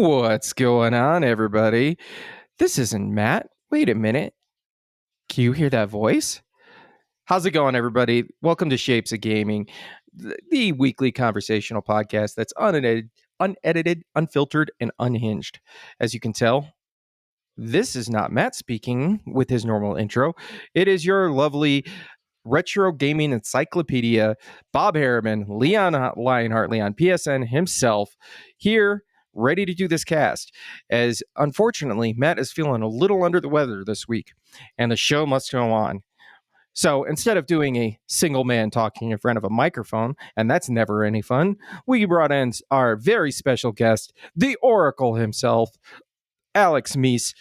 What's going on, everybody? This isn't Matt. Wait a minute. Can you hear that voice? How's it going, everybody? Welcome to Shapes of Gaming, the weekly conversational podcast that's unedited, unfiltered, and unhinged. As you can tell, this is not Matt speaking with his normal intro. It is your lovely retro gaming encyclopedia, Bob Harriman, LeonLionheart, Leon PSN himself, here ready to do this cast. As unfortunately, Matt is feeling a little under the weather this week, and the show must go on. So instead of doing a single man talking in front of a microphone, and that's never any fun, we brought in our very special guest, the Oracle himself, Alex Meese,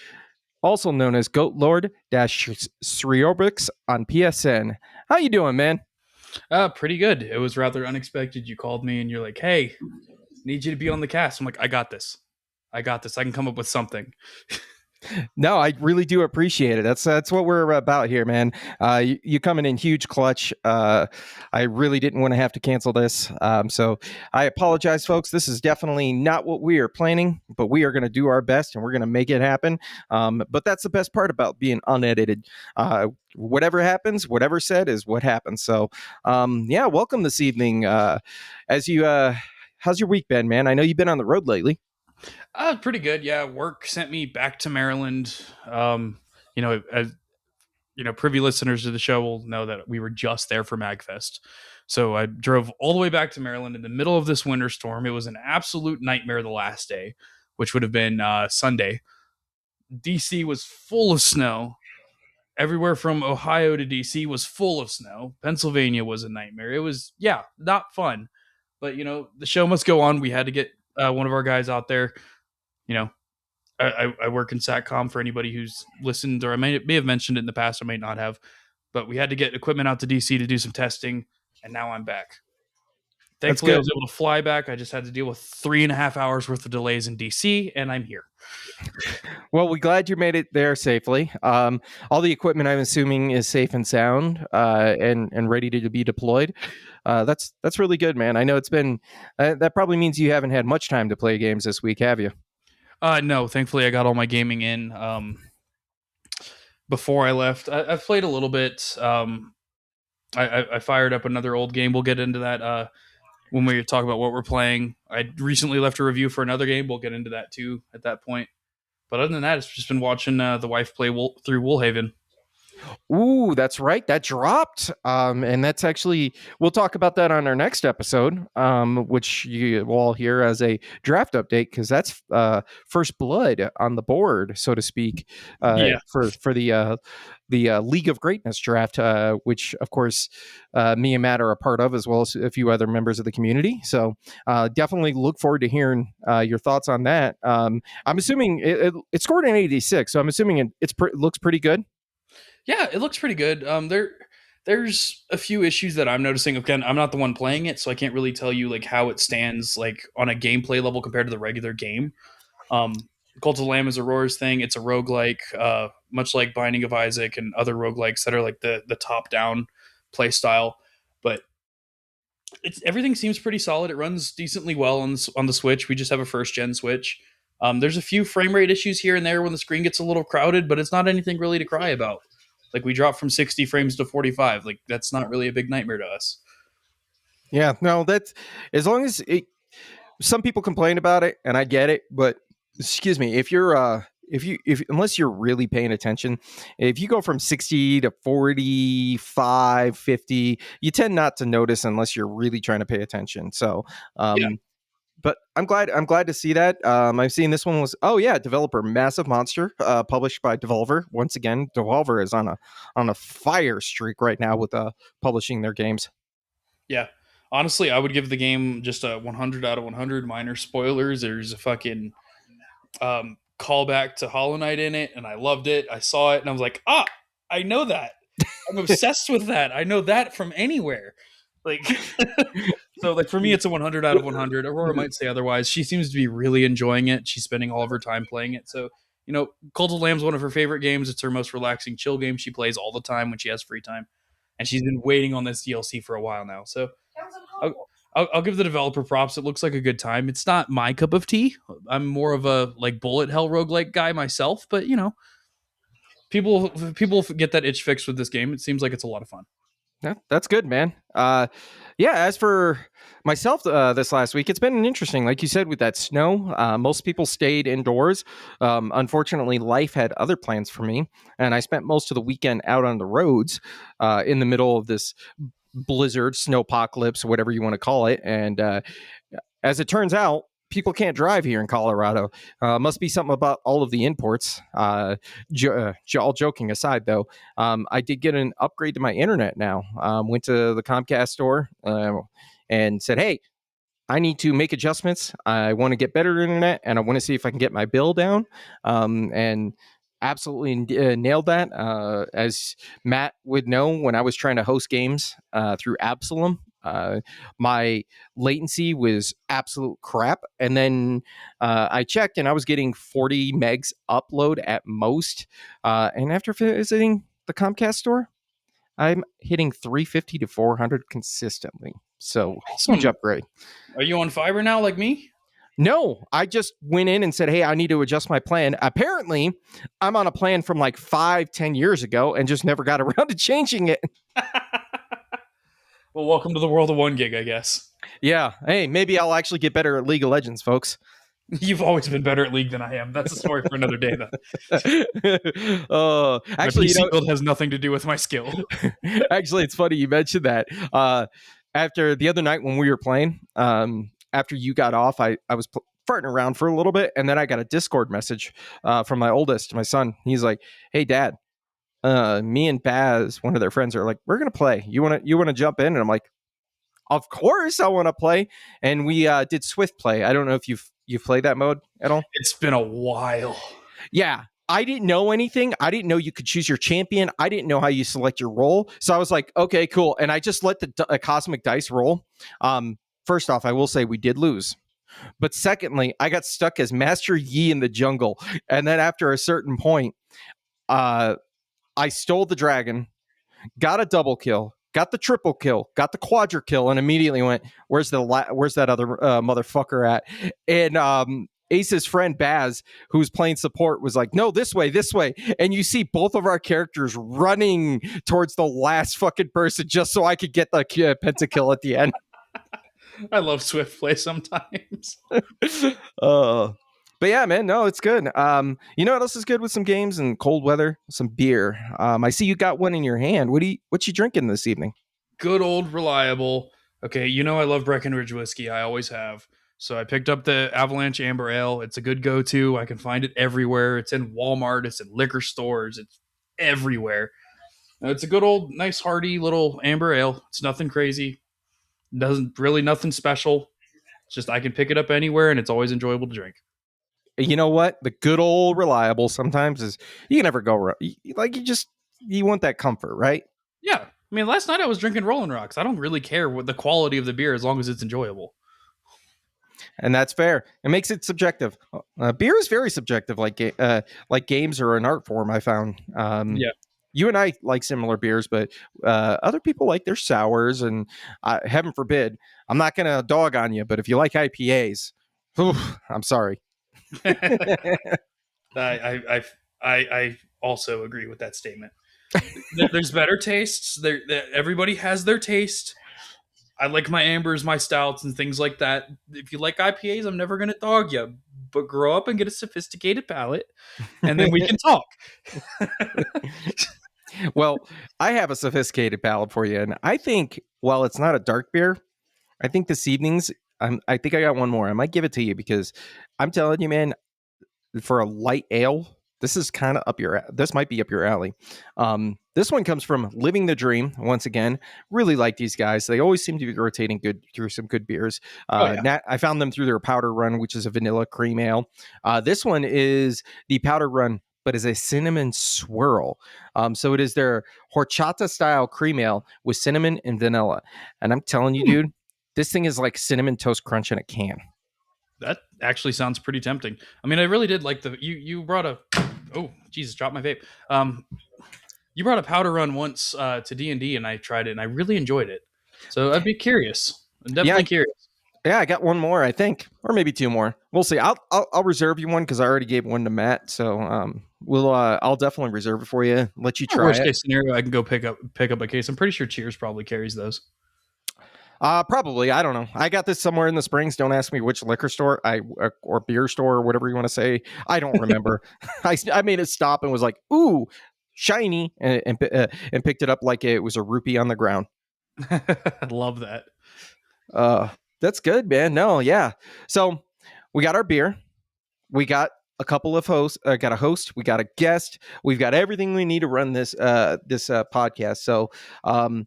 also known as Goat Lord Sriobix on PSN. How you doing, man? Pretty good. It was rather unexpected. You called me and you're like, "Hey, need you to be on the cast." I'm like, "I got this. I got this. I can come up with something." No, I really do appreciate it. That's what we're about here, man. You coming in huge clutch. I really didn't want to have to cancel this, so I apologize, folks. This is definitely not what we are planning, but we are going to do our best and we're going to make it happen. But that's the best part about being unedited. Whatever happens, whatever said is what happens. So, yeah, welcome this evening. How's your week been, man? I know you've been on the road lately. Pretty good. Yeah, work sent me back to Maryland. As privy listeners to the show will know that we were just there for MagFest. So I drove all the way back to Maryland in the middle of this winter storm. It was an absolute nightmare the last day, which would have been Sunday. DC was full of snow. Everywhere from Ohio to DC was full of snow. Pennsylvania was a nightmare. It was, not fun. But, the show must go on. We had to get one of our guys out there. I work in SATCOM for anybody who's listened, or I may have mentioned it in the past, I may not have. But we had to get equipment out to DC to do some testing, and now I'm back. Thankfully, I was able to fly back. I just had to deal with 3.5 hours worth of delays in DC, and I'm here. Well, we're glad you made it there safely. All the equipment, I'm assuming, is safe and sound and ready to be deployed. That's really good, man. I know it's been that probably means you haven't had much time to play games this week, have you? No, thankfully I got all my gaming in before I left. I've played a little bit. I fired up another old game. We'll get into that when we talk about what we're playing. I recently left a review for another game. We'll get into that too at that point. But other than that, it's just been watching the wife play through Woolhaven. Ooh, that's right. That dropped. And that's actually, we'll talk about that on our next episode, which you will all hear as a draft update, because that's first blood on the board, so to speak, for the League of Greatness draft, which, of course, me and Matt are a part of, as well as a few other members of the community. So definitely look forward to hearing your thoughts on that. I'm assuming it scored an 86, so I'm assuming it looks pretty good. Yeah, it looks pretty good. There's a few issues that I'm noticing. Again, I'm not the one playing it, so I can't really tell you like how it stands like on a gameplay level compared to the regular game. Cult of the Lamb is a Roars thing. It's a roguelike, much like Binding of Isaac and other roguelikes that are like the top-down play style. But everything seems pretty solid. It runs decently well on the Switch. We just have a first-gen Switch. There's a few frame rate issues here and there when the screen gets a little crowded, but it's not anything really to cry about. Like we dropped from 60 frames to 45. Like that's not really a big nightmare to us. Yeah, no, that's as long as some people complain about it, and I get it. But excuse me, if unless you're really paying attention, if you go from 60 to 45, 50, you tend not to notice unless you're really trying to pay attention. So, But I'm glad to see that. I've seen this one was developer Massive Monster, published by Devolver. Once again, Devolver is on a fire streak right now with publishing their games. Yeah, honestly, I would give the game just a 100 out of 100. Minor spoilers. There's a fucking callback to Hollow Knight in it, and I loved it. I saw it, and I was like, I know that. I'm obsessed with that. I know that from anywhere. Like. So, like, for me, it's a 100 out of 100. Aurora might say otherwise. She seems to be really enjoying it. She's spending all of her time playing it. So, Cult of the Lamb is one of her favorite games. It's her most relaxing, chill game. She plays all the time when she has free time. And she's been waiting on this DLC for a while now. So, I'll give the developer props. It looks like a good time. It's not my cup of tea. I'm more of a like bullet hell roguelike guy myself, but people get that itch fixed with this game. It seems like it's a lot of fun. Yeah, that's good, man. Yeah. As for myself, this last week, it's been interesting. Like you said, with that snow, most people stayed indoors. Unfortunately, life had other plans for me, and I spent most of the weekend out on the roads, in the middle of this blizzard, snowpocalypse, whatever you want to call it. And as it turns out, people can't drive here in Colorado. Must be something about all of the imports. All joking aside, though, I did get an upgrade to my internet now. Went to the Comcast store and said, "Hey, I need to make adjustments. I want to get better internet, and I want to see if I can get my bill down." And absolutely nailed that. As Matt would know, when I was trying to host games through Absalom, my latency was absolute crap. And then I checked, and I was getting 40 megs upload at most. And after visiting the Comcast store, I'm hitting 350 to 400 consistently. So huge Awesome. upgrade. Are you on fiber now, like me? No, I just went in and said, "Hey, I need to adjust my plan." Apparently, I'm on a plan from like 5, 10 years ago and just never got around to changing it. Well, welcome to the world of 1 gig, I guess. Yeah. Hey, maybe I'll actually get better at League of Legends, folks. You've always been better at League than I am. That's a story for another day, though. My Actually, PC build has nothing to do with my skill. actually, it's funny you mentioned that. After the other night when we were playing, after you got off, I was farting around for a little bit, and then I got a Discord message from my oldest, my son. He's like, "Hey, Dad, me and Baz, one of their friends, are like, we're gonna play. You wanna jump in?" And I'm like, "Of course, I want to play." And we did Swift play. I don't know if you've played that mode at all. It's been a while. Yeah. I didn't know anything. I didn't know you could choose your champion. I didn't know how you select your role. So I was like, okay, cool. And I just let the cosmic dice roll. First off, I will say we did lose. But secondly, I got stuck as Master Yi in the jungle. And then after a certain point, uh, I stole the dragon, got a double kill, got the triple kill, got the quadra kill, and immediately went, where's that other motherfucker at?" And Ace's friend Baz, who's playing support, was like, "No, this way, this way." And you see both of our characters running towards the last fucking person just so I could get the pentakill at the end. I love Swift play sometimes. uh, but yeah, man, no, it's good. You know what else is good with some games and cold weather? Some beer. I see you got one in your hand. What you drinking this evening? Good old reliable. Okay, I love Breckenridge whiskey. I always have. So I picked up the Avalanche Amber Ale. It's a good go-to. I can find it everywhere. It's in Walmart. It's in liquor stores. It's everywhere. It's a good old, nice, hearty little amber ale. It's nothing crazy. Doesn't really nothing special. It's just I can pick it up anywhere, and it's always enjoyable to drink. You know what? The good old reliable sometimes is you can never go wrong. Like you want that comfort, right? Yeah, I mean, last night I was drinking Rolling Rocks. I don't really care what the quality of the beer as long as it's enjoyable. And that's fair. It makes it subjective. Beer is very subjective, like games are an art form. I found. Yeah, You and I like similar beers, but other people like their sours, and heaven forbid, I'm not going to dog on you, but if you like IPAs, I'm sorry. I also agree with that statement. There's better tastes. Everybody has their taste. I like my ambers, my stouts, and things like that. If you like IPAs, I'm never gonna dog you, but grow up and get a sophisticated palate, and then we can talk. Well, I have a sophisticated palate for you, and I think while it's not a dark beer, I think this evening's. I think I got one more. I might give it to you because I'm telling you, man, for a light ale, this is kind of up your. This might be up your alley. This one comes from Living the Dream. Once again, really like these guys. They always seem to be rotating good through some good beers. Oh yeah, I found them through their Powder Run, which is a vanilla cream ale. This one is the Powder Run, but is a cinnamon swirl. So it is their horchata style cream ale with cinnamon and vanilla. And I'm telling you, dude, this thing is like cinnamon toast crunch in a can. that actually sounds pretty tempting. I mean, I really did like the you brought a. Oh Jesus, dropped my vape. You brought a powder run once to D&D, and I tried it, and I really enjoyed it. So I'd be curious. I'm Yeah, definitely curious. yeah, I got one more, I think, or maybe two more. We'll see. I'll reserve you one because I already gave one to Matt. So I'll definitely reserve it for you. Let you try Worst it. case scenario, I can go pick up a case. I'm pretty sure Cheers probably carries those. Probably. I don't know. I got this somewhere in the Springs. Don't ask me which liquor store or beer store or whatever you want to say. I don't remember. I made a stop and was like, "Ooh, shiny," and picked it up like it was a rupee on the ground. I love that. Uh, that's good, man. No, yeah. So we got our beer. We got a couple of hosts. Got a host. We got a guest. We've got everything we need to run this podcast. So um,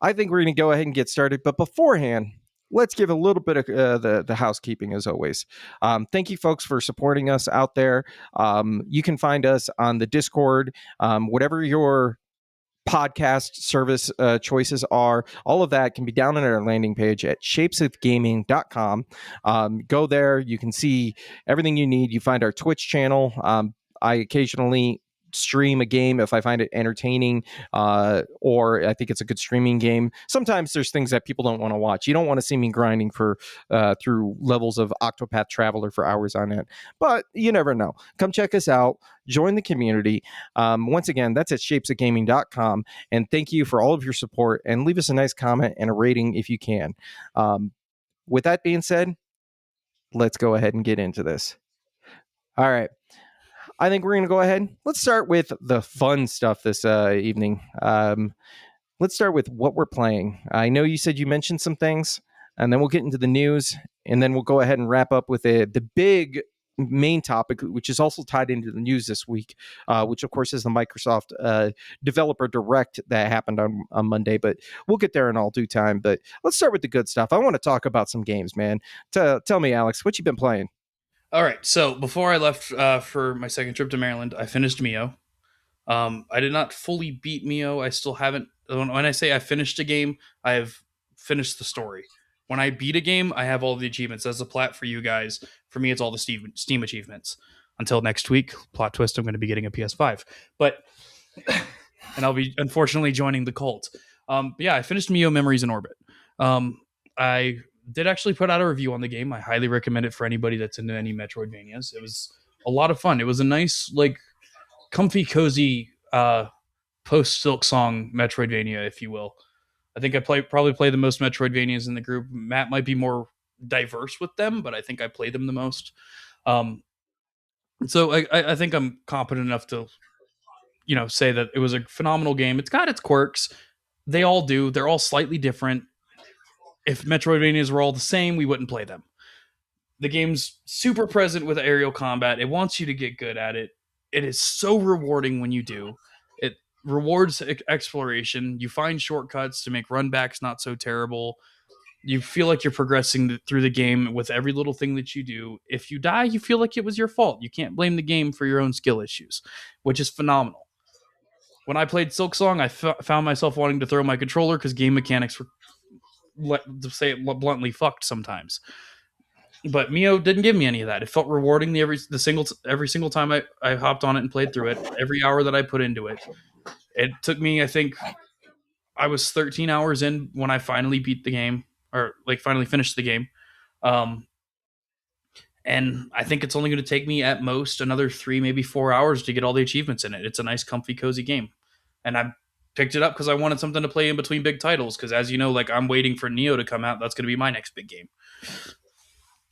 I think we're going to go ahead and get started. But beforehand, let's give a little bit of the housekeeping as always. Thank you, folks, for supporting us out there. You can find us on the Discord, whatever your podcast service choices are. All of that can be down on our landing page at shapesofgaming.com. Go there. You can see everything you need. You find our Twitch channel. I occasionally stream a game if I find it entertaining, or I think it's a good streaming game. Sometimes there's things that people don't want to watch. You don't want to see me grinding for through levels of Octopath Traveler for hours on end, but you never know. Come check us out. Join the community. Once again, that's at shapesofgaming.com. And thank you for all of your support, and leave us a nice comment and a rating if you can. With that being said, let's go ahead and get into this. All right. I think we're going to go ahead. Let's start with the fun stuff this evening. Let's start with what we're playing. I know you said you mentioned some things, and then we'll get into the news, and then we'll go ahead and wrap up with the big main topic, which is also tied into the news this week, which of course is the Microsoft Developer Direct that happened on Monday. But we'll get there in all due time. But let's start with the good stuff. I want to talk about some games, man. Tell me, Alex, what you been playing? All right. So before I left for my second trip to Maryland, I finished Mio. I did not fully beat Mio. I still haven't. When I say I finished a game, I have finished the story. When I beat a game, I have all the achievements. As a plat for you guys, for me, it's all the Steam achievements. Until next week, plot twist, I'm going to be getting a PS5. But and I'll be unfortunately joining the cult. Yeah, I finished Mio Memories in Orbit. I did actually put out a review on the game. I highly recommend it for anybody that's into any Metroidvanias. It was a lot of fun. It was a nice, like, comfy, cozy post Silk Song Metroidvania, if you will. I think I probably play the most Metroidvanias in the group. Matt might be more diverse with them, but I think I play them the most. Um, so I think I'm competent enough to say that it was a phenomenal game. It's got its quirks. They all do. They're all slightly different. If Metroidvanias were all the same, we wouldn't play them. The game's super present with aerial combat. It wants you to get good at it. It is so rewarding when you do. It rewards exploration. You find shortcuts to make runbacks not so terrible. You feel like you're progressing through the game with every little thing that you do. If you die, you feel like it was your fault. You can't blame the game for your own skill issues, which is phenomenal. When I played Silksong, I found myself wanting to throw my controller because game mechanics were, to say it bluntly, fucked sometimes. But Mio didn't give me any of that. It felt rewarding every single time I hopped on it and played through it. Every hour that I put into it, it took me. I think I was 13 hours in when I finally beat the game, or like finally finished the game. Um, and I think it's only going to take me at most another 3, maybe 4 hours to get all the achievements in it. It's a nice, comfy, cozy game, and I picked it up because I wanted something to play in between big titles. Because as you know, like I'm waiting for Neo to come out. That's going to be my next big game.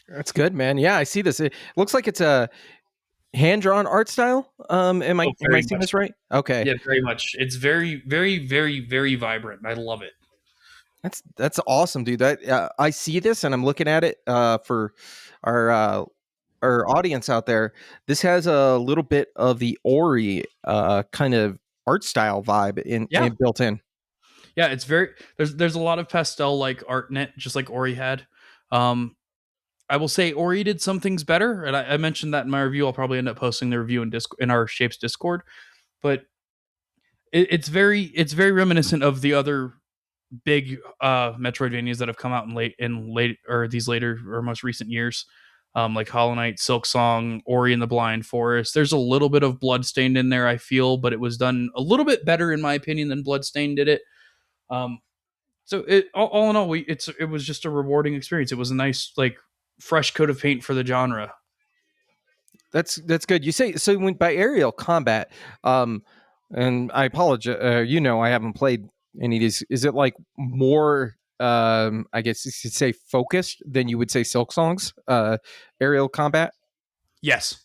That's good, man. Yeah, I see this. It looks like it's a hand-drawn art style. Am I Oh, am I very seeing much. this right? Okay. Yeah, very much. It's very, very, very, very vibrant. I love it. That's awesome, dude. That I see this and I'm looking at it for our uh, our audience out there. This has a little bit of the Ori kind of art style vibe Yeah, in built in. yeah. It's very there's a lot of pastel like art in it, just like Ori had. Um, I will say Ori did some things better, and I mentioned that in my review. I'll probably end up posting the review in our Shapes Discord, but it's very reminiscent of the other big Metroidvanias that have come out in late or these later or most recent years, like Hollow Knight, Silk Song, Ori and the Blind Forest. There's a little bit of Bloodstained in there, I feel, but it was done a little bit better in my opinion than Bloodstained did it. Um, So all in all, it was just a rewarding experience. It was a nice like fresh coat of paint for the genre. That's good. You say so when by aerial combat, um, and I apologize. I haven't played any of these. Is it like more? I guess you could say focused than you would say Silk Songs. Aerial combat. Yes,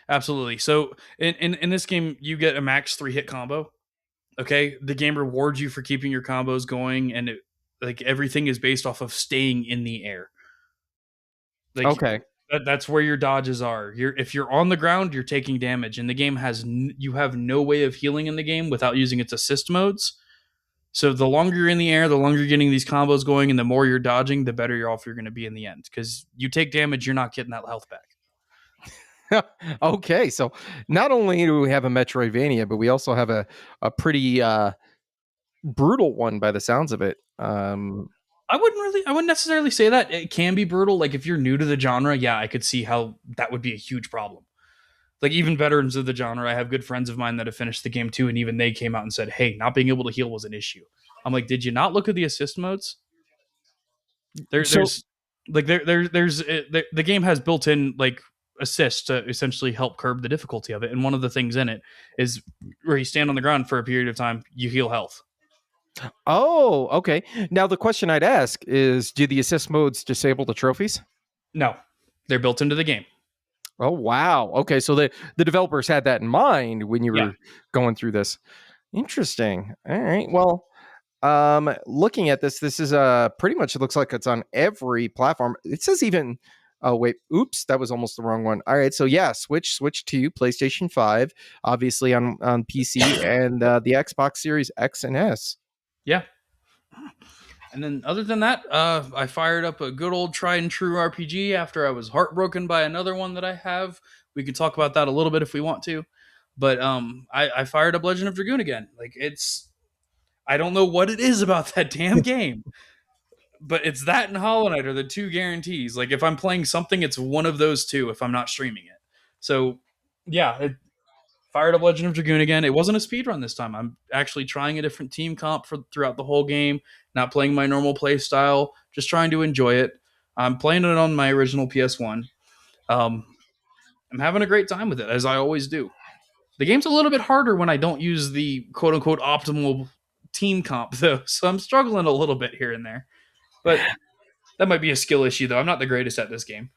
absolutely. So in this game, you get a max 3 hit combo. Okay, the game rewards you for keeping your combos going, and like everything is based off of staying in the air. Like Okay. that's where your dodges are. If you're on the ground, you're taking damage, and the game you have no way of healing in the game without using its assist modes. So the longer you're in the air, the longer you're getting these combos going, and the more you're dodging, the better you're off you're going to be in the end. Because you take damage, you're not getting that health back. Okay, so not only do we have a Metroidvania, but we also have a pretty brutal one by the sounds of it. I wouldn't necessarily say that. It can be brutal. Like if you're new to the genre, yeah, I could see how that would be a huge problem. Like even veterans of the genre, I have good friends of mine that have finished the game too, and even they came out and said, "Hey, not being able to heal was an issue." I'm like, "Did you not look at the assist modes? So There's like there's the game has built-in like assists to essentially help curb the difficulty of it, and one of the things in it is where you stand on the ground for a period of time, you heal health. Oh, okay. Now the question I'd ask is, do the assist modes disable the trophies? No, they're built into the game. Oh, wow. Okay, so the developers had that in mind when you Yeah, were going through this. Interesting. All right. Well, looking at this, this is pretty much it looks like it's on every platform. It says even oh wait, oops, that was almost the wrong one. All right, so yeah, switch to PlayStation 5, obviously on PC and the Xbox Series X and S. yeah. And then, other than that, I fired up a good old tried and true RPG after I was heartbroken by another one that I have. We could talk about that a little bit if we want to, but I fired up Legend of Dragoon again. Like I don't know what it is about that damn game, but it's that and Hollow Knight are the two guarantees. Like if I'm playing something, it's one of those two. If I'm not streaming it, so yeah, fired up Legend of Dragoon again. It wasn't a speed run this time. I'm actually trying a different team comp for throughout the whole game, not playing my normal play style, just trying to enjoy it. I'm playing it on my original PS1. Um, I'm having a great time with it, as I always do. The game's a little bit harder when I don't use the quote unquote optimal team comp, though, so I'm struggling a little bit here and there. But that might be a skill issue, though. I'm not the greatest at this game.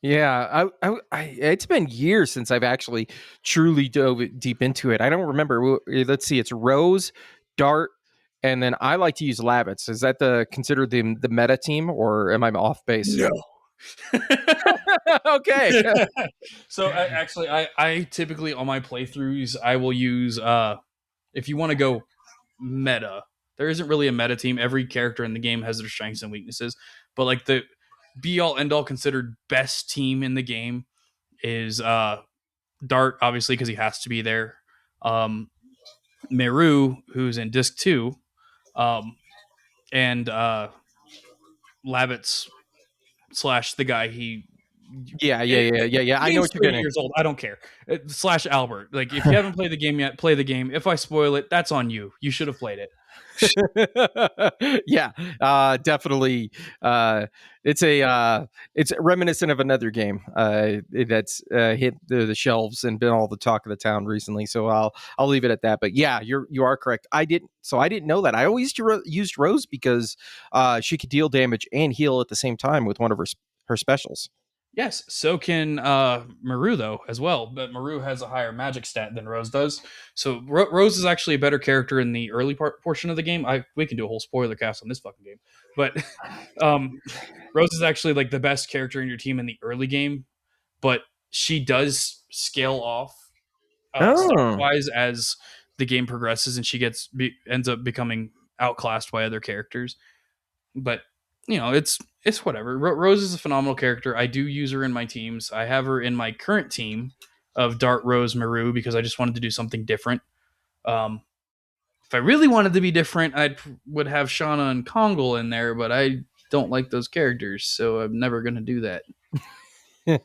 Yeah, it's been years since I've actually truly dove deep into it. I don't remember. Let's see, it's Rose, Dart, and then I like to use Labbits. Is that the considered the meta team, or am I off base? No. Okay. So I typically on my playthroughs I will use if you want to go meta, there isn't really a meta team. Every character in the game has their strengths and weaknesses, but like the be all end all considered best team in the game is Dart, obviously because he has to be there. Um, Meru, who's in Disc 2, um, and Labbits slash the guy he Yeah. the I know game's what you're 30 getting. years old. I don't care. Slash Albert. Like, if you haven't played the game yet, play the game. If I spoil it, that's on you. You should have played it. Yeah, definitely. It's reminiscent of another game that's hit the shelves and been all the talk of the town recently. So I'll leave it at that. But yeah, you are correct. I didn't know that. I always used Rose because she could deal damage and heal at the same time with one of her specials. Yes, so can Maru, though, as well. But Maru has a higher magic stat than Rose does. So Rose is actually a better character in the early portion of the game. We can do a whole spoiler cast on this fucking game. But Rose is actually like the best character in your team in the early game. But she does scale off stat Oh. wise as the game progresses, and ends up becoming outclassed by other characters. But it's whatever. Rose is a phenomenal character. I do use her in my teams. I have her in my current team of Dart, Rose, Maru because I just wanted to do something different. Um, if I really wanted to be different, I would have Shauna and Kongal in there, but I don't like those characters, so I'm never going to do that. Nor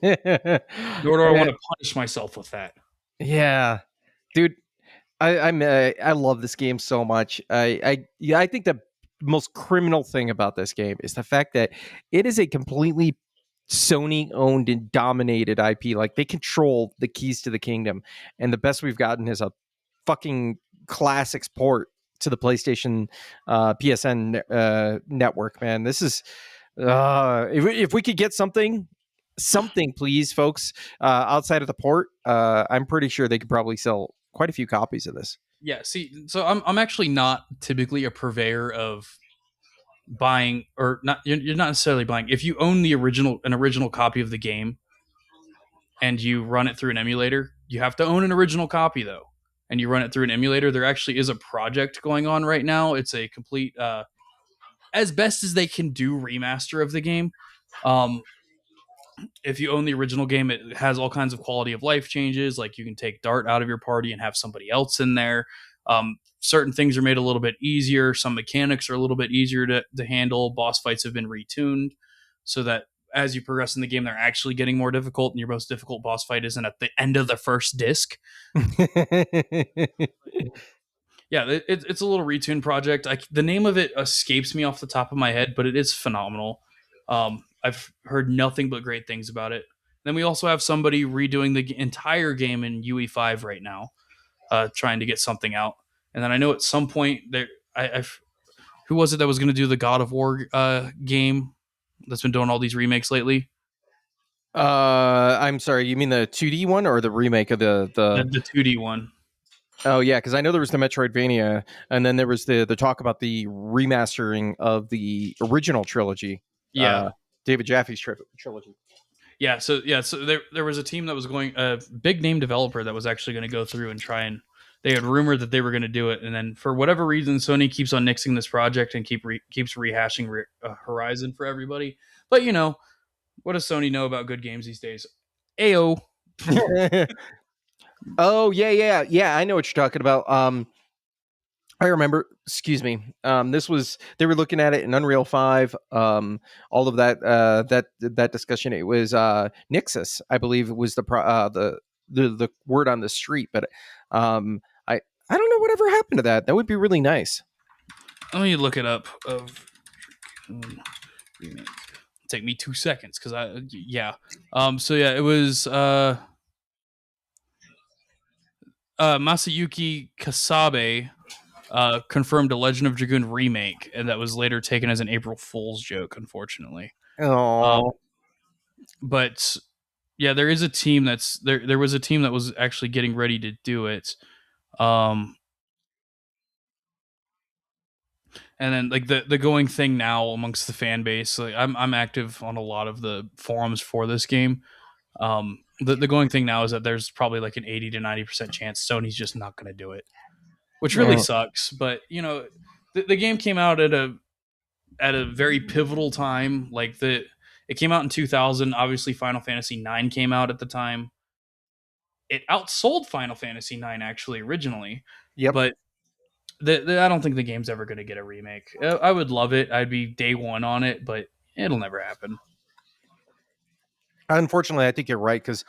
do I want to punish myself with that. Yeah, dude, I love this game so much. I think the most criminal thing about this game is the fact that it is a completely Sony owned and dominated IP. Like they control the keys to the kingdom. And the best we've gotten is a fucking classics port to the PlayStation PSN network, man. This is if we could get something please folks outside of the port, I'm pretty sure they could probably sell quite a few copies of this. Yeah, see, so I'm actually not typically a purveyor of buying, or not. You're not necessarily buying. If you own an original copy of the game and you run it through an emulator, you have to own an original copy though. And you run it through an emulator. There actually is a project going on right now. It's a complete, as best as they can do, remaster of the game. Um, if you own the original game, it has all kinds of quality of life changes. Like you can take Dart out of your party and have somebody else in there. Certain things are made a little bit easier. Some mechanics are a little bit easier to handle. Boss fights have been retuned so that as you progress in the game, they're actually getting more difficult, and your most difficult boss fight isn't at the end of the first disc. Yeah, it's a little retune project. The name of it escapes me off the top of my head, but it is phenomenal. I've heard nothing but great things about it. Then we also have somebody redoing the entire game in UE5 right now, trying to get something out. And then I know at some point there, I've who was it that was going to do the God of War game that's been doing all these remakes lately? I'm sorry, you mean the 2D one or the remake of the The 2D one. Oh yeah, because I know there was the Metroidvania, and then there was the talk about the remastering of the original trilogy, Yeah, uh, David Jaffe's trilogy. so there was a team that was going, a big name developer that was actually going to go through and try and, they had rumored that they were going to do it, and then for whatever reason Sony keeps on nixing this project and keeps rehashing Horizon for everybody. But what does Sony know about good games these days? Ayo. Oh yeah. I know what you're talking about. I remember. Excuse me. This was they were looking at it in Unreal 5. All of that discussion. It was Nixus, I believe, it was the word on the street. But um, I don't know whatever happened to that. That would be really nice. Let me look it up. Of remake. Take me 2 seconds because So yeah, it was Masayuki Kasabe confirmed a Legend of Dragoon remake, and that was later taken as an April Fool's joke, unfortunately. Um, Oh, but yeah, there is a team that's there. There was a team that was actually getting ready to do it. Um, and then like the going thing now amongst the fan base, like I'm active on a lot of the forums for this game. The going thing now is that there's probably like an 80 to 90% chance Sony's just not going to do it, which really oh, sucks. But the game came out at a very pivotal time. Like it came out in 2000. Obviously, Final Fantasy 9 came out at the time. It outsold Final Fantasy 9 actually originally, yep. but I don't think the game's ever going to get a remake. I would love it. I'd be day one on it, but it'll never happen. Unfortunately, I think you're right because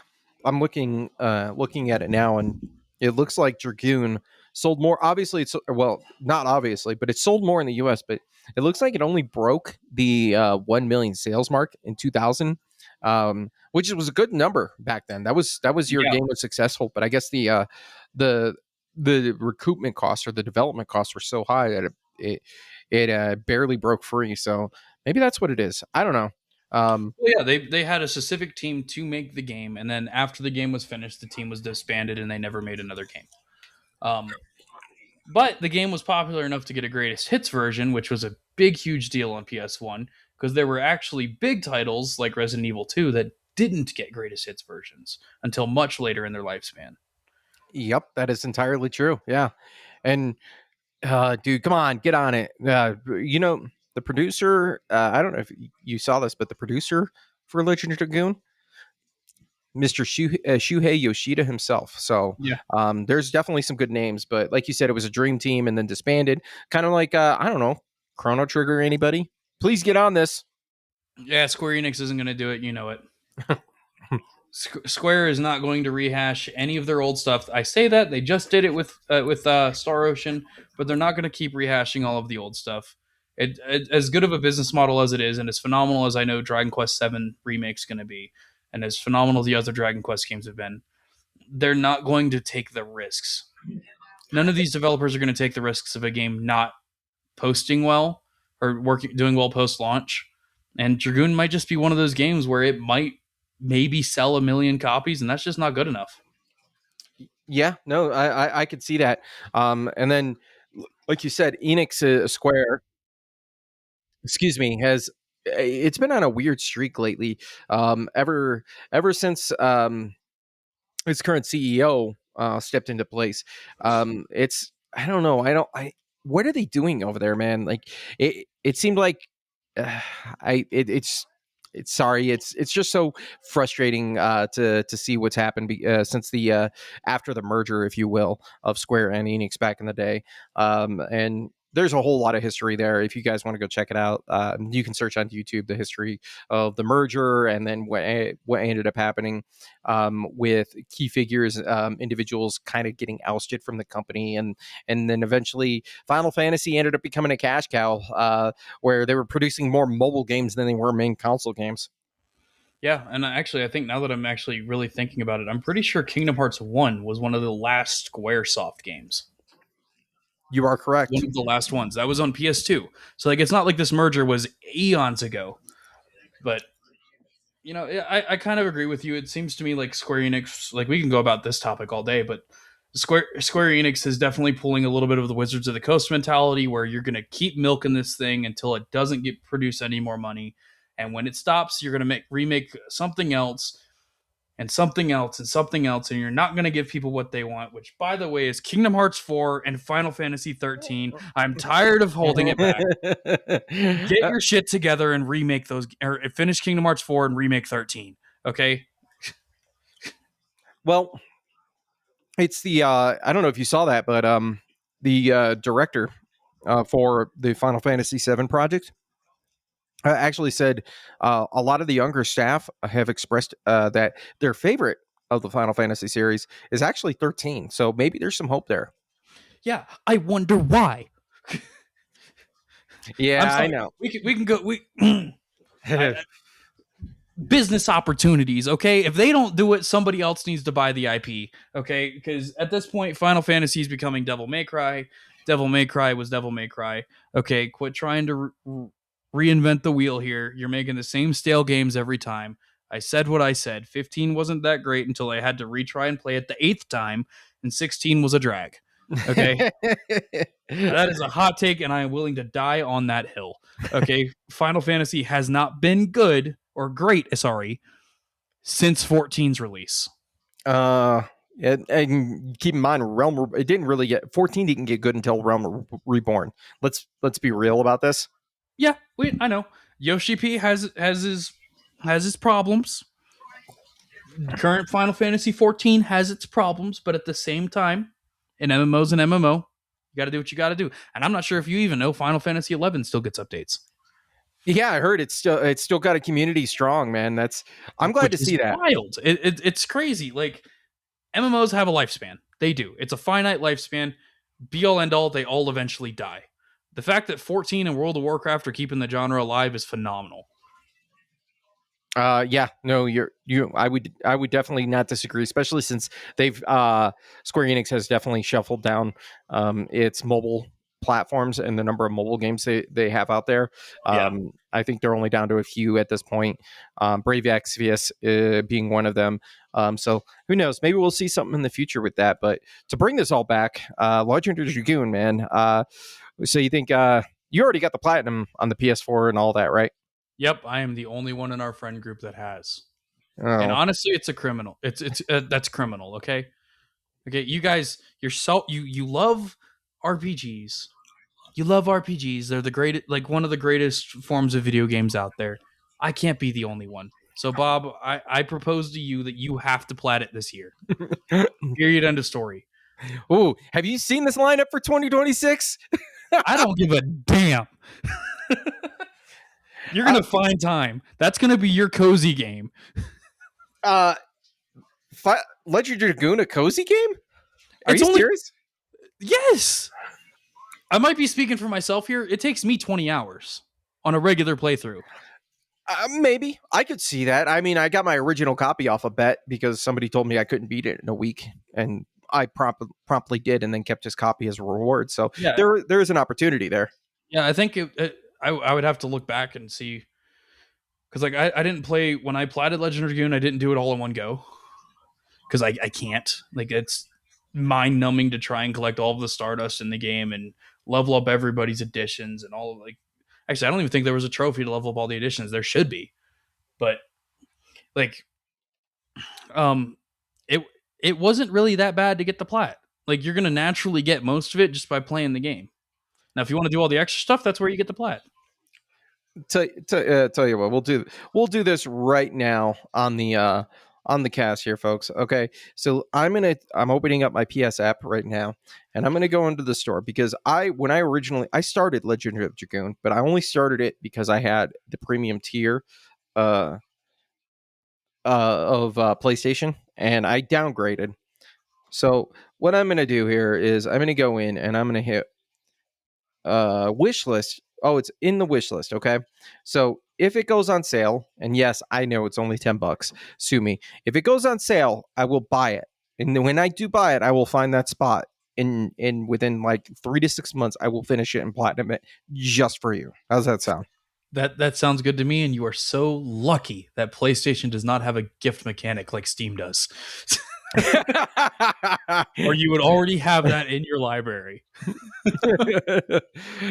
I'm looking at it now, and it looks like Dragoon sold more. Obviously, it's well, not obviously, but it sold more in the U.S. But it looks like it only broke the 1 million sales mark in 2000, which was a good number back then. That was your Yeah, game was successful, but I guess the the recoupment costs or the development costs were so high that it barely broke free. So maybe that's what it is. I don't know. Um, well, yeah. They had a specific team to make the game, and then after the game was finished, the team was disbanded, and they never made another game. Um, But the game was popular enough to get a greatest hits version, which was a big, huge deal on PS1 because there were actually big titles like Resident Evil 2 that didn't get greatest hits versions until much later in their lifespan. Yep, that is entirely true. Yeah. And dude, come on, get on it. The producer, I don't know if you saw this, but the producer for Legend of Dragoon, Mr. Shuhei Yoshida himself. So Yeah. there's definitely some good names, but like you said, it was a dream team and then disbanded. Kind of like, I don't know, Chrono Trigger, anybody? Please get on this. Yeah, Square Enix isn't going to do it. You know it. Square is not going to rehash any of their old stuff. I say that they just did it with Star Ocean, but they're not going to keep rehashing all of the old stuff. As good of a business model as it is, and as phenomenal as I know Dragon Quest VII Remake's going to be, and as phenomenal the other Dragon Quest games have been, they're not going to take the risks. None of these developers are going to take the risks of a game not posting well or doing well post launch. And Dragoon might just be one of those games where it might maybe sell 1 million copies, and that's just not good enough. Yeah, no, I could see that. And then, like you said, Enix Square, excuse me, has it's been on a weird streak lately. Ever since its current CEO stepped into place. It's I don't know. I what are they doing over there, man? Like it seemed like uh, it's sorry. It's just so frustrating to see what's happened since the after the merger, if you will, of Square and Enix back in the day. And there's a whole lot of history there. If you guys want to go check it out, you can search on YouTube the history of the merger and then what ended up happening with key figures, individuals kind of getting ousted from the company, and then eventually Final Fantasy ended up becoming a cash cow, where they were producing more mobile games than they were main console games. Yeah, and actually, I think now that I'm actually really thinking about it, I'm pretty sure Kingdom Hearts 1 was one of the last Squaresoft games. You are One correct. of the last ones. That was on PS2. So, like, it's not like this merger was eons ago. But, I kind of agree with you. It seems to me like Square Enix, like, we can go about this topic all day, but Square Enix is definitely pulling a little bit of the Wizards of the Coast mentality where you're going to keep milking this thing until it doesn't get produce any more money. And when it stops, you're going to remake something else and something else and something else, and you're not going to give people what they want, which, by the way, is Kingdom Hearts 4 and Final Fantasy 13. I'm tired of holding it back. Get your shit together and remake those, or finish Kingdom Hearts 4 and remake 13. Okay? Well, it's the I don't know if you saw that, but the director for the Final Fantasy VII project actually said a lot of the younger staff have expressed that their favorite of the Final Fantasy series is actually 13. So maybe there's some hope there. Yeah, I wonder why. I'm Yeah, I sorry. know. We can go. I, business opportunities, okay? If they don't do it, somebody else needs to buy the IP, okay? Because at this point, Final Fantasy is becoming Devil May Cry. Devil May Cry was Devil May Cry. Okay, quit trying to reinvent the wheel here. You're making the same stale games every time. I said what I said. 15 wasn't that great until I had to retry and play it the 8th time, and 16 was a drag. Okay? That is a hot take, and I am willing to die on that hill. Okay, Final Fantasy has not been good or great, sorry, since 14's release. uh and keep in mind, Realm it didn't really get 14 didn't get good until Realm Reborn. Let's be real about this. Yeah, I know. Yoshi P has his problems. Current Final Fantasy 14 has its problems, but at the same time, an MMO's an MMO. You got to do what you got to do. And I'm not sure if you even know Final Fantasy 11 still gets updates. Yeah, I heard it's still got a community strong, man. I'm glad Which to is see that. wild. It's crazy. Like, MMOs have a lifespan. They do. It's a finite lifespan. Be all end all, they all eventually die. The fact that 14 and World of Warcraft are keeping the genre alive is phenomenal. Yeah, no, I would definitely not disagree, especially since they've Square Enix has definitely shuffled down its mobile platforms and the number of mobile games they have out there. Yeah. I think they're only down to a few at this point. Brave Exvius being one of them. So who knows? Maybe we'll see something in the future with that. But to bring this all back, Legend of Dragoon, man. So you think you already got the platinum on the PS4 and all that, right? Yep, I am the only one in our friend group that has. And Oh, honestly, it's a criminal. It's that's criminal, okay? Okay, you guys, you love RPGs. You love RPGs. They're the great, like, one of the greatest forms of video games out there. I can't be the only one. So, Bob, I propose to you that you have to plat it this year. Period. End of story. Ooh, have you seen this lineup for 2026? I don't give a damn. You're gonna find time. That's gonna be your cozy game. Uh, Legend of Dragoon, a cozy game? Are It's you only serious? yes. I might be speaking for myself here. It takes me 20 hours on a regular playthrough. Maybe I could see that. I mean, I got my original copy off a bet because somebody told me I couldn't beat it in a week, and I promptly did, and then kept his copy as a reward. So Yeah, there is an opportunity there. yeah. I think I would have to look back and see because like I didn't play when I platted Legend of Dragoon. I didn't do it all in one go because I can't. Like it's mind numbing to try and collect all of the Stardust in the game and level up everybody's additions and all of like. Actually, I don't even think there was a trophy to level up all the additions. There should be, but like um it it wasn't really that bad to get the plat. Like you're gonna naturally get most of it just by playing the game. Now, if you want to do all the extra stuff, that's where you get the plat. Tell you what, we'll do this right now on the cast here, folks. Okay, so I'm opening up my PS app right now, and I'm gonna go into the store because when I originally I started Legend of Dragoon, but I only started it because I had the premium tier uh of PlayStation, and I downgraded. So what I'm gonna do here is I'm gonna go in and I'm gonna hit wish list. Oh, it's in the wish list. Okay, so if it goes on sale, and yes, I know it's only $10, sue me. If it goes on sale, I will buy it, and then when I do buy it, I will find that spot in within like 3 to 6 months. I will finish it and platinum it just for you. How's that sound? That sounds good to me, and you are so lucky that PlayStation does not have a gift mechanic like Steam does. Or you would already have that in your library.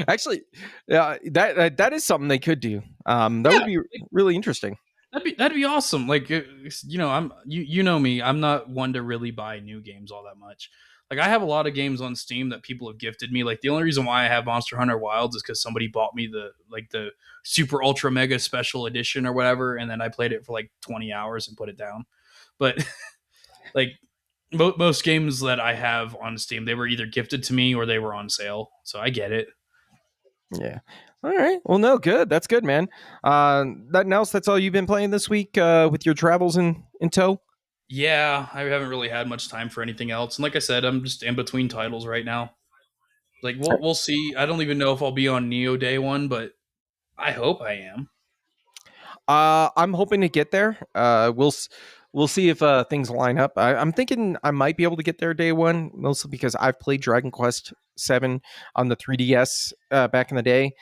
Actually, that is something they could do. That would Yeah, be really interesting. that'd be awesome. Like I'm you know me. I'm not one to really buy new games all that much. Like I have a lot of games on Steam that people have gifted me. Like the only reason why I have Monster Hunter Wilds is because somebody bought me the super ultra mega special edition or whatever, and then I played it for like 20 hours and put it down. But like most games that I have on Steam, they were either gifted to me or they were on sale. So I get it. Yeah. All right. Well, no, good. That's good, man. That else. That's all you've been playing this week with your travels in tow. Yeah, I haven't really had much time for anything else. And like I said, I'm just in between titles right now. Like we'll see. I don't even know if I'll be on Neo Day one, but I hope I am. I'm hoping to get there. We'll see if things line up. I'm thinking I might be able to get there day one, mostly because I've played Dragon Quest VII on the 3DS back in the day.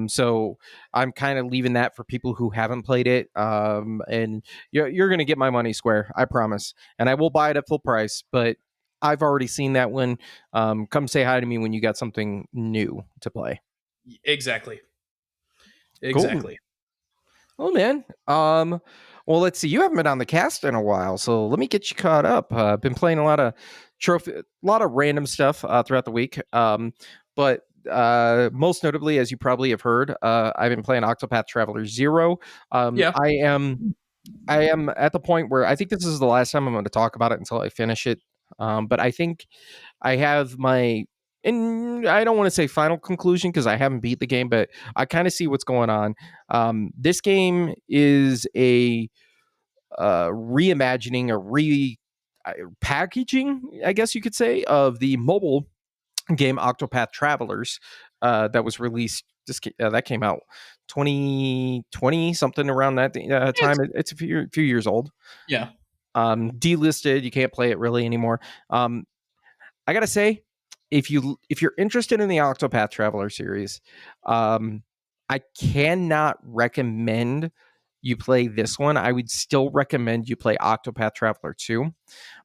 So I'm kind of leaving that for people who haven't played it. And you're gonna get my money square, I promise. And I will buy it at full price, but I've already seen that one. Come say hi to me when you got something new to play. Exactly. Cool. Exactly. Oh man. Well, let's see. You haven't been on the cast in a while, so let me get you caught up. Been playing a lot of a lot of random stuff throughout the week. But most notably, as you probably have heard, I've been playing Octopath Traveler Zero. Yeah. I am at the point where I think this is the last time I'm going to talk about it until I finish it. But I think I have my, and I don't want to say final conclusion because I haven't beat the game, but I kind of see what's going on. This game is a reimagining, a packaging, I guess you could say, of the mobile game Octopath Travelers that was released. That came out 2020, something around that time. It's, It's a few years old. yeah. Delisted. You can't play it really anymore. I gotta say, if you're interested in the Octopath Traveler series, um, I cannot recommend you play this one. I would still recommend you play Octopath Traveler 2.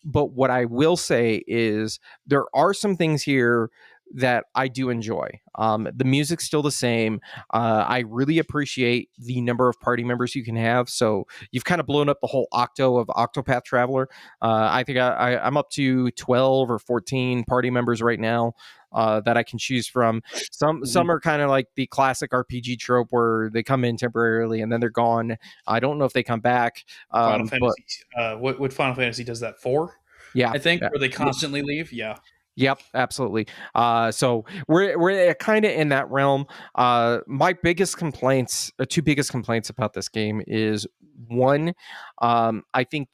But what I will say is there are some things here that I do enjoy. The music's still the same. I really appreciate the number of party members you can have. So you've kind of blown up the whole octo of Octopath Traveler. I think I'm up to 12 or 14 party members right now. That I can choose from. Some Mhm. are kind of like the classic RPG trope where they come in temporarily and then they're gone. I don't know if they come back, Final but Fantasy. What Final Fantasy does that for? yeah, I think yeah. where they constantly leave. Yeah. Yep, absolutely. So we're kind of in that realm. My biggest complaints, two biggest complaints about this game is one, I think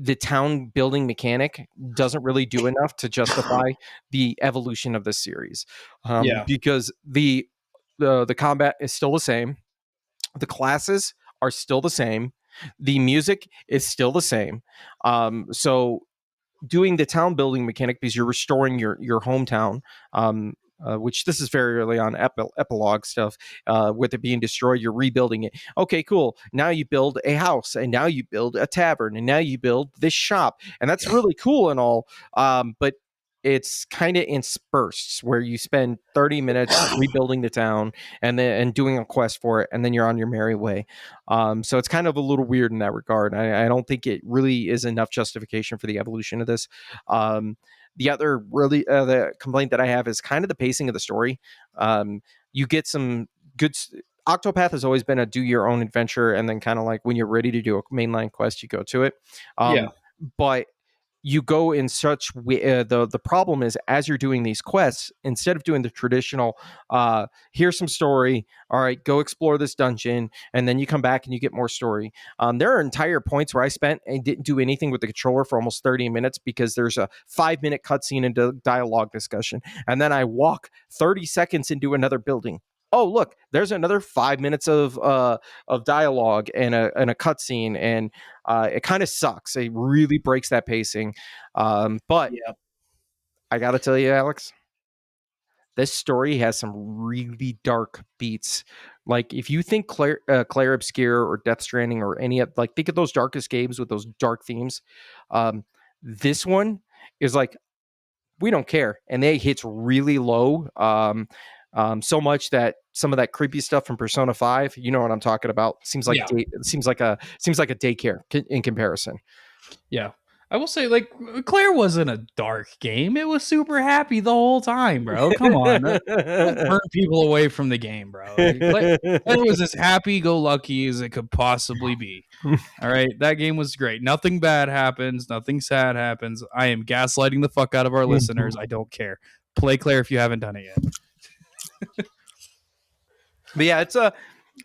the town building mechanic doesn't really do enough to justify the evolution of this series, Yeah. because the combat is still the same, the classes are still the same, the music is still the same. So doing the town building mechanic, because you're restoring your hometown, which this is very early on epilogue stuff, with it being destroyed, you're rebuilding it. Okay, cool. Now you build a house, and now you build a tavern, and now you build this shop, and that's really cool and all. But it's kind of in spurts where you spend 30 minutes rebuilding the town and doing a quest for it, and then you're on your merry way. So it's kind of a little weird in that regard. I don't think it really is enough justification for the evolution of this. Um, the other really the complaint that I have is kind of the pacing of the story. You get some good. Octopath has always been a do your own adventure, and then kind of like when you're ready to do a mainline quest, you go to it. Yeah. But you go in such the problem is, as you're doing these quests, instead of doing the traditional here's some story, all right, go explore this dungeon, and then you come back and you get more story. There are entire points where I spent and didn't do anything with the controller for almost 30 minutes because there's a 5-minute cutscene into dialogue discussion, and then I walk 30 seconds into another building. Oh, look, there's another 5 minutes of dialogue and a cutscene, and it kind of sucks. It really breaks that pacing. But Yeah. I got to tell you, Alex, this story has some really dark beats. Like if you think Claire Obscure or Death Stranding or any of, like, think of those darkest games with those dark themes. Um, this one is like, we don't care, and they hits really low. So much that some of that creepy stuff from Persona 5, you know what I'm talking about, seems like Yeah. seems like a daycare in comparison. Yeah. I will say, like, Claire wasn't a dark game. It was super happy the whole time, bro. Come on. Don't turn people away from the game, bro. Claire was as happy go lucky as it could possibly be. All right. That game was great. Nothing bad happens. Nothing sad happens. I am gaslighting the fuck out of our listeners. I don't care. Play Claire if you haven't done it yet. But yeah,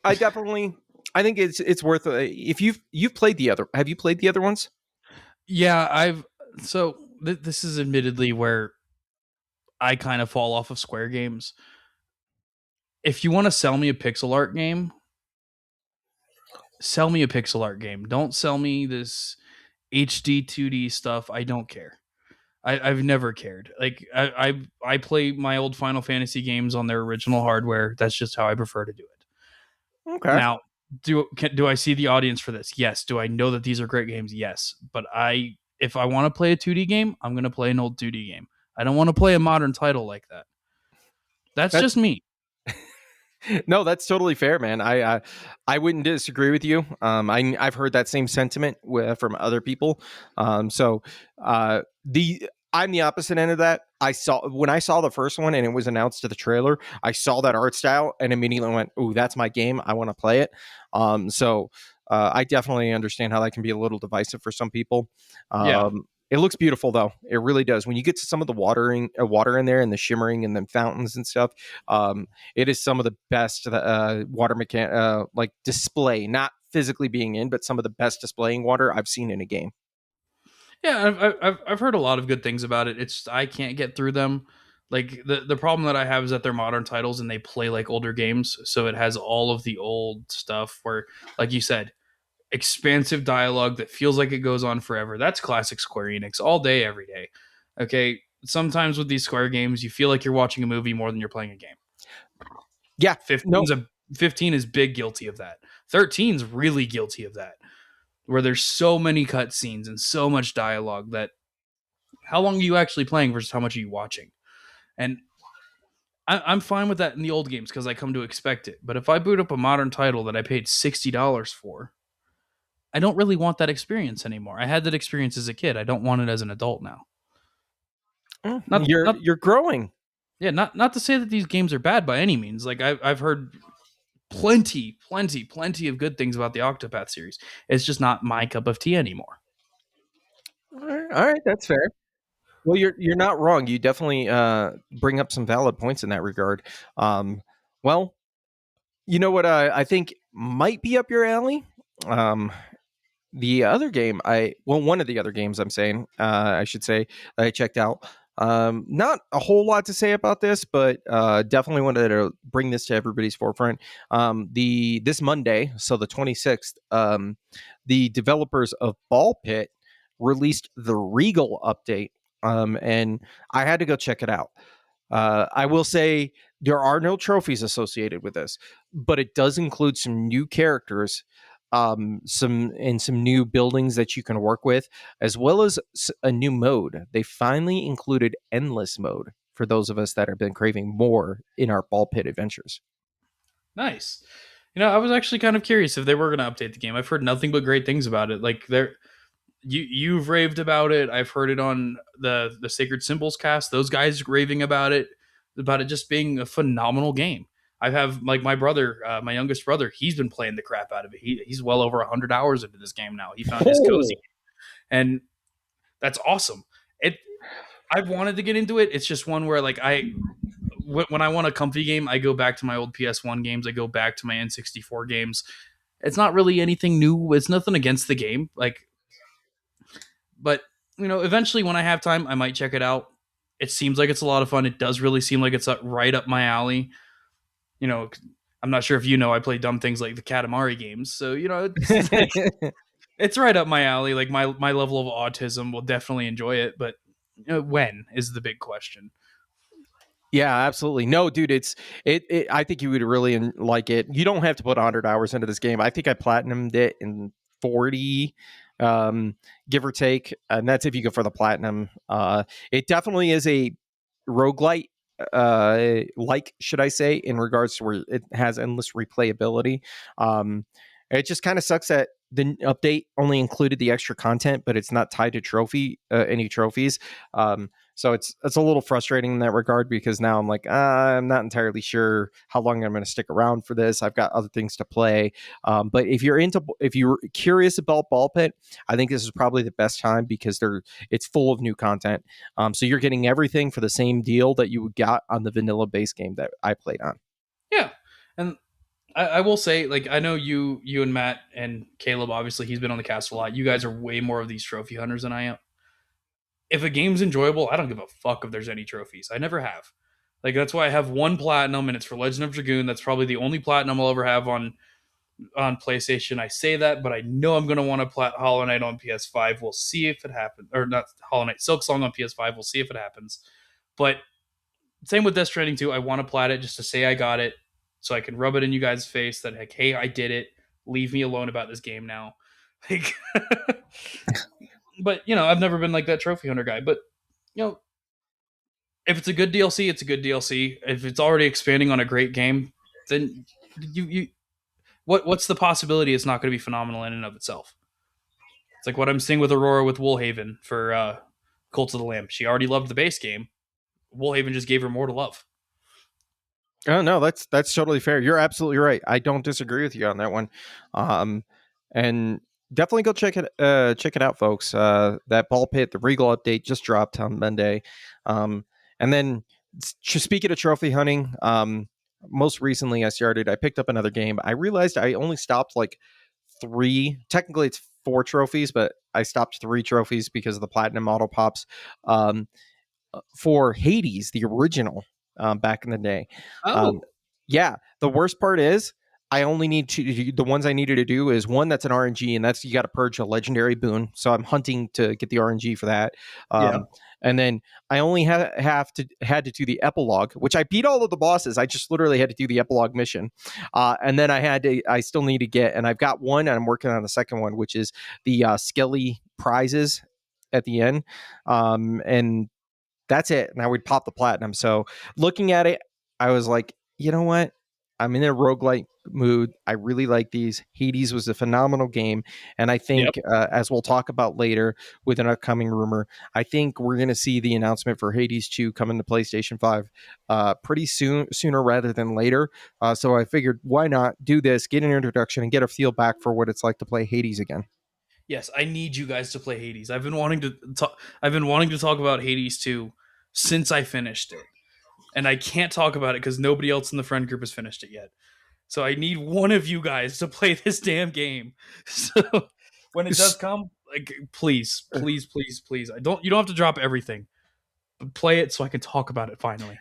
I definitely, I think it's worth, if you've played the other, have you played the other ones? Yeah. This is admittedly where I kind of fall off of Square games. If you want to sell me a pixel art game, sell me a pixel art game. Don't sell me this HD 2D stuff. I don't care. I've never cared. Like I play my old Final Fantasy games on their original hardware. That's just how I prefer to do it. Okay. Now, do I see the audience for this? Yes. Do I know that these are great games? Yes. But if I want to play a 2D game, I'm going to play an old 2D game. I don't want to play a modern title like that. That's That's just me. no, that's totally fair, man. I wouldn't disagree with you. I've heard that same sentiment from other people. So the I'm the opposite end of that. When I saw the first one and it was announced to the trailer, I saw that art style and immediately went, "Ooh, that's my game. I want to play it." So I definitely understand how that can be a little divisive for some people. Yeah. It looks beautiful though. It really does. When you get to some of the water in there and the shimmering and the fountains and stuff, it is some of the best water like display, not physically being in, but some of the best displaying water I've seen in a game. Yeah, I've heard a lot of good things about it. It's I can't get through them. Like the problem that I have is that they're modern titles and they play like older games, so it has all of the old stuff where, like you said, expansive dialogue that feels like it goes on forever. That's classic Square Enix all day, every day. Okay, sometimes with these Square games, you feel like you're watching a movie more than you're playing a game. Yeah, no, 15 is big guilty of that. 13's really guilty of that, where there's so many cutscenes and so much dialogue that how long are you actually playing versus how much are you watching? And I'm fine with that in the old games because I come to expect it. But if I boot up a modern title that I paid $60 for, I don't really want that experience anymore. I had that experience as a kid. I don't want it as an adult now. Not you're growing. yeah, not to say that these games are bad by any means. Like I've heard plenty of good things about the Octopath series. It's just not my cup of tea anymore. All right, that's fair. Well, you're not wrong. You definitely bring up some valid points in that regard. Well, you know what I think might be up your alley. Um, The other game one of the other games I'm saying, I should say, that I checked out. Not a whole lot to say about this, but definitely wanted to bring this to everybody's forefront. The This Monday, so the 26th, the developers of Ball Pit released the Regal update, and I had to go check it out. I will say there are no trophies associated with this, but it does include some new characters, some new buildings that you can work with, as well as a new mode. They finally included endless mode for those of us that have been craving more in our ball pit adventures. Nice. I was actually kind of curious if they were going to update the game. I've heard nothing but great things about it. Like you've raved about it. I've heard it on the Sacred Symbols cast. Those guys raving about it just being a phenomenal game. I have like my brother, my youngest brother. He's been playing the crap out of it. He's well over 100 hours into this game now. He found his cozy, Oh, and that's awesome. It. I've wanted to get into it. It's just one where like when I want a comfy game, I go back to my old PS1 games. I go back to my N64 games. It's not really anything new. It's nothing against the game. Like, but eventually when I have time, I might check it out. It seems like it's a lot of fun. It does really seem like it's right up my alley. You know, I'm not sure if I play dumb things like the Katamari games, so it's like it's right up my alley. Like my level of autism will definitely enjoy it, but when is the big question. yeah, absolutely. No, dude, I think you would really like it. You don't have to put 100 hours into this game. I think I platinumed it in 40, um, give or take, and that's if you go for the platinum. It definitely is a roguelite, like should I say, in regards to where it has endless replayability. It just kind of sucks that the update only included the extra content, but it's not tied to any trophies. So it's a little frustrating in that regard, because now I'm like, I'm not entirely sure how long I'm going to stick around for this. I've got other things to play. But if you're curious about Ball Pit, I think this is probably the best time, because it's full of new content. So you're getting everything for the same deal that you got on the vanilla base game that I played on. Yeah, and I will say, like, I know you and Matt and Caleb. Obviously, he's been on the cast a lot. You guys are way more of these trophy hunters than I am. If a game's enjoyable, I don't give a fuck if there's any trophies. I never have. Like that's why I have one platinum, and it's for Legend of Dragoon. That's probably the only platinum I'll ever have on PlayStation. I say that, but I know I'm gonna want to plat Hollow Knight on PS5. We'll see if it happens, or not Hollow Knight, Silk Song on PS5. We'll see if it happens. But same with Death Stranding 2. I want to plat it just to say I got it, so I can rub it in you guys' face that like, hey, I did it. Leave me alone about this game now. Like, but I've never been like that trophy hunter guy. But you know, if it's a good DLC, it's a good DLC. If it's already expanding on a great game, then you what's the possibility it's not going to be phenomenal in and of itself? It's like what I'm seeing with Aurora with Woolhaven for Cult of the Lamb. She already loved the base game. Woolhaven just gave her more to love. Oh no, that's totally fair. You're absolutely right. I don't disagree with you on that one. Um, and definitely go check it out, folks. That Ball Pit, the Regal update just dropped on Monday. And then speaking of trophy hunting, most recently I picked up another game. I realized I only stopped like three. Technically, it's four trophies, but I stopped three trophies because of the platinum auto pops. Um, for Hades, the original, back in the day. Um, Oh, yeah, the worst part is I only need to the ones I needed to do is one that's an RNG, and that's you got to purge a legendary boon. So I'm hunting to get the RNG for that. yeah. And then I only had to do the epilogue, which I beat all of the bosses. I just literally had to do the epilogue mission, and then I still need to get, and I've got one, and I'm working on the second one, which is the Skelly prizes at the end, and that's it. And I would pop the platinum. So looking at it, I was like, you know what? I'm in a roguelike mood. I really like these. Hades was a phenomenal game. And I Yep. think, as we'll talk about later with an upcoming rumor, I think we're going to see the announcement for Hades 2 coming to PlayStation 5 pretty soon, sooner rather than later. So I figured, why not do this, get an introduction, and get a feel back for what it's like to play Hades again. Yes, I need you guys to play Hades. I've been wanting to talk about Hades 2 since I finished it. And I can't talk about it because nobody else in the friend group has finished it yet. So I need one of you guys to play this damn game. So when it does come, like please, please, please, please. I don't. You don't have to drop everything, but play it so I can talk about it finally.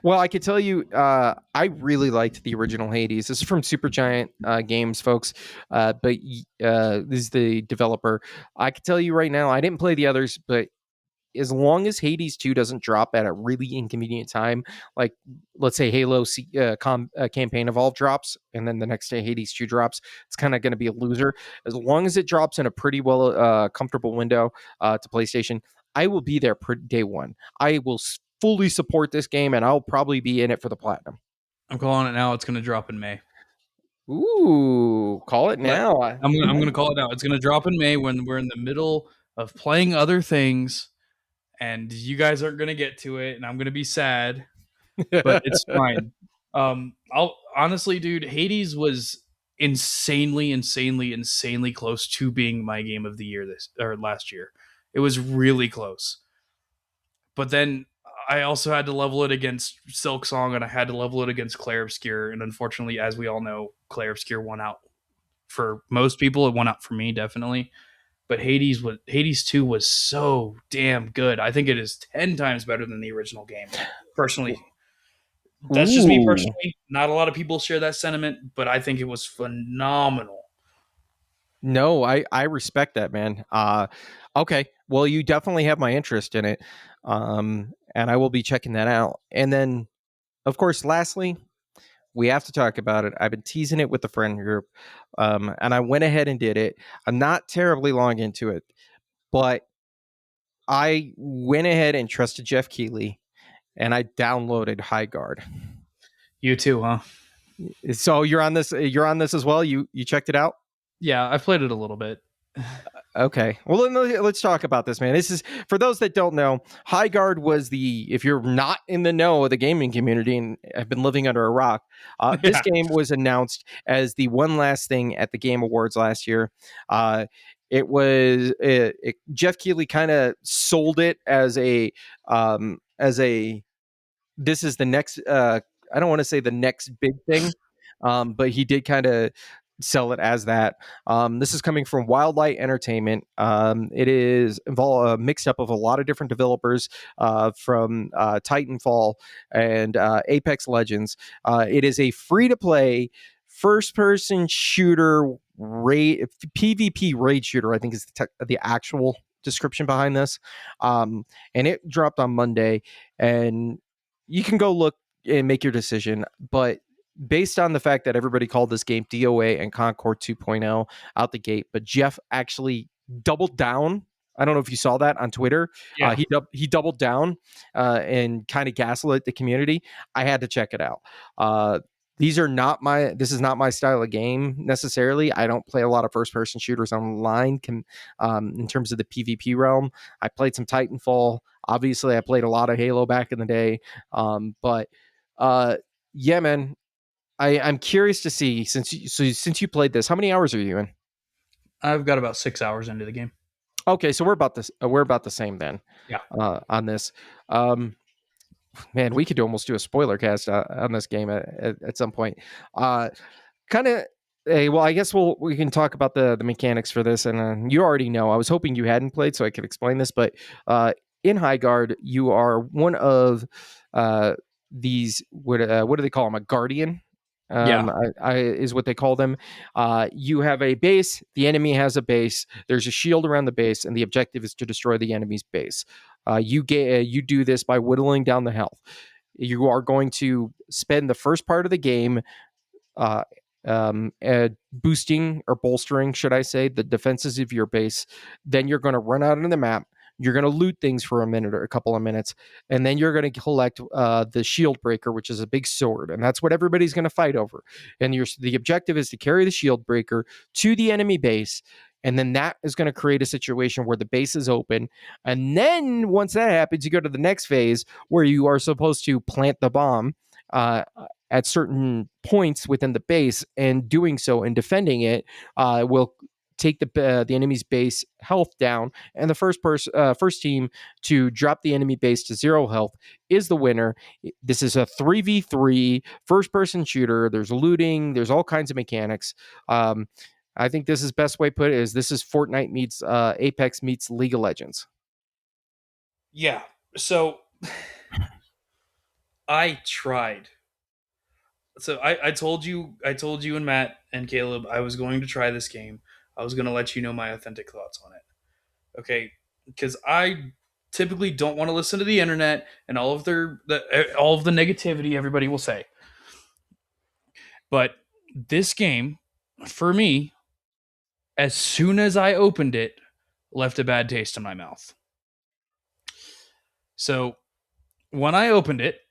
Well, I could tell you, I really liked the original Hades. This is from Supergiant Games, folks. This is the developer. I could tell you right now, I didn't play the others, but as long as Hades 2 doesn't drop at a really inconvenient time, like let's say Campaign Evolve drops and then the next day Hades 2 drops, it's kind of going to be a loser. As long as it drops in a pretty comfortable window to PlayStation, I will be there day one. I will fully support this game and I'll probably be in it for the platinum. I'm calling it now. It's going to drop in May. Ooh, call it Let now. I'm gonna call it now. It's gonna drop in May when we're in the middle of playing other things, and you guys aren't gonna get to it, and I'm gonna be sad, but it's fine. I'll honestly, dude, Hades was insanely, insanely, insanely close to being my game of the year this or last year. It was really close, but then I also had to level it against Silk Song, and I had to level it against Clair Obscure, and unfortunately, as we all know, Clair Obscure won out for most people. It won out for me, definitely. But Hades 2 was so damn good. I think it is 10 times better than the original game. Personally, that's just me Ooh. personally. Not a lot of people share that sentiment, but I think it was phenomenal. No, I respect that, man. Okay. Well, you definitely have my interest in it. And I will be checking that out. And then, of course, lastly, we have to talk about it. I've been teasing it with the friend group. And I went ahead and did it. I'm not terribly long into it, but I went ahead and trusted Jeff Keighley and I downloaded Highguard. You too, huh? So you're on this as well. You checked it out? Yeah, I've played it a little bit. Okay. Well, then let's talk about this, man. This is for those that don't know. Highguard was if you're not in the know of the gaming community and have been living under a rock, this Yeah. game was announced as the one last thing at the Game Awards last year. It was Jeff Keighley kind of sold it as a this is the next. I don't want to say the next big thing, but he did kind of sell it as that. This is coming from Wildlight Entertainment. It is mixed up of a lot of different developers from Titanfall and Apex Legends. It is a free to play first person shooter PvP raid shooter. I think is the actual description behind this. And it dropped on Monday, and you can go look and make your decision, but based on the fact that everybody called this game DOA and Concord 2.0 out the gate, but Jeff actually doubled down. I don't know if you saw that on Twitter. Yeah. He doubled down and kind of gaslit the community. I had to check it out. This is not my style of game necessarily. I don't play a lot of first person shooters online in terms of the PvP realm. I played some Titanfall. Obviously, I played a lot of Halo back in the day. But yeah, man, I'm curious to see since you played this, how many hours are you in? I've got about 6 hours into the game. Okay, so we're about the same then. Yeah. On this, man, we could almost do a spoiler cast on this game at some point. Kind of. Hey, well, I guess we can talk about the mechanics for this, and you already know. I was hoping you hadn't played, so I could explain this. But in Highguard, you are one of these. What do they call them? A guardian. Yeah. Is what they call them. You have a base. The enemy has a base. There's a shield around the base, and the objective is to destroy the enemy's base. You do this by whittling down the health. You are going to spend the first part of the game uh, boosting or bolstering, should I say, the defenses of your base. Then you're going to run out on the map. You're going to loot things for a minute or a couple of minutes, and then you're going to collect the shield breaker, which is a big sword, and that's what everybody's going to fight over. And the objective is to carry the shield breaker to the enemy base, and then that is going to create a situation where the base is open. And then once that happens, you go to the next phase where you are supposed to plant the bomb at certain points within the base, and doing so and defending it will take the enemy's base health down, and the first team to drop the enemy base to 0 health is the winner. This is a 3v3 first person shooter. There's looting. There's all kinds of mechanics. I think this is best way to put it is this is Fortnite meets Apex meets League of Legends. Yeah. So I tried. So I told you and Matt and Caleb I was going to try this game. I was going to let you know my authentic thoughts on it. Okay, because I typically don't want to listen to the internet and all of the negativity everybody will say. But this game, for me, as soon as I opened it, left a bad taste in my mouth. So when I opened it,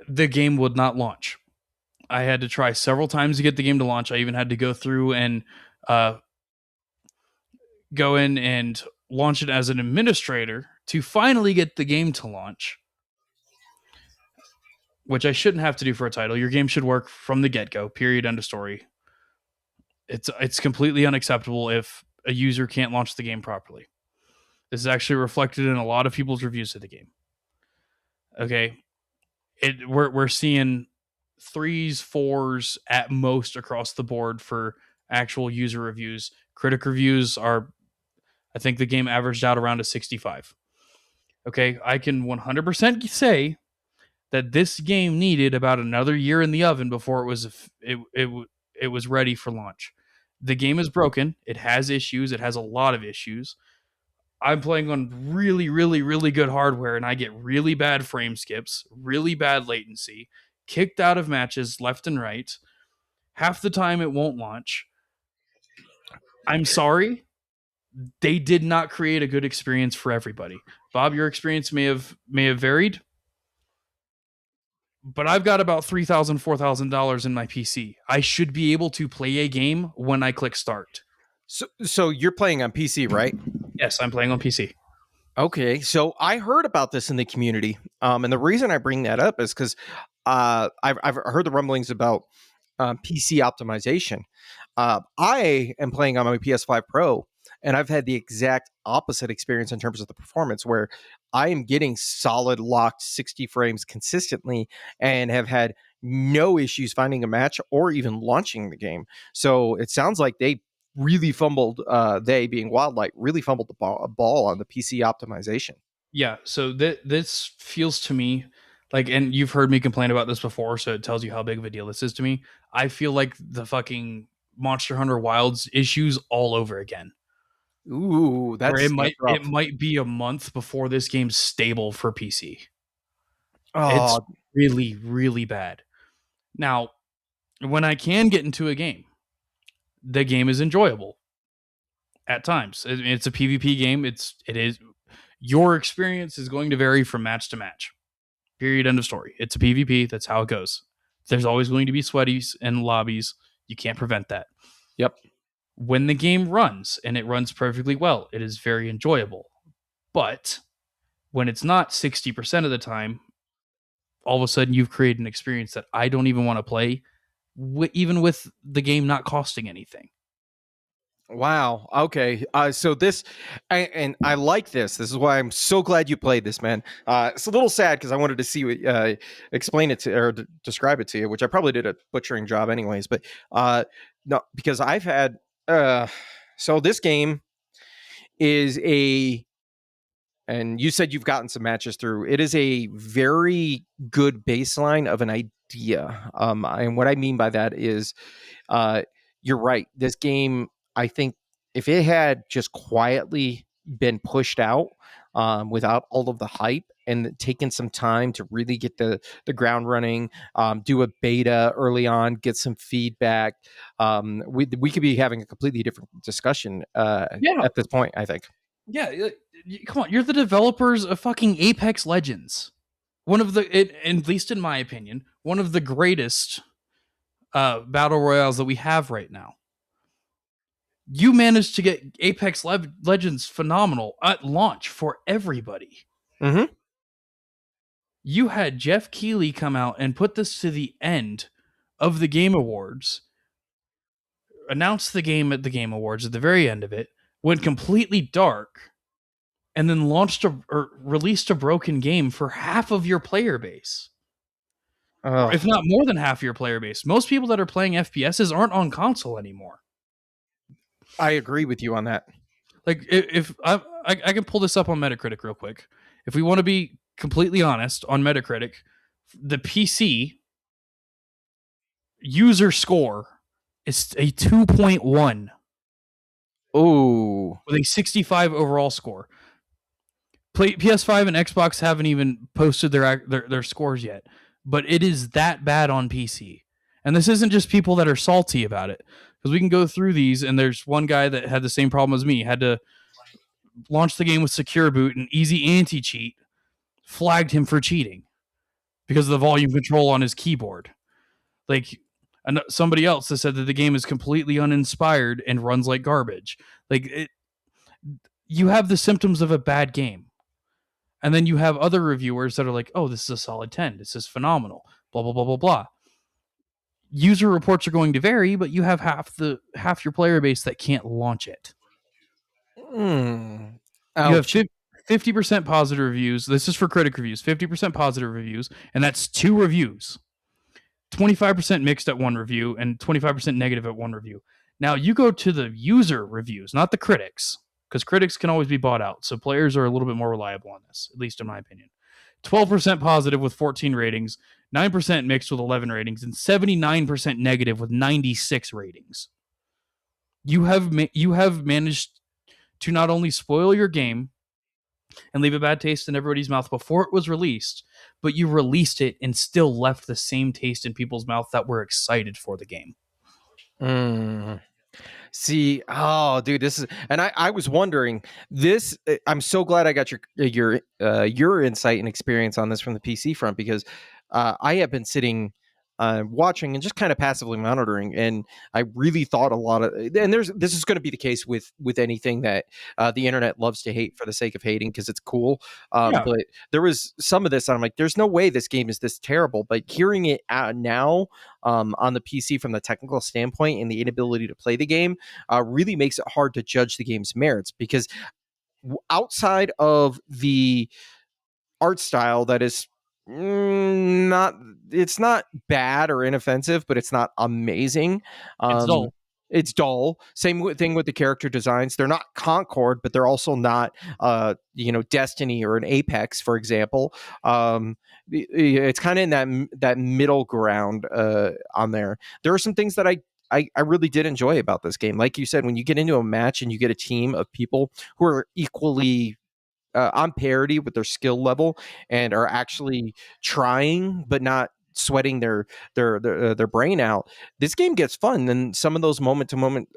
the game would not launch. I had to try several times to get the game to launch. I even had to go through and uh, go in and launch it as an administrator to finally get the game to launch, which I shouldn't have to do for a title. Your game should work from the get go. Period. End of story. It's completely unacceptable if a user can't launch the game properly. This is actually reflected in a lot of people's reviews of the game. Okay, we're seeing threes, fours at most across the board for actual user reviews. Critic reviews are, I think the game averaged out around a 65. Okay, I can 100% say that this game needed about another year in the oven before it was ready for launch. The game is broken. It has issues. It has a lot of issues. I'm playing on really, really, really good hardware, and I get really bad frame skips, really bad latency, kicked out of matches left and right. Half the time, it won't launch. I'm sorry. They did not create a good experience for everybody. Bob, your experience may have varied, but I've got about $3,000, $4,000 in my PC. I should be able to play a game when I click start. So you're playing on PC, right? Yes, I'm playing on PC. Okay, so I heard about this in the community, and the reason I bring that up is because I've heard the rumblings about PC optimization. I am playing on my PS5 Pro, and I've had the exact opposite experience in terms of the performance, where I am getting solid locked 60 frames consistently, and have had no issues finding a match or even launching the game. So it sounds like they really fumbled, they being Wildlight, really fumbled the ball on the PC optimization. Yeah, so this feels to me like, and you've heard me complain about this before, so it tells you how big of a deal this is to me. I feel like the fucking Monster Hunter Wilds issues all over again. Ooh, Where that's it rough. might be a month before this game's stable for PC. It's Oh, really, really bad. Now, when I can get into a game, the game is enjoyable at times. It's a PvP game. It is your experience is going to vary from match to match. Period. End of story. It's a PvP. That's how it goes. There's always going to be sweaties and lobbies. You can't prevent that. yep. When the game runs and it runs perfectly well, it is very enjoyable. But when it's not 60% of the time, all of a sudden you've created an experience that I don't even want to play, even with the game not costing anything. Wow. Okay. So this, and I like this. This is why I'm so glad you played this, man. It's a little sad because I wanted to see what, explain it to or describe it to you, which I probably did a butchering job, anyways. But no, because I've had. So this game is a, and you said you've gotten some matches through. It is a very good baseline of an idea. And what I mean by that is, uh, you're right. This game, I think, if it had just quietly been pushed out, without all of the hype and taken some time to really get the ground running, do a beta early on, get some feedback, we could be having a completely different discussion Yeah, at this point, I think. yeah. Come on, you're the developers of fucking Apex Legends. One of at least in my opinion, one of the greatest battle royales that we have right now. You managed to get Legends phenomenal at launch for everybody. Mm-hmm. You had Jeff Keighley come out and put this to the end of the Game Awards, announce the game at the Game Awards at the very end of it, went completely dark, and then launched or released a broken game for half of your player base. If Oh, not more than half your player base. Most people that are playing FPSs aren't on console anymore. I agree with you on that. Like if I can pull this up on Metacritic real quick. If we want to be completely honest on Metacritic, the PC user score is a 2.1 Oh, with a 65 overall score. PS5 and Xbox haven't even posted their scores yet, but it is that bad on PC. And this isn't just people that are salty about it, because we can go through these. And there's one guy that had the same problem as me. Had to launch the game with secure boot, and easy anti cheat flagged him for cheating because of the volume control on his keyboard. Like, somebody else has said that the game is completely uninspired and runs like garbage. Like, you have the symptoms of a bad game. And then you have other reviewers that are like, oh, this is a solid 10. This is phenomenal. Blah, blah, blah, blah, blah. User reports are going to vary, but you have half your player base that can't launch it. You have ouch. 50% positive reviews. This is for critic reviews. 50% positive reviews, and that's 2 reviews. 25% mixed at 1 review, and 25% negative at 1 review. Now you go to the user reviews, not the critics, because critics can always be bought out. So players are a little bit more reliable on this, at least in my opinion. 12% positive with 14 ratings, 9% mixed with 11 ratings, and 79% negative with 96 ratings. You have managed to not only spoil your game and leave a bad taste in everybody's mouth before it was released, but you released it and still left the same taste in people's mouth that were excited for the game. Mm. See, oh, dude, this is, and I was wondering this. I'm so glad I got your insight and experience on this from the PC front because I have been sitting. Watching and just kind of passively monitoring, and I really thought a lot of. And this is going to be the case with anything that the internet loves to hate for the sake of hating because it's cool. Yeah, But there was some of this, and I'm like, there's no way this game is this terrible. But hearing it now on the PC from the technical standpoint and the inability to play the game really makes it hard to judge the game's merits because outside of the art style that is not it's not bad or inoffensive, but it's not amazing. it's Um, dull. it's dull. Thing with the character designs. They're not Concord, but they're also not Destiny or an Apex, for example. It's kind of in that middle ground on there. There are some things that I really did enjoy about this game. Like you said, when you get into a match and you get a team of people who are equally on parity with their skill level and are actually trying but not sweating their brain out, this game gets fun. And some of those moment to moment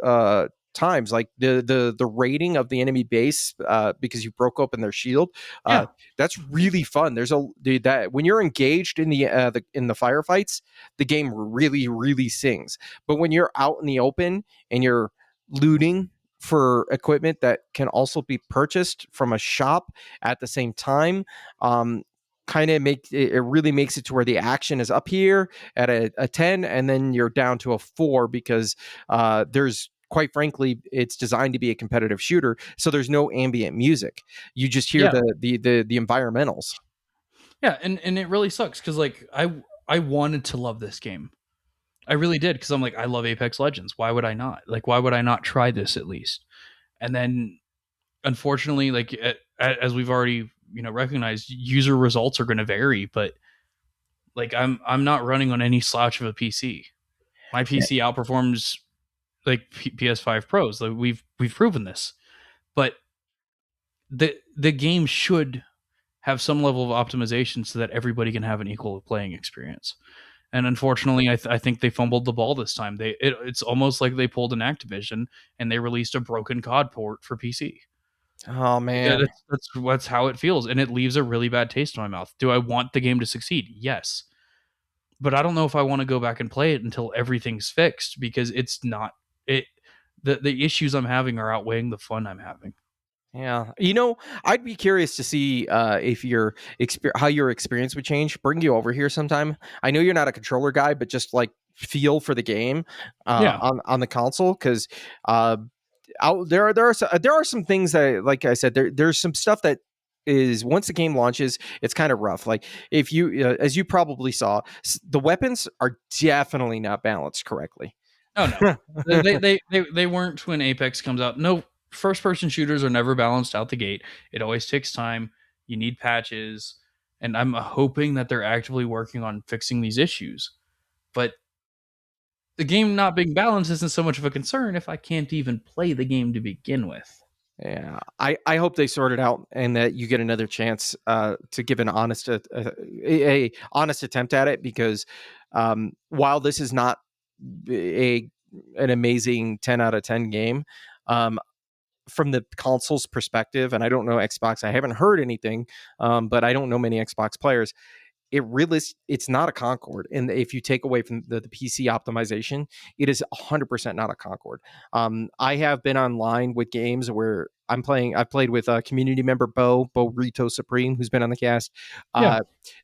times, like the rating of the enemy base because you broke open their shield, uh, Yeah, that's really fun. That when you're engaged in the firefights, the game really sings. But when you're out in the open and you're looting for equipment that can also be purchased from a shop at the same time, kind of it really makes it to where the action is up here at a 10 and then you're down to a 4 because there's quite frankly it's designed to be a competitive shooter, so there's no ambient music. You just hear yeah, the environmentals. yeah, and it really sucks because like I wanted to love this game. I really did because I'm like I love Apex Legends. Why would I not? Like why would I not try this at least? And then unfortunately, like as we've already recognized, user results are going to vary. But like I'm not running on any slouch of a PC. My PC outperforms like PS5 Pros. Like we've proven this. But the game should have some level of optimization so that everybody can have an equal playing experience. And unfortunately, I think they fumbled the ball this time. It's almost like they pulled an Activision and they released a broken COD port for PC. Oh Yeah, man. that's how it feels, and it leaves a really bad taste in my mouth. Do I want the game to succeed? Yes, but I don't know if I want to go back and play it until everything's fixed because it's not it. The issues I'm having are outweighing the fun I'm having. Yeah, I'd be curious to see if how your experience would change. Bring you over here sometime. I know you're not a controller guy, but just like feel for the game Yeah, on the console because uh, there are some things that, like I said, there's some stuff that is once the game launches, it's kind of rough. Like if you, as you probably saw, the weapons are definitely not balanced correctly. Oh no, they weren't when Apex comes out. No, first person shooters are never balanced out the gate. It always takes time. You need patches, and I'm hoping that they're actively working on fixing these issues. But the game not being balanced isn't so much of a concern if I can't even play the game to begin with. Yeah, I hope they sort it out and that you get another chance to give an honest a honest attempt at it, because while this is not a an amazing 10 out of 10 game, um, from the console's perspective, and I don't know Xbox, I haven't heard anything, but I don't know many Xbox players. It's not a Concord, and if you take away from the PC optimization, it is 100% not a Concord. I have been online with games where I've played with a community member, Bo Rito Supreme, who's been on the cast. Yeah, uh,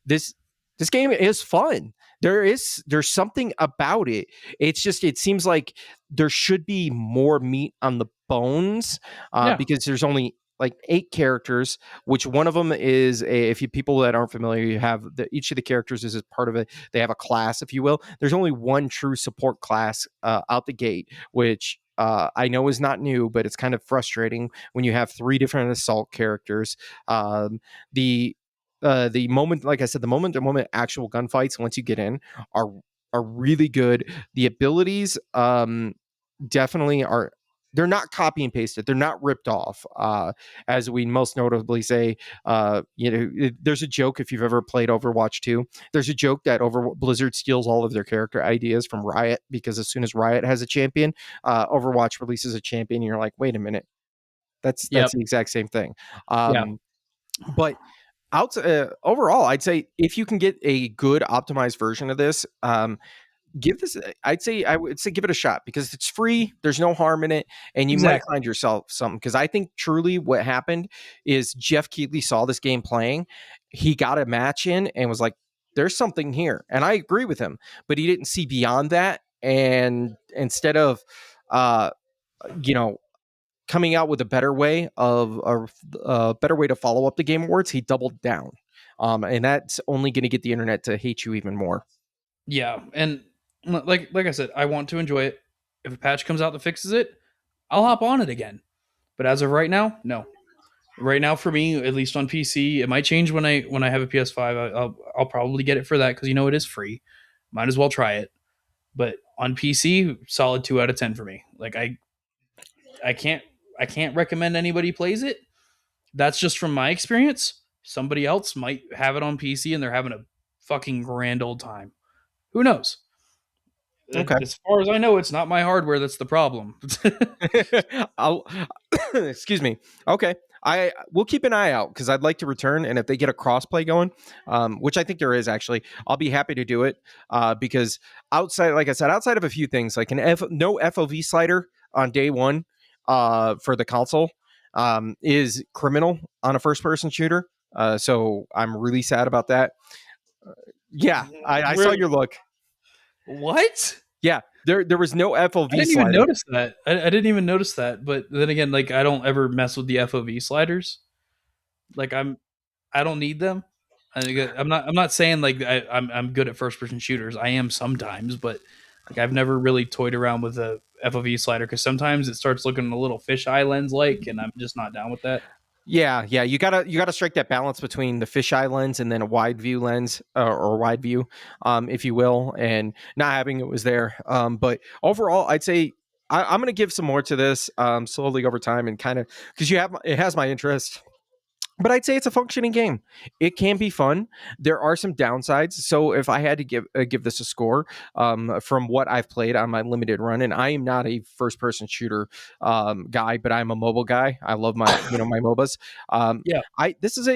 this this game is fun. There's something about it. It's just, it seems like there should be more meat on the bones, yeah, because there's only like 8 characters, which one of them is if you people that aren't familiar, you have each of the characters is a part of it. They have a class, if you will. There's only one true support class out the gate, which I know is not new, but it's kind of frustrating when you have 3 different assault characters. The moment, like I said, the moment to moment actual gunfights once you get in are are really good. The abilities definitely are, they're not copy and pasted. They're not ripped off. As we most notably say, there's a joke if you've ever played Overwatch 2. There's a joke that Blizzard steals all of their character ideas from Riot, because as soon as Riot has a champion, Overwatch releases a champion, and you're like, wait a minute, that's yep, the exact same thing. yeah, But overall, I'd say if you can get a good optimized version of this, give this, I would say give it a shot, because it's free, there's no harm in it, and you might exactly. find yourself something. Because I think truly what happened is Jeff Keighley saw this game playing, he got a match in and was like, there's something here, and I agree with him, but he didn't see beyond that, and instead of uh you know coming out with a better way of a better way to follow up the Game Awards, he doubled down, and that's only going to get the internet to hate you even more. Yeah, and like I said, I want to enjoy it. If a patch comes out that fixes it, I'll hop on it again. But as of right now, no. Right now, for me, at least on PC, it might change when I have a PS5. I'll probably get it for that because it is free. Might as well try it. But on PC, solid 2 out of 10 for me. Like I can't I can't recommend anybody plays it. That's just from my experience. Somebody else might have it on PC and they're having a fucking grand old time. Who knows? Okay. As far as I know, it's not my hardware that's the problem. I'll excuse me. Okay. I will keep an eye out, because I'd like to return, and if they get a crossplay going, which I think there is actually, I'll be happy to do it. Because outside, like I said, outside of a few things, like no FOV slider on day one, for the console, is criminal on a first person shooter. So I'm really sad about that. Yeah, I saw Really? your look. What? Yeah, there was no I FOV didn't even slider. notice that. I didn't even notice that. But then again, like I don't ever mess with the FOV sliders. Like I don't need them. I'm not saying like I'm good at first person shooters. I am sometimes, but like I've never really toyed around with a FOV slider because sometimes it starts looking a little fisheye lens like, and I'm just not down with that. Yeah, you gotta strike that balance between the fisheye lens and then a wide view lens, or wide view, if you will, and not having it was there. But overall, I'd say I'm gonna give some more to this, slowly over time, and kind of, because it has my interest. But I'd say it's a functioning game. It can be fun. There are some downsides. So if I had to give this a score, from what I've played on my limited run, and I am not a first person shooter guy, but I'm a mobile guy. I love my MOBAs. Yeah, I this is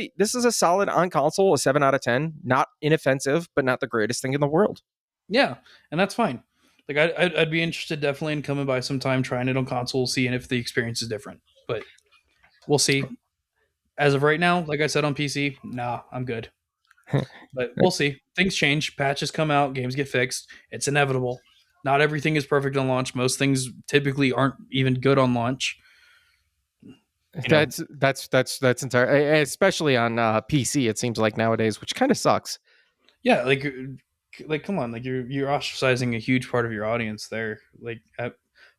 a solid on console, a 7 out of 10. Not inoffensive, but not the greatest thing in the world. yeah, and that's fine. Like I'd be interested definitely in coming by sometime, trying it on console, seeing if the experience is different. But we'll see. As of right now, like I said on PC, nah, I'm good. But we'll see. Things change. Patches come out. Games get fixed. It's inevitable. Not everything is perfect on launch. Most things typically aren't even good on launch. You know, That's entire, especially on PC. It seems like nowadays, which kind of sucks. yeah. Like like come on, like you're ostracizing a huge part of your audience there.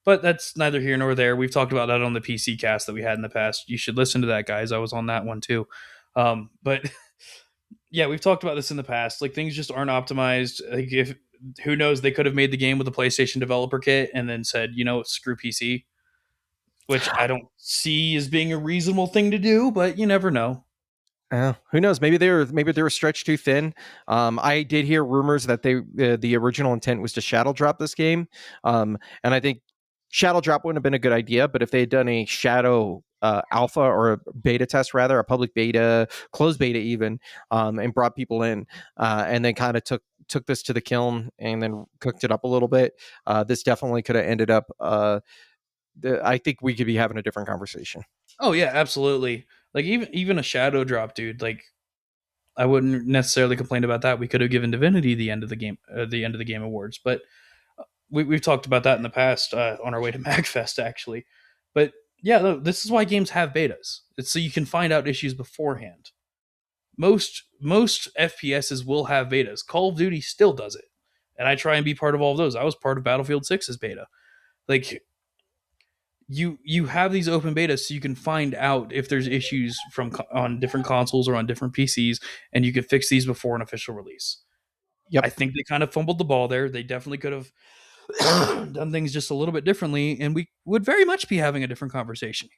But that's neither here nor there. We've talked about that on the PC cast that we had in the past. You should listen to that, guys. I was on that one too. But yeah, we've talked about this in the past. Like things just aren't optimized. Like if who knows, they could have made the game with a PlayStation developer kit and then said, screw PC, which I don't see as being a reasonable thing to do, but you never know. Who knows? Maybe they were stretched too thin. I did hear rumors that the original intent was to shadow drop this game, and I think shadow drop wouldn't have been a good idea. But if they had done a shadow alpha or a beta test, rather a public beta, closed beta even, and brought people in, and then kind of took this to the kiln and then cooked it up a little bit, this definitely could have ended up. I think we could be having a different conversation. Oh yeah, absolutely. Like even a shadow drop, dude. Like I wouldn't necessarily complain about that. We could have given Divinity the end of the game awards, but we've talked about that in the past on our way to Magfest, actually. But yeah, no, this is why games have betas. It's so you can find out issues beforehand. Most FPSs will have betas. Call of Duty still does it, and I try and be part of all of those. I was part of Battlefield 6's beta. Like you have these open betas so you can find out if there's issues on different consoles or on different PCs, and you can fix these before an official release. I Yep. think they kind of fumbled the ball there. They definitely could have done things just a little bit differently, and we would very much be having a different conversation.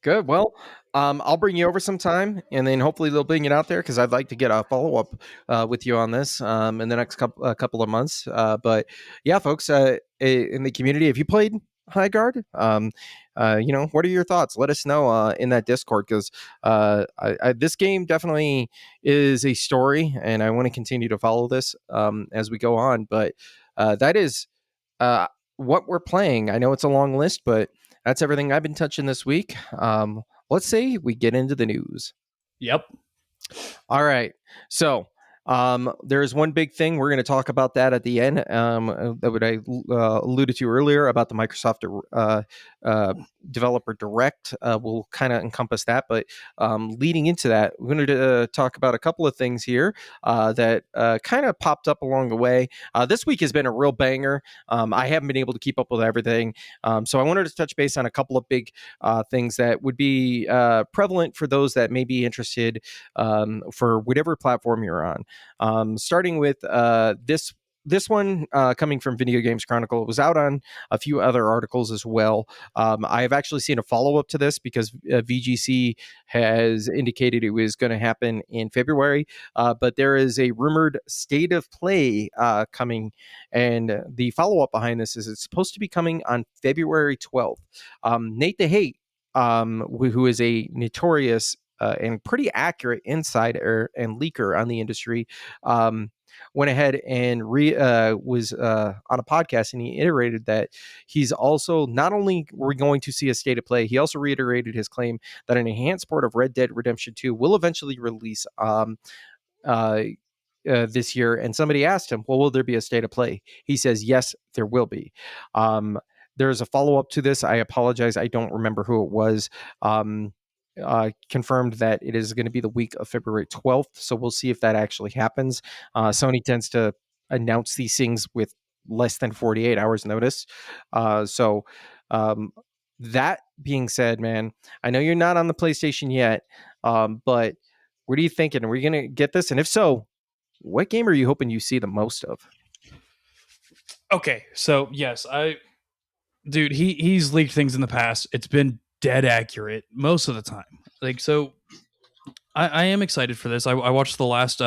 Good. Well, I'll bring you over sometime, and then hopefully they'll bring it out there because I'd like to get a follow up with you on this in the next couple of months. But yeah, folks, in the community, have you played Highguard? What are your thoughts? Let us know in that Discord because this game definitely is a story, and I want to continue to follow this as we go on. But that is what we're playing. I know it's a long list, but that's everything I've been touching this week. Let's say we get into the news. Yep. All right. So there's one big thing. We're going to talk about that at the end. That what I alluded to earlier about the Microsoft Developer Direct will kind of encompass that. But leading into that, we're going to talk about a couple of things here that kind of popped up along the way. This week has been a real banger. I haven't been able to keep up with everything. So I wanted to touch base on a couple of big things that would be prevalent for those that may be interested for whatever platform you're on. Starting with this one coming from Video Games Chronicle. It was out on a few other articles as well. I have actually seen a follow up to this because VGC has indicated it was going to happen in February, but there is a rumored state of play coming, and the follow up behind this is it's supposed to be coming on February 12th. Nate the Hate, who is a notorious and pretty accurate insider and leaker on the industry, went ahead and was on a podcast, and he iterated that he's also not only we're going to see a state of play, he also reiterated his claim that an enhanced port of Red Dead Redemption 2 will eventually release uh, this year. And somebody asked him, well, will there be a state of play? He says, yes, there will be. There's a follow up to this. I apologize. I don't remember who it was. Confirmed that it is going to be the week of February 12th. So we'll see if that actually happens. Sony tends to announce these things with less than 48 hours notice. So that being said, man, I know you're not on the PlayStation yet, but what are you thinking? Are we going to get this? And if so, what game are you hoping you see the most of? Okay, so yes, dude, he's leaked things in the past. It's been dead accurate most of the time. Like so, I am excited for this. I watched the last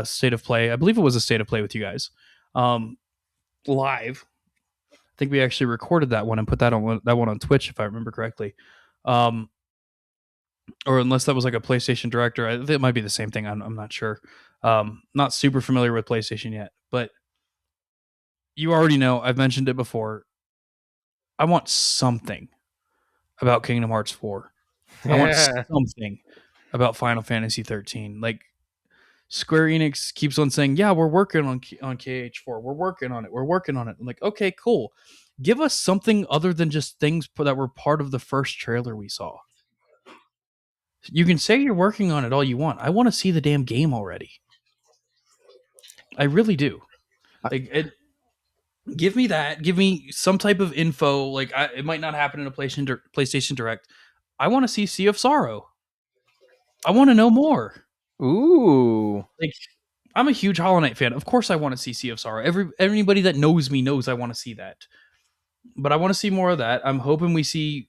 state of play. I believe it was a state of play with you guys, live. I think we actually recorded that one and put that one on Twitch if I remember correctly. Or unless that was like a PlayStation Director, I think it might be the same thing. I'm not sure. Not super familiar with PlayStation yet, but you already know. I've mentioned it before. I want something about Kingdom Hearts 4. I want something about Final Fantasy 13. Like Square Enix keeps on saying, "Yeah, we're working on KH4. We're working on it. We're working on it." I'm like, "Okay, cool. Give us something other than just things that were part of the first trailer we saw." You can say you're working on it all you want. I want to see the damn game already. I really do. I- Like, give me that. Give me some type of info. Like, it might not happen in a PlayStation Direct. I want to see Sea of Sorrow. I want to know more. Ooh. Like, I'm a huge Hollow Knight fan. Of course, I want to see Sea of Sorrow. Everybody that knows me knows I want to see that. But I want to see more of that. I'm hoping we see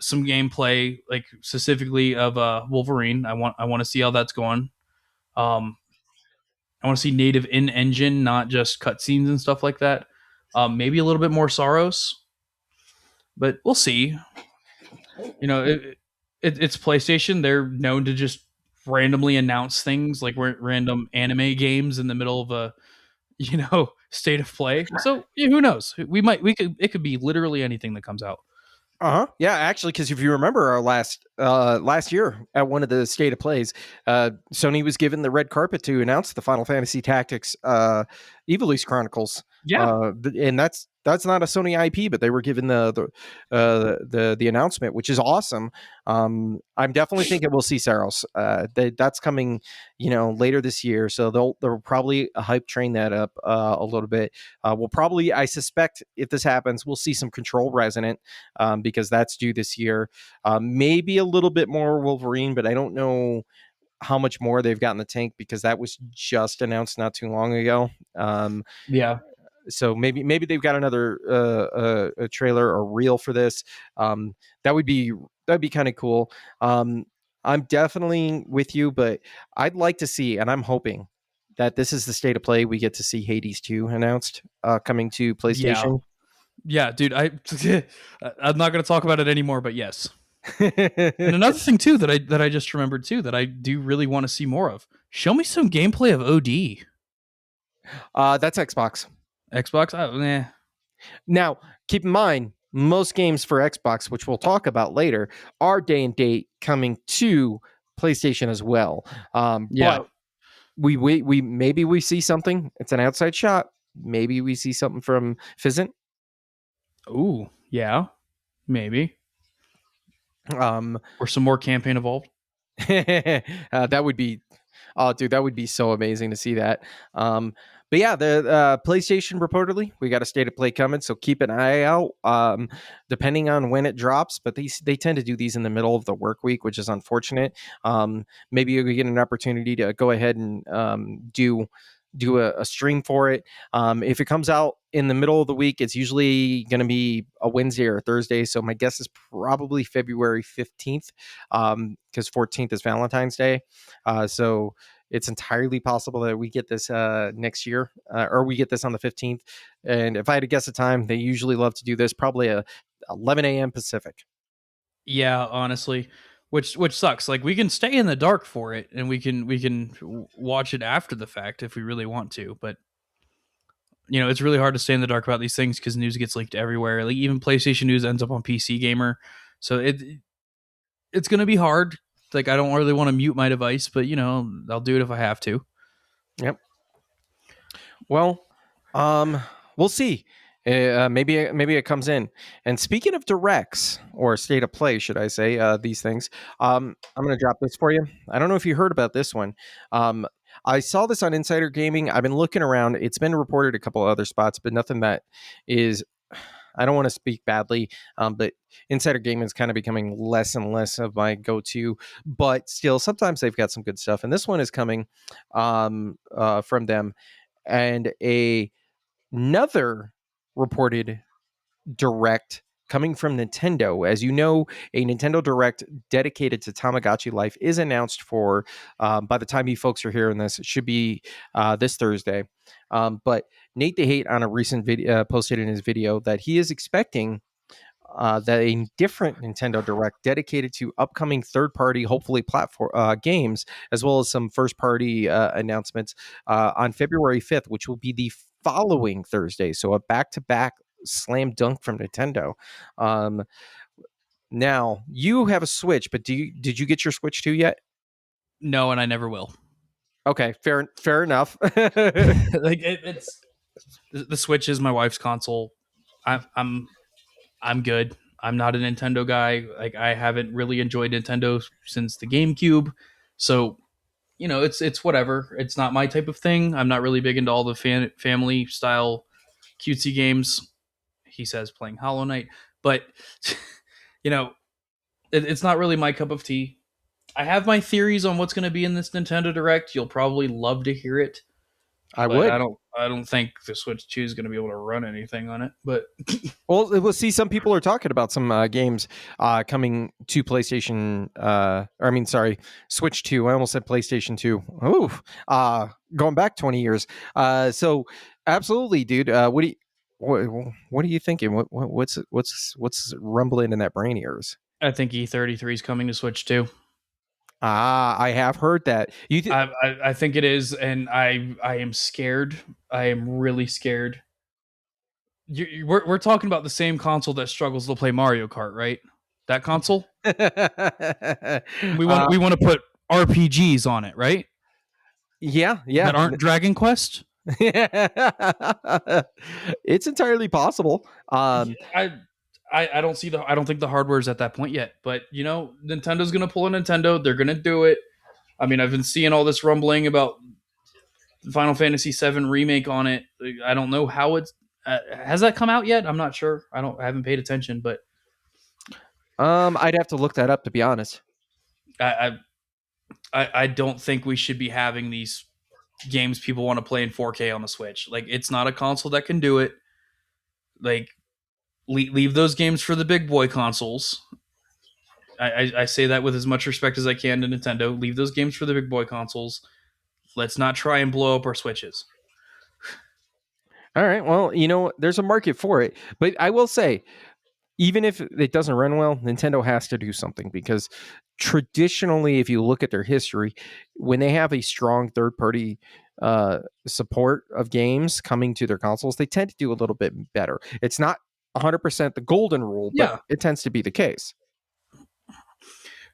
some gameplay, like specifically of Wolverine. I want to see how that's going. Um, I want to see native in engine, not just cutscenes and stuff like that. Maybe a little bit more Sorrows, but we'll see. It's PlayStation. They're known to just randomly announce things like random anime games in the middle of a state of play. So yeah, who knows? We could it could be literally anything that comes out. Uh-huh. Yeah, actually, because if you remember our last year at one of the state of plays, Sony was given the red carpet to announce the Final Fantasy Tactics Evilise Chronicles. Yeah, And that's not a Sony IP, but they were given the announcement, which is awesome. I'm definitely thinking we'll see Saros. That's coming, later this year, so they'll probably hype train that up a little bit. We'll probably, I suspect, if this happens, we'll see some Control Resonant, because that's due this year. Maybe a little bit more Wolverine, but I don't know how much more they've got in the tank because that was just announced not too long ago. yeah, So maybe they've got another a trailer or reel for this. Um, that'd be kind of cool. I'm definitely with you, but I'd like to see, and I'm hoping that this is the state of play. We get to see Hades 2 announced, coming to yeah, PlayStation. yeah, dude. I'm not going to talk about it anymore, but yes. And another thing too that I just remembered too that I do really want to see more of. Show me some gameplay of OD. That's Xbox. Xbox. Oh, eh. Now, keep in mind, most games for Xbox, which we'll talk about later, are day and date coming to PlayStation as well. Yeah. But we maybe we see something. It's an outside shot. Maybe we see something from Fizzant. Ooh. Yeah. Maybe. Um, Or some more campaign evolved. that would be, oh, dude, that would be so amazing to see that. But yeah, the PlayStation reportedly we got a state of play coming, so keep an eye out. Depending on when it drops, but they tend to do these in the middle of the work week, which is unfortunate. Maybe you get an opportunity to go ahead and do a stream for it. If it comes out in the middle of the week, it's usually going to be a Wednesday or a Thursday. So my guess is probably February 15th, because 14th is Valentine's Day. So it's entirely possible that we get this next year, or we get this on the 15th. And if I had to guess a time, they usually love to do this probably 11 a.m. Pacific. Yeah, honestly, which sucks. Like we can stay in the dark for it, and we can watch it after the fact if we really want to. But it's really hard to stay in the dark about these things because news gets leaked everywhere. Like even PlayStation news ends up on PC Gamer, so it's gonna be hard. Like I don't really want to mute my device, but I'll do it if I have to. Yep. Well, um, we'll see. Maybe it comes in. And speaking of directs or state of play, should I say, these things? I'm going to drop this for you. I don't know if you heard about this one. I saw this on Insider Gaming. I've been looking around. It's been reported a couple other spots, but nothing that is. I don't want to speak badly, but Insider Gaming is kind of becoming less and less of my go-to. But still, sometimes they've got some good stuff. And this one is coming from them, and another reported direct coming from Nintendo. As you know, a Nintendo Direct dedicated to Tamagotchi Life is announced for, by the time you folks are hearing this, it should be this Thursday. But Nate the Hate on a recent video posted in his video that he is expecting that a different Nintendo Direct dedicated to upcoming third-party, hopefully platform games, as well as some first-party announcements on February 5th, which will be the following Thursday. So a back-to-back slam dunk from Nintendo. Um, Now you have a Switch, but did you get your Switch 2 yet? No, and I never will. Okay, fair enough. Like it's the Switch is my wife's console. I'm good. I'm not a Nintendo guy. Like I haven't really enjoyed Nintendo since the GameCube. So, it's whatever. It's not my type of thing. I'm not really big into all the family style cutesy games. He says playing Hollow Knight, but you know, it's not really my cup of tea. I have my theories on what's going to be in this Nintendo Direct. You'll probably love to hear it, I but would. I don't think the Switch 2 is going to be able to run anything on it. But Well, we'll see. Some people are talking about some games coming to PlayStation. Or I mean, sorry, Switch 2. I almost said PlayStation 2. Ooh, going back 20 years. So, absolutely, dude. What are you thinking? What's rumbling in that brain of yours? I think E33 is coming to Switch 2. I have heard that. I think it is, and I am scared. I am really scared. We're talking about the same console that struggles to play Mario Kart, right? That console. We want to put RPGs on it, right? Yeah, That yeah. aren't Dragon Quest. It's entirely possible. Yeah, I don't see the I don't think the hardware is at that point yet. But Nintendo's gonna pull a Nintendo. They're gonna do it. I mean, I've been seeing all this rumbling about Final Fantasy VII remake on it. I don't know how it's has that come out yet. I'm not sure. I haven't paid attention, but I'd have to look that up to be honest. I I don't think we should be having these games people want to play in 4K on the Switch. Like, it's not a console that can do it. Like, leave those games for the big boy consoles. I say that with as much respect as I can to Nintendo. Leave those games for the big boy consoles. Let's not try and blow up our Switches. All right. Well, there's a market for it, but I will say, even if it doesn't run well, Nintendo has to do something because traditionally, if you look at their history, when they have a strong third party support of games coming to their consoles, they tend to do a little bit better. It's not 100% the golden rule, but Yeah. it tends to be the case.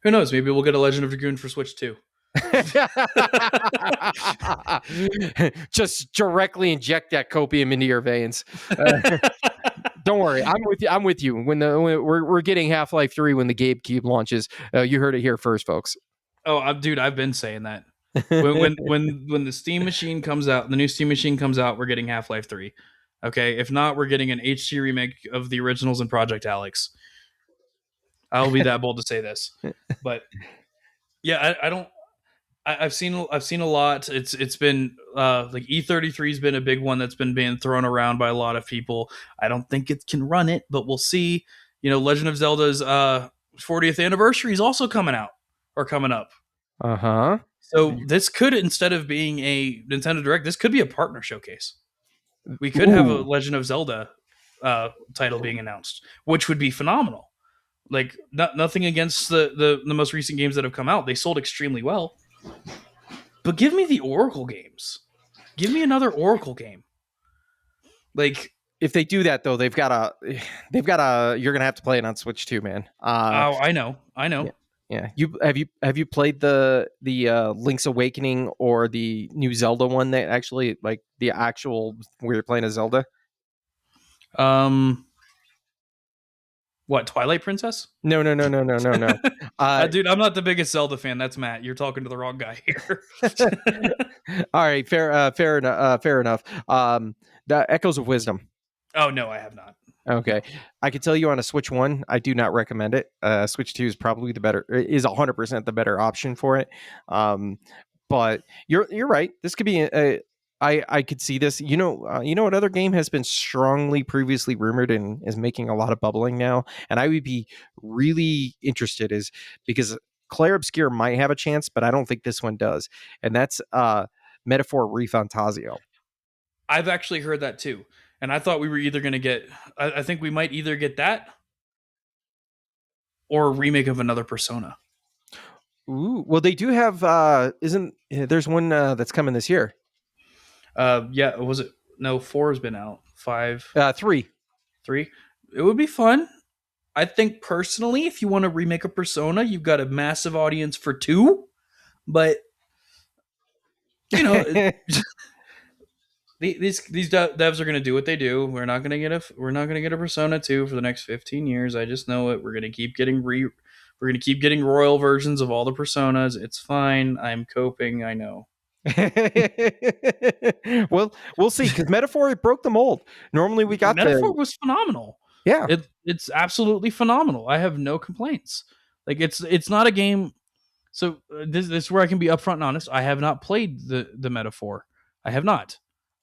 Who knows? Maybe we'll get a Legend of Dragoon for Switch too. Just directly inject that copium into your veins. Don't worry, I'm with you. I'm with you. When we're getting Half-Life 3 when the GameCube launches, you heard it here first, folks. Oh, dude, I've been saying that. When the Steam machine comes out, the new Steam machine comes out, we're getting Half-Life 3. Okay, if not, we're getting an HD remake of the originals and Project Alex. I'll be that bold to say this, but yeah, I don't. I've seen a lot. It's been like E33 has been a big one that's been being thrown around by a lot of people. I don't think it can run it, but we'll see. Legend of Zelda's 40th anniversary is also coming out or coming up. Uh-huh. So this could, instead of being a Nintendo Direct, this could be a partner showcase. We could have a Legend of Zelda title being announced, which would be phenomenal. Like, nothing against the most recent games that have come out. They sold extremely well. But give me the Oracle games. Give me another Oracle game. Like, if they do that though, you're gonna have to play it on Switch too, man. I know. Yeah. Have you played the Link's Awakening or the new Zelda one that actually, like, the actual where you're playing a Zelda? What, Twilight Princess? No. Dude, I'm not the biggest Zelda fan. That's Matt. You're talking to the wrong guy here. All right, fair enough. Fair enough. The Echoes of Wisdom. Oh no, I have not. Okay, I can tell you on a Switch 1, I do not recommend it. Switch 2 is probably is 100% the better option for it. But you're right. This could be I could see this. You know what other game has been strongly previously rumored and is making a lot of bubbling now, and I would be really interested is because Claire Obscure might have a chance, but I don't think this one does, and that's Metaphor Refantasio. I've actually heard that too, and I thought we were either going to get. I think we might either get that or a remake of another Persona. Ooh, well, they do have. There's one that's coming this year. Yeah, was it? No, 4 has been out. 5, 3. It would be fun. I think personally, if you want to remake a Persona, you've got a massive audience for 2, but these devs are going to do what they do. We're not going to get a Persona 2 for the next 15 years. I just know it. We're going to keep getting We're gonna keep getting royal versions of all the personas. It's fine. I'm coping. I know. Well, we'll see. Because Metaphor it broke the mold. Normally, we got Metaphor the was phenomenal. yeah. It's absolutely phenomenal. I have no complaints. Like it's not a game. So this is where I can be upfront and honest. I have not played the Metaphor. I have not.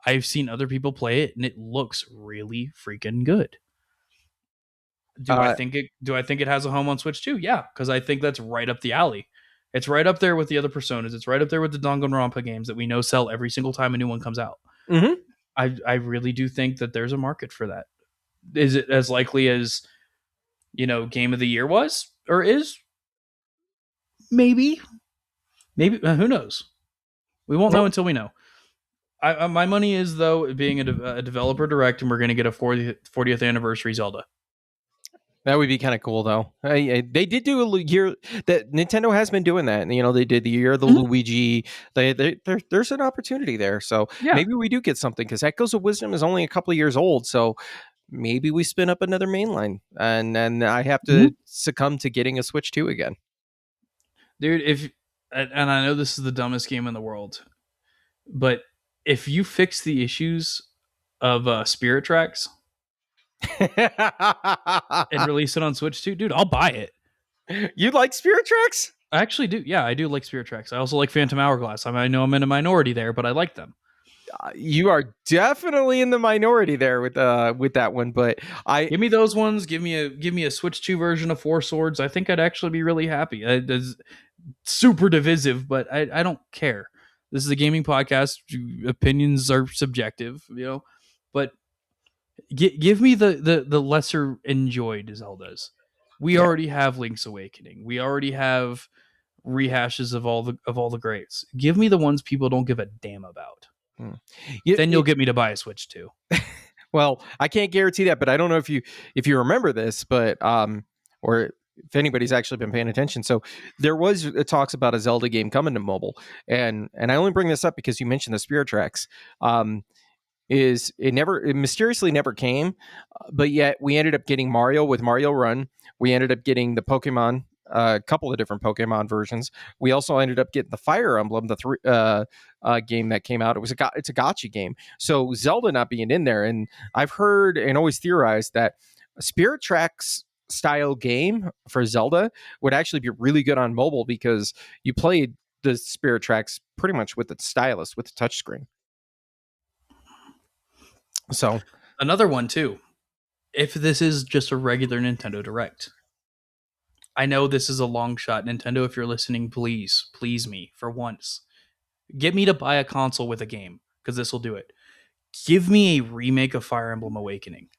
I've seen other people play it, and it looks really freaking good. Uh, Do I think it has a home on Switch too? Yeah, because I think that's right up the alley. It's right up there with the other personas. It's right up there with the Danganronpa games that we know sell every single time a new one comes out. mhm. I really do think that there's a market for that. Is it as likely as Game of the Year was or is? Maybe, maybe. Who knows? We won't know Well, until we know. My money is though being a developer direct, and we're going to get a 40th anniversary Zelda. that would be kind of cool, though. They did do a year that Nintendo has been doing that. They did the year of the Mhm. Luigi. There's an opportunity there. So Yeah. maybe we do get something because Echoes of Wisdom is only a couple of years old. So maybe we spin up another mainline, and then I have to Mhm. succumb to getting a Switch 2 again. Dude, if and I know this is the dumbest game in the world, but if you fix the issues of Spirit Tracks and release it on Switch too, dude, I'll buy it. You like Spirit Tracks? I actually do. Yeah, I do like Spirit Tracks. I also like Phantom Hourglass. I know I'm in a minority there, but I like them. You are definitely in the minority there with that one, but I Give me those ones. Give me a Switch 2 version of Four Swords. I think I'd actually be really happy. It's super divisive, but I don't care. This is a gaming podcast. Opinions are subjective. But give me the lesser enjoyed Zeldas. We yeah. already have Link's Awakening. We already have rehashes of all the greats. Give me the ones people don't give a damn about. Hmm. You, Then you'll get me to buy a Switch too. well, I can't guarantee that, but I don't know if you remember this, but or if anybody's actually been paying attention. So there was talks about a Zelda game coming to mobile, and I only bring this up because you mentioned the Spirit Tracks. Is it mysteriously never came, but yet we ended up getting Mario with Mario Run. We ended up getting the Pokemon, a couple of different Pokemon versions. We also ended up getting the Fire Emblem, the game that came out. It's a gotcha game. So Zelda not being in there, and I've heard and always theorized that a Spirit Tracks style game for Zelda would actually be really good on mobile because you played the Spirit Tracks pretty much with the stylus with the touchscreen. So Another one too. If this is just a regular Nintendo Direct, I know this is a long shot. Nintendo, if you're listening, please me for once. Get me to buy a console with a game because this will do it. Give me a remake of Fire Emblem Awakening.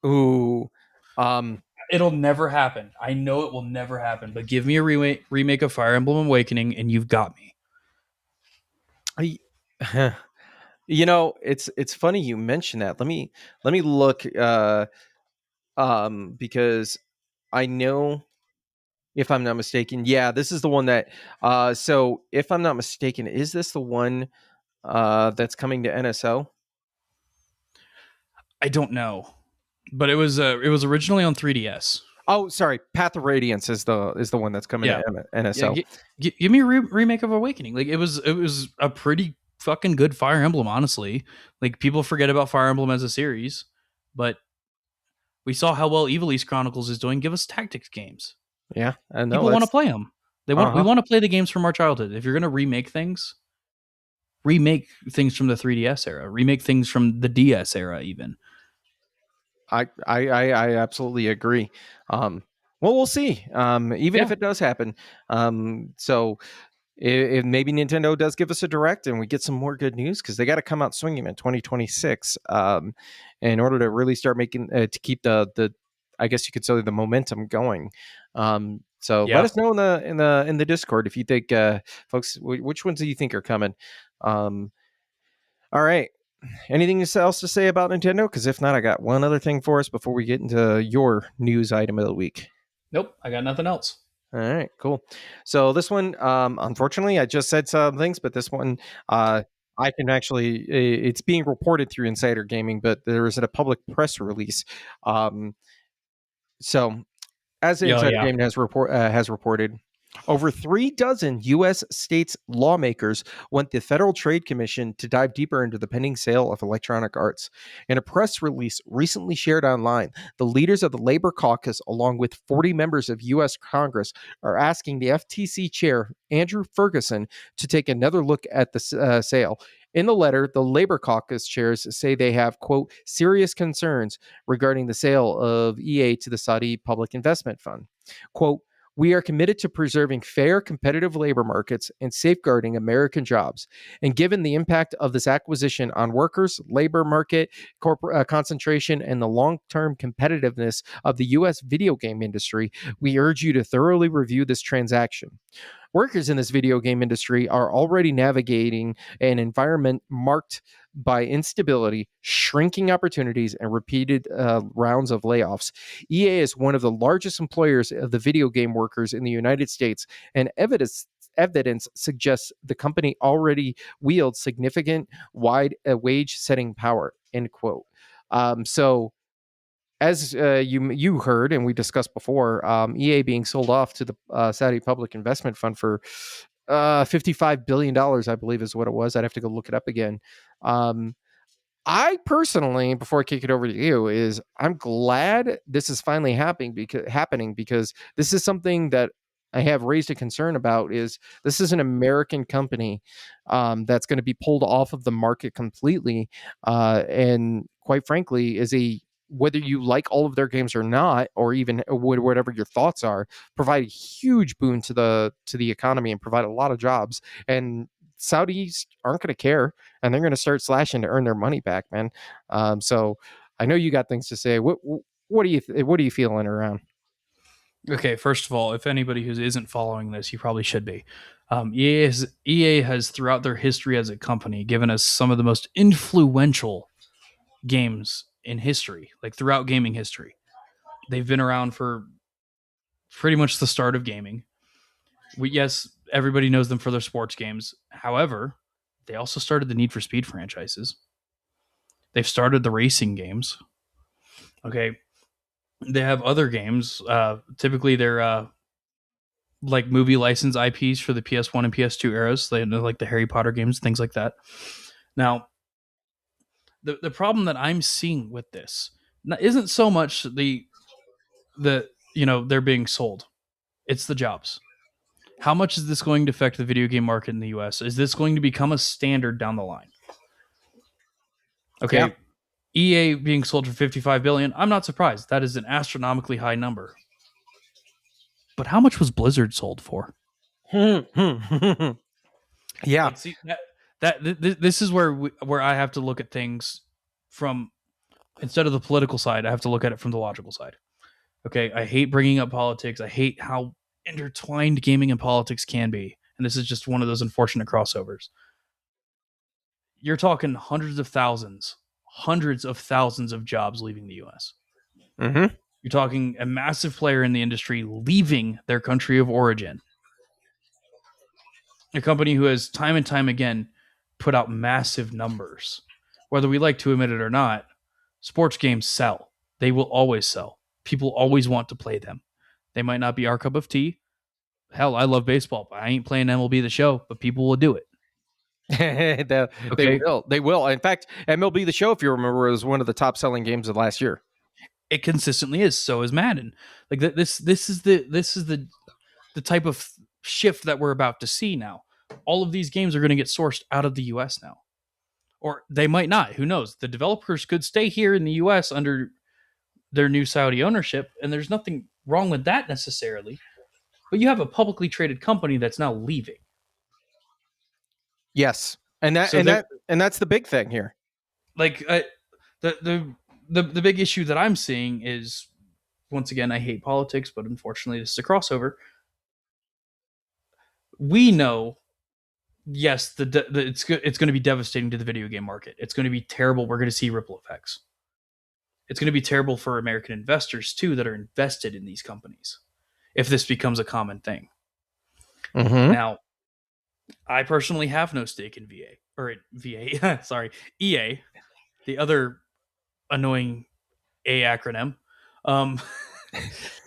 ooh, um, It'll never happen. I know it will never happen, but give me a remake of Fire Emblem Awakening and you've got me. I, it's funny you mention that. Let me look, because I know if I'm not mistaken, yeah, this is the one that. So if I'm not mistaken, is this the one that's coming to NSO? I don't know, but it was originally on 3DS. Oh, sorry, Path of Radiance is the one that's coming Yeah, to yeah. NSO. Give me a remake of Awakening. Like it was a pretty fucking good Fire Emblem, honestly. Like people forget about Fire Emblem as a series, but we saw how well Evil East Chronicles is doing. Give us tactics games. Yeah, I know People want to that's play them. We uh-huh. want to play the games from our childhood. If you're gonna remake things from the 3DS era, remake things from the DS era, even. I absolutely agree. Um, well, we'll see. Even if Yeah, it does happen. So if maybe Nintendo does give us a direct and we get some more good news because they got to come out swinging in 2026, in order to really start making to keep the I guess you could say the momentum going. So let yeah. us know in the Discord if you think, folks, which ones do you think are coming. Um, all right. Anything else to say about Nintendo? Because if not, I got one other thing for us before we get into your news item of the week. Nope, I got nothing else. All right, cool. So this one, unfortunately, I just said some things, but this one, I can actually, it's being reported through Insider Gaming, but there is a public press release. So As Yeah, Insider yeah. Gaming has reported, over 3 dozen U.S. states lawmakers want the Federal Trade Commission to dive deeper into the pending sale of Electronic Arts. In a press release recently shared online, the leaders of the Labor Caucus, along with 40 members of U.S. Congress, are asking the FTC chair, Andrew Ferguson, to take another look at the sale. In the letter, the Labor Caucus chairs say they have, quote, serious concerns regarding the sale of EA to the Saudi Public Investment Fund. Quote, we are committed to preserving fair, competitive labor markets and safeguarding American jobs. And given the impact of this acquisition on workers, labor market concentration, and the long term competitiveness of the U.S. video game industry, we urge you to thoroughly review this transaction. Workers in this video game industry are already navigating an environment marked by instability, shrinking opportunities, and repeated rounds of layoffs. EA is one of the largest employers of the video game workers in the United States, and evidence suggests the company already wields significant wide wage setting power. End quote. So as you heard and we discussed before, EA being sold off to the Saudi Public Investment Fund for $55 billion, I believe is what it was. I'd have to go look it up again. Um, I personally, before I kick it over to you, is I'm glad this is finally happening because this is something that I have raised a concern about. Is this is an American company that's going to be pulled off of the market completely, and quite frankly, is a whether you like all of their games or not, or even whatever your thoughts are, provide a huge boon to the economy and provide a lot of jobs. And Saudis aren't going to care, and they're going to start slashing to earn their money back, man. So I know you got things to say. What are you feeling around? Okay, first of all, if anybody who isn't following this, you probably should be. EA has throughout their history as a company given us some of the most influential games in history, like throughout gaming history. They've been around for pretty much the start of gaming. Yes, everybody knows them for their sports games. However, they also started the Need for Speed franchises. They've started the racing games. Okay, they have other games. Typically, they're like movie license IPs for the PS1 and PS2 eras. They like the Harry Potter games, things like that. Now, the problem that I'm seeing with this isn't so much the they're being sold. It's the jobs. How much is this going to affect the video game market in the US? Is this going to become a standard down the line? Yeah. Okay, EA being sold for 55 billion, I'm not surprised. That is an astronomically high number. But how much was Blizzard sold for? Yeah. Like, see this is where I have to look at things from, instead of the political side, I have to look at it from the logical side. Okay, I hate bringing up politics. I hate how intertwined gaming and politics can be, and this is just one of those unfortunate crossovers. You're talking hundreds of thousands of jobs leaving the US. Mm-hmm. You're talking a massive player in the industry leaving their country of origin. A company who has time and time again put out massive numbers. Whether we like to admit it or not, sports games sell. They will always sell. People always want to play them. They might not be our cup of tea. Hell, I love baseball, but I ain't playing MLB The Show, but people will do it. They Okay. will. They will. In fact, MLB The Show, if you remember, was one of the top selling games of last year. It consistently is. So is Madden. Like this is the type of shift that we're about to see now. All of these games are going to get sourced out of the US now. Or they might not. Who knows? The developers could stay here in the US under their new Saudi ownership, and there's nothing wrong with that necessarily. But you have a publicly traded company that's now leaving. Yes, and that So and they're that and that's the big thing here. like the big issue that I'm seeing is, once again, I hate politics, but unfortunately this is a crossover. We know, yes, it's going to be devastating to the video game market. It's going to be terrible. We're going to see ripple effects. It's going to be terrible for American investors too that are invested in these companies if this becomes a common thing. Mm-hmm. Now, I personally have no stake in VA, sorry, EA, the other annoying A acronym. Um,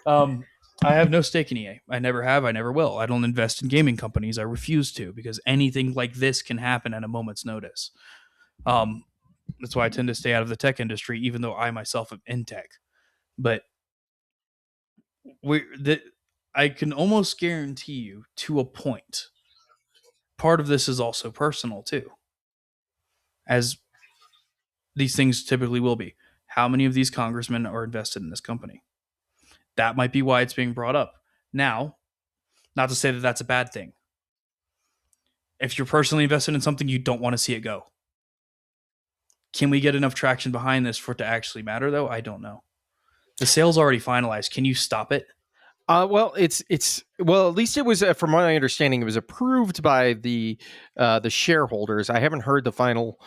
um, I have no stake in EA. I never have. I never will. I don't invest in gaming companies. I refuse to because anything like this can happen at a moment's notice. Um, that's why I tend to stay out of the tech industry, even though I myself am in tech. But we that I can almost guarantee you to a point. Part of this is also personal too, as these things typically will be. How many of these congressmen are invested in this company? That might be why it's being brought up. Now, not to say that that's a bad thing. If you're personally invested in something, you don't want to see it go. Can we get enough traction behind this for it to actually matter, though? I don't know. The sale's already finalized. Can you stop it? Well, it's well, at least it was, from my understanding, it was approved by the shareholders. I haven't heard the final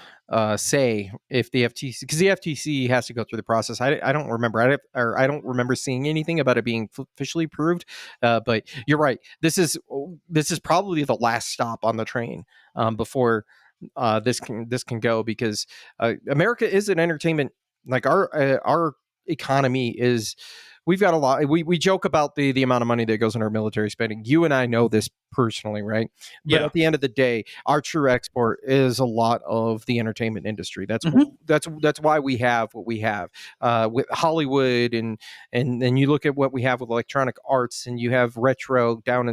say if the FTC, because the FTC has to go through the process. I don't remember. I don't remember seeing anything about it being officially approved. But you're right. This is probably the last stop on the train before this can go, because America is an entertainment, like our economy is. We've got a lot. We joke about the amount of money that goes in our military spending. You and I know this personally, right? But Yeah. at the end of the day, our true export is a lot of the entertainment industry. Mm-hmm. That's why we have what we have with Hollywood, and you look at what we have with electronic arts, and you have retro down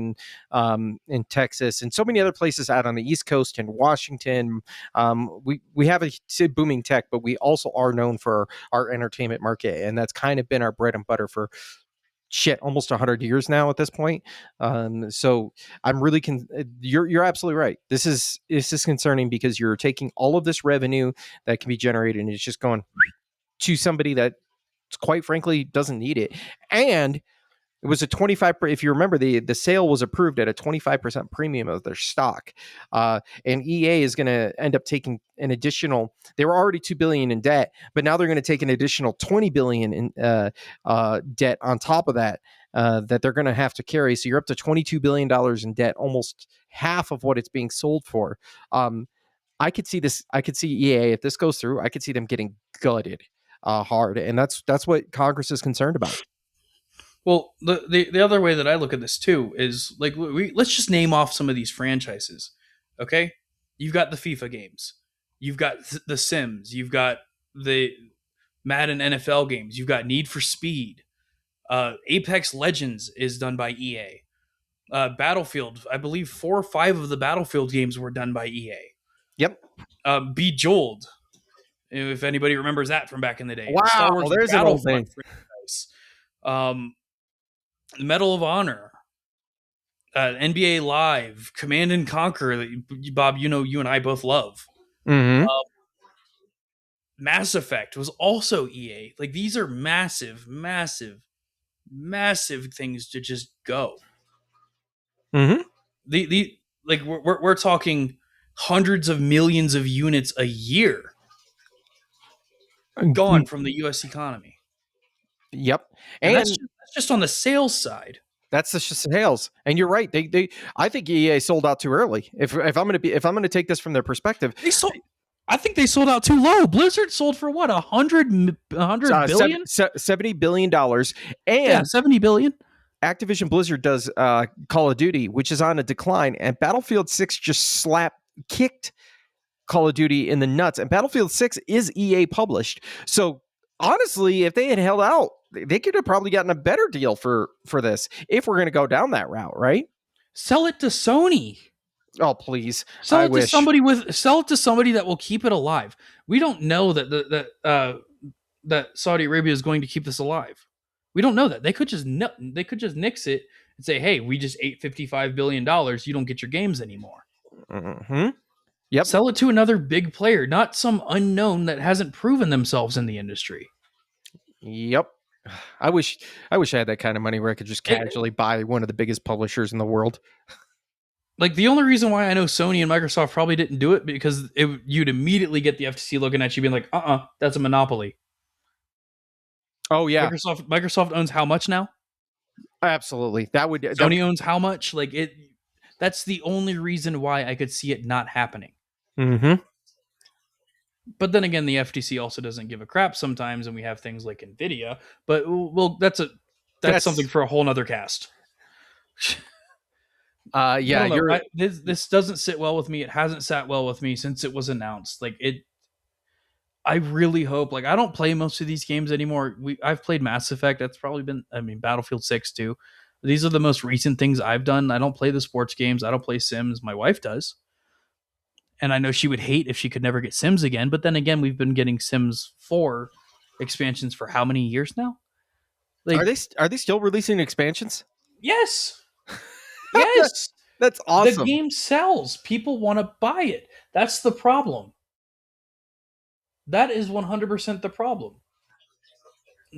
in Texas, and so many other places out on the East Coast and Washington. We have a booming tech, but we also are known for our entertainment market, and that's kind of been our bread and butter for almost 100 years now at this point. So I'm really you're absolutely right. This is concerning, because you're taking all of this revenue that can be generated, and it's just going to somebody that quite frankly doesn't need it. And it was a 25. If you remember, the sale was approved at a 25% premium of their stock, and EA is going to end up taking an additional. They were already $2 billion in debt, but now they're going to take an additional $20 billion in debt on top of that. That they're going to have to carry. So you're up to $22 billion in debt, almost half of what it's being sold for. I could see this. I could see EA, if this goes through. I could see them getting gutted hard, and that's what Congress is concerned about. Well, the other way that I look at this too is like let's just name off some of these franchises. Okay, you've got the FIFA games, you've got the Sims, you've got the Madden NFL games, you've got Need for Speed. Apex Legends is done by EA. Battlefield, I believe 4 or 5 of the Battlefield games were done by EA. Yep. Bejeweled, if anybody remembers that from back in the day. The Star Wow, Wars there's an old Battlefront thing. franchise. Um, Medal of Honor, NBA Live, Command and Conquer, that Bob, you and I both love. Mm-hmm. Mass Effect was also EA. Like these are massive, massive, massive things to just go. Mm-hmm. The like we're talking hundreds of millions of units a year gone from the U.S. economy, Yep. and And that's just on the sales side. that's the sales. And you're right. They I think EA sold out too early. If I'm gonna take this from their perspective, They sold. I think they sold out too low. Blizzard sold for what, 100 billion? $70 billion, Yeah, and 70 billion. Activision Blizzard does Call of Duty, which is on a decline, and Battlefield 6 just kicked Call of Duty in the nuts. And Battlefield 6 is EA published. So honestly, if they had held out, they could have probably gotten a better deal for this, if we're going to go down that route, right? Sell it to Sony. Oh, please. Sell I it to wish. somebody that will keep it alive. We don't know that Saudi Arabia is going to keep this alive. We don't know that. They could just nix it and say, "Hey, we just ate $55 billion. You don't get your games anymore." Mm-hmm. Yep. Sell it to another big player, not some unknown that hasn't proven themselves in the industry. Yep. I wish I had that kind of money where I could just It, casually buy one of the biggest publishers in the world. like the only reason why I know Sony and Microsoft probably didn't do it because you'd immediately get the FTC looking at you being like, that's a monopoly. Oh yeah, Microsoft owns how much now? absolutely. Sony owns how much? Like it. That's the only reason why I could see it not happening. Mm-hmm. But then again, the FTC also doesn't give a crap sometimes, and we have things like Nvidia. But well, that's That's something That's for a whole nother cast. I yeah, don't know. you're This doesn't sit well with me. It hasn't sat well with me since it was announced. I really hope. Like, I don't play most of these games anymore. I've played Mass Effect. That's probably been. I mean, Battlefield 6 too. These are the most recent things I've done. I don't play the sports games. I don't play Sims. My wife does, and I know she would hate if she could never get Sims again. But then again, we've been getting Sims 4 expansions for how many years now? Like, are they still releasing expansions? yes, yes. That's The awesome. game sells. People want to buy it. That's the problem. That is 100% the problem.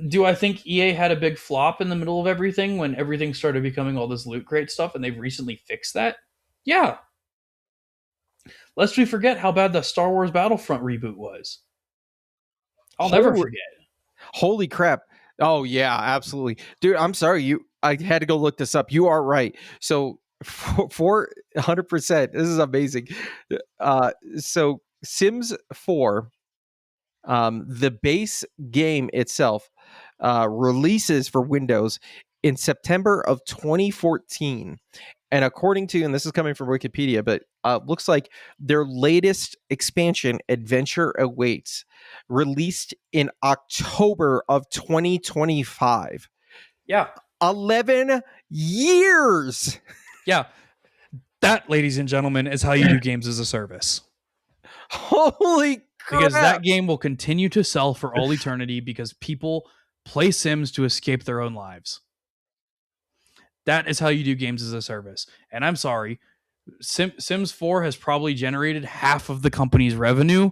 Do I think EA had a big flop in the middle of everything when everything started becoming all this loot crate stuff and they've recently fixed that? Yeah. Lest we forget how bad the Star Wars Battlefront reboot was. I'll never Holy forget. holy crap. Oh yeah, absolutely. Dude, I'm sorry I had to go look this up. You are right. So 400%. This is amazing. So Sims 4, the base game itself, releases for Windows in September of 2014. And according to, and this is coming from Wikipedia, but looks like their latest expansion, Adventure Awaits, released in October of 2025. Yeah. 11 years. Yeah. That, ladies and gentlemen, is how you do games as a service. Holy Because crap. that game will continue to sell for all eternity because people play Sims to escape their own lives. That is how you do games as a service. And I'm sorry, Sims 4 has probably generated half of the company's revenue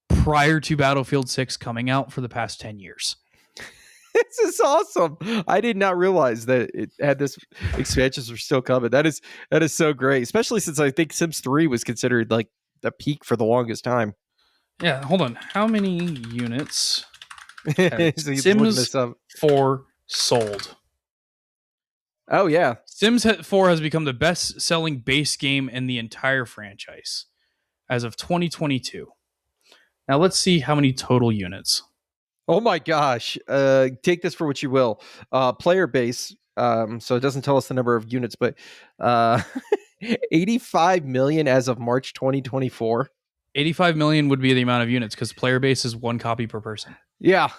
prior to Battlefield 6 coming out for the past 10 years. This is awesome. I did not realize that it had this expansions were still coming. That is so great, especially since I think Sims 3 was considered like the peak for the longest time. Yeah, hold on. How many units has So he's looking Sims this up. 4 sold? Oh yeah. Sims 4 has become the best selling base game in the entire franchise as of 2022. Now let's see how many total units. Oh my gosh. Take this for what you will. Player base. So it doesn't tell us the number of units, but uh 85 million as of March 2024. 85 million would be the amount of units because player base is one copy per person. Yeah.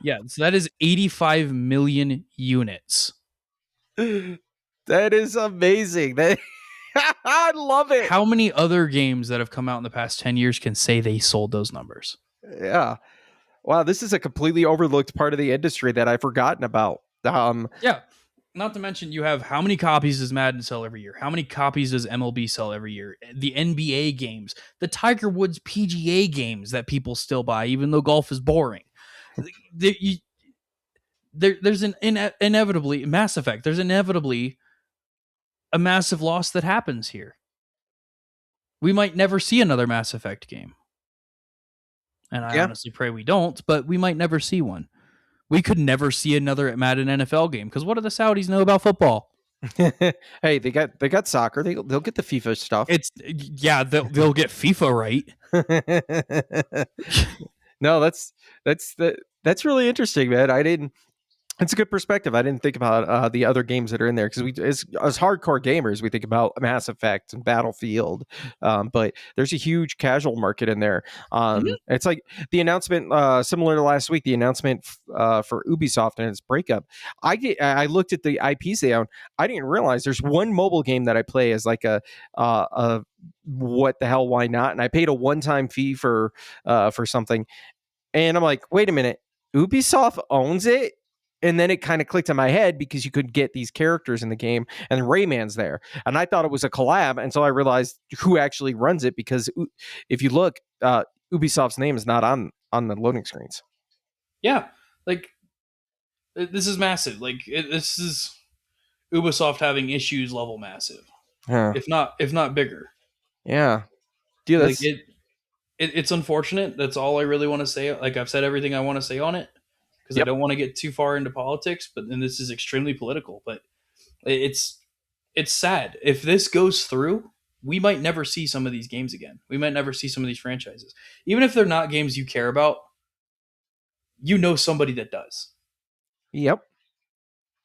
Yeah, so that is 85 million units. That is amazing. That I love it. How many other games that have come out in the past 10 years can say they sold those numbers? Yeah. Wow, this is a completely overlooked part of the industry that I've forgotten about. Yeah. Not to mention, you have how many copies does Madden sell every year? How many copies does MLB sell every year? The NBA games, the Tiger Woods PGA games that people still buy, even though golf is boring. There, you, there's an inevitably Mass Effect. There's inevitably a massive loss that happens here. We might never see another Mass Effect game. And I Yeah. honestly pray we don't, but we might never see one. We could never see another Madden NFL game because what do the Saudis know about football? Hey, they got soccer. They'll get the FIFA stuff. It's yeah, they'll get FIFA right. No, that's really interesting, man. I didn't. It's a good perspective. I didn't think about the other games that are in there because as hardcore gamers, we think about Mass Effect and Battlefield, but there's a huge casual market in there. Mhm. It's like the announcement, similar to last week, the announcement for Ubisoft and its breakup. I looked at the IPs they own. I didn't realize there's one mobile game that I play as like a what the hell, why not? And I paid a one-time fee for something, and I'm like, wait a minute, Ubisoft owns it? And then it kind of clicked in my head because you could get these characters in the game, and Rayman's there. And I thought it was a collab until I realized who actually runs it because if you look, Ubisoft's name is not on the loading screens. Yeah, like this is massive. This is Ubisoft having issues level massive, Huh. if not bigger. Yeah. Dude, Like that's it's unfortunate. That's all I really want to say. Like I've said everything I want to say on it because I yep. don't want to get too far into politics. But then this is extremely political. But it's it's sad if this goes through. We might never see some of these games again. We might never see some of these franchises, even if they're not games you care about. You know somebody that does. Yep.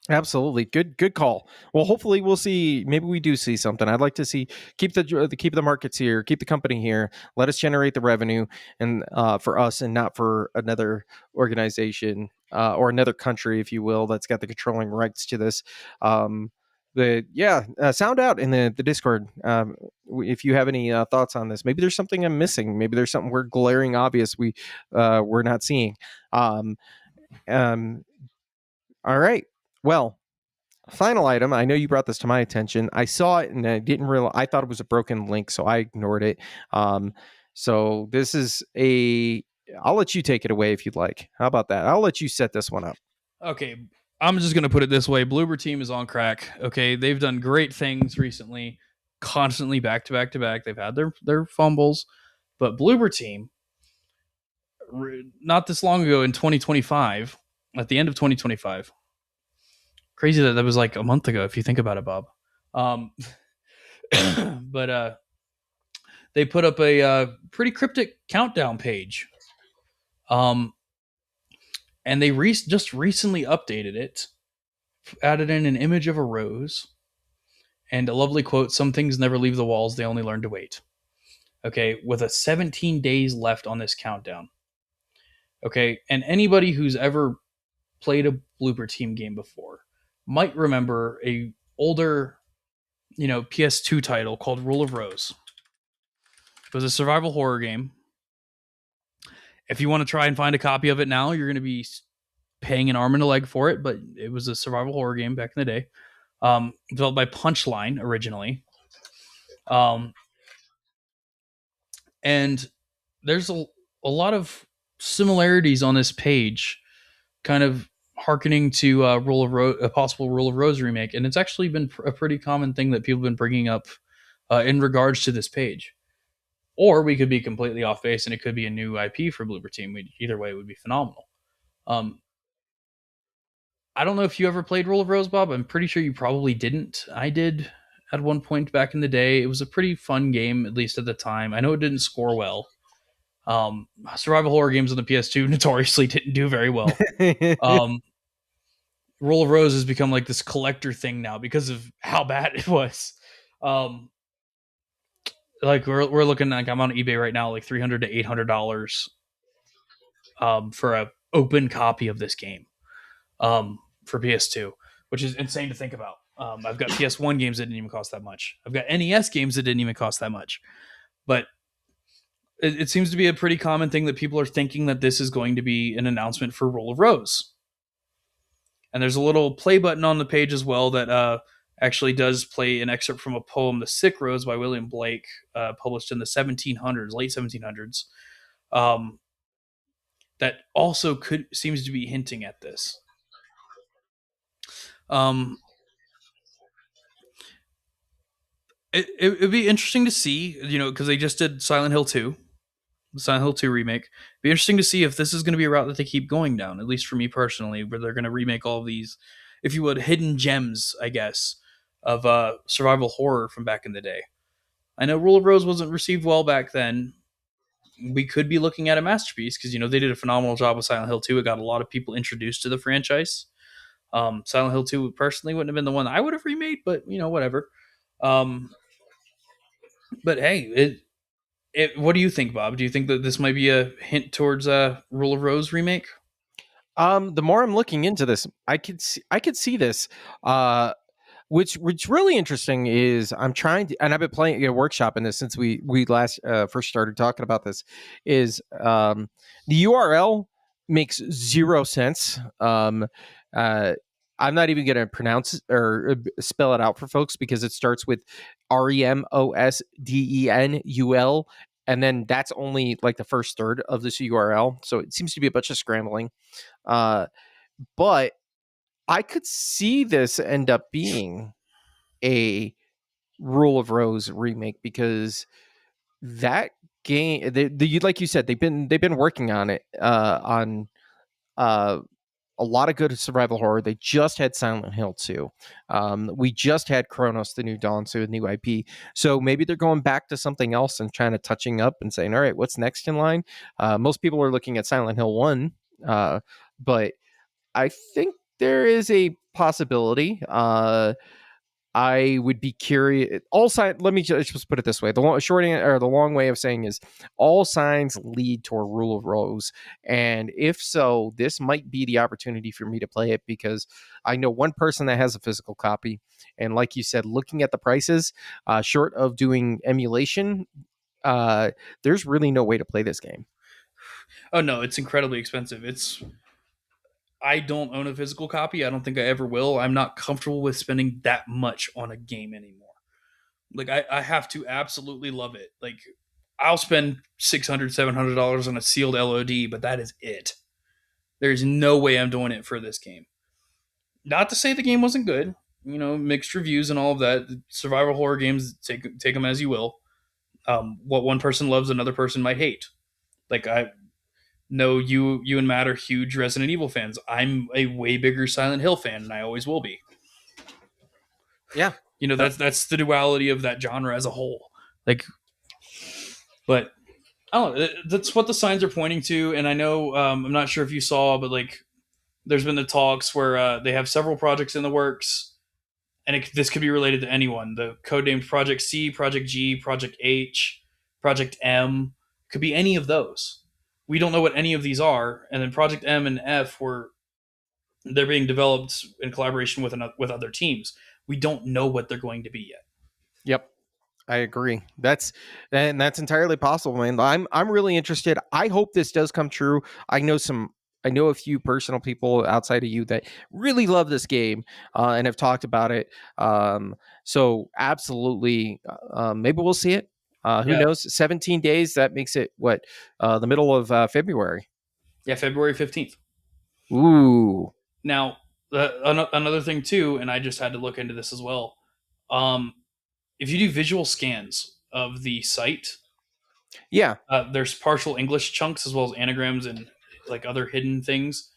Absolutely, good call. Well, hopefully we'll see. Maybe we do see something. I'd like to see keep the markets here, keep the company here. Let us generate the revenue, and for us, and not for another organization or another country, if you will, that's got the controlling rights to this. But yeah, sound out in the Discord if you have any thoughts on this. Maybe there's something I'm missing. Maybe there's something we're glaring obvious we're not seeing. Um, um, all right. Well, final item. I know you brought this to my attention. I saw it and I didn't realize. I thought it was a broken link, so I ignored it. Um, so this is a. I'll let you take it away if you'd like. How about that? I'll let you set this one up. Okay, I'm just gonna put it this way: Bloober team is on crack. Okay, they've done great things recently, constantly back to back to back. They've had their fumbles, but Bloober team, not this long ago in 2025, at the end of 2025, crazy that was like a month ago if you think about it, Bob. Um, but they put up a pretty cryptic countdown page. Um, and they just recently updated it, added in an image of a rose and a lovely quote: "Some things never leave the walls; they only learn to wait." Okay, with a 17 days left on this countdown. Okay, and anybody who's ever played a Blooper Team game before might remember a older, PS2 title called Rule of Rose. It was a survival horror game. If you want to try and find a copy of it now, you're going to be paying an arm and a leg for it, but it was a survival horror game back in the day. Developed by Punchline originally. And there's a lot of similarities on this page, kind of hearkening to a possible Rule of Rose remake. And it's actually been a pretty common thing that people have been bringing up in regards to this page. Or we could be completely off base and it could be a new IP for Bloober Team. Either way, it would be phenomenal. Um, I don't know if you ever played Rule of Rose, Bob. I'm pretty sure you probably didn't. I did at one point back in the day. It was a pretty fun game, at least at the time. I know it didn't score well. Survival horror games on the PS2 notoriously didn't do very well. Um, Rule of Rose has become like this collector thing now because of how bad it was. Um, like we're looking, like I'm on eBay right now, like $300 to $800 for a open copy of this game for PS2, which is insane to think about. I've got PS1 games that didn't even cost that much. I've got NES games that didn't even cost that much. But it seems to be a pretty common thing that people are thinking that this is going to be an announcement for Rule of Rose. And there's a little play button on the page as well that actually does play an excerpt from a poem, The Sick Rose by William Blake, published in the 1700s, late 1700s, that also seems to be hinting at this. Um, it'd be interesting to see, because they just did Silent Hill 2, the Silent Hill 2 remake. Be interesting to see if this is going to be a route that they keep going down, at least for me personally, where they're going to remake all of these, if you would, hidden gems, I guess, of survival horror from back in the day. I know Rule of Rose wasn't received well back then. We could be looking at a masterpiece because, they did a phenomenal job with Silent Hill 2. It got a lot of people introduced to the franchise. Silent Hill 2 personally wouldn't have been the one I would have remade, but, whatever. But hey, what do you think, Bob? Do you think that this might be a hint towards a Rule of Rose remake? The more I'm looking into this, I could see this. Which really interesting is I'm trying to, and I've been playing a workshop in this since we last first started talking about this. Is the URL makes zero sense. I'm not even going to pronounce or spell it out for folks because it starts with REMOSDENUL, and then that's only like the first third of this URL. So it seems to be a bunch of scrambling. But I could see this end up being a Rule of Rose remake because that game, like you said, they've been working on it on uh, a lot of good survival horror. They just had Silent Hill 2. We just had Chronos: The New Dawn, so a new IP. So maybe they're going back to something else and trying to touching up and saying, all right, what's next in line? Most people are looking at Silent Hill 1, but I think there is a possibility. I would be curious. All signs. Let me just put it this way: the long way of saying is, all signs lead to a rule of rose, and if so, this might be the opportunity for me to play it because I know one person that has a physical copy, and like you said, looking at the prices, short of doing emulation, uh, there's really no way to play this game. Oh no, it's incredibly expensive. It's I don't own a physical copy. I don't think I ever will. I'm not comfortable with spending that much on a game anymore. Like I have to absolutely love it. Like I'll spend $600, $700 on a sealed LOD, but that is it. There's no way I'm doing it for this game. Not to say the game wasn't good. You know, mixed reviews and all of that. Survival horror games, take them as you will. What one person loves, another person might hate. Like I know you and Matt are huge Resident Evil fans. I'm a way bigger Silent Hill fan, and I always will be. Yeah. You know, Uh, that's the duality of that genre as a whole. Like, but I don't know. That's what the signs are pointing to. And I know I'm not sure if you saw, but like, there's been the talks where they have several projects in the works, and this could be related to anyone. The codenamed Project C, Project G, Project H, Project M could be any of those. We don't know what any of these are, and then Project M and F were they're being developed in collaboration with other teams. We don't know what they're going to be yet. yep. I agree. That's entirely possible, man. I'm really interested. I hope this does come true. I know a few personal people outside of you that really love this game and have talked about it. So absolutely, maybe we'll see it. Who Yeah, knows? 17 days. That makes it what the middle of February. yeah, February 15th. Ooh, Now, another thing too, and I just had to look into this as well. Um, if you do visual scans of the site, yeah, there's partial English chunks as well as anagrams and like other hidden things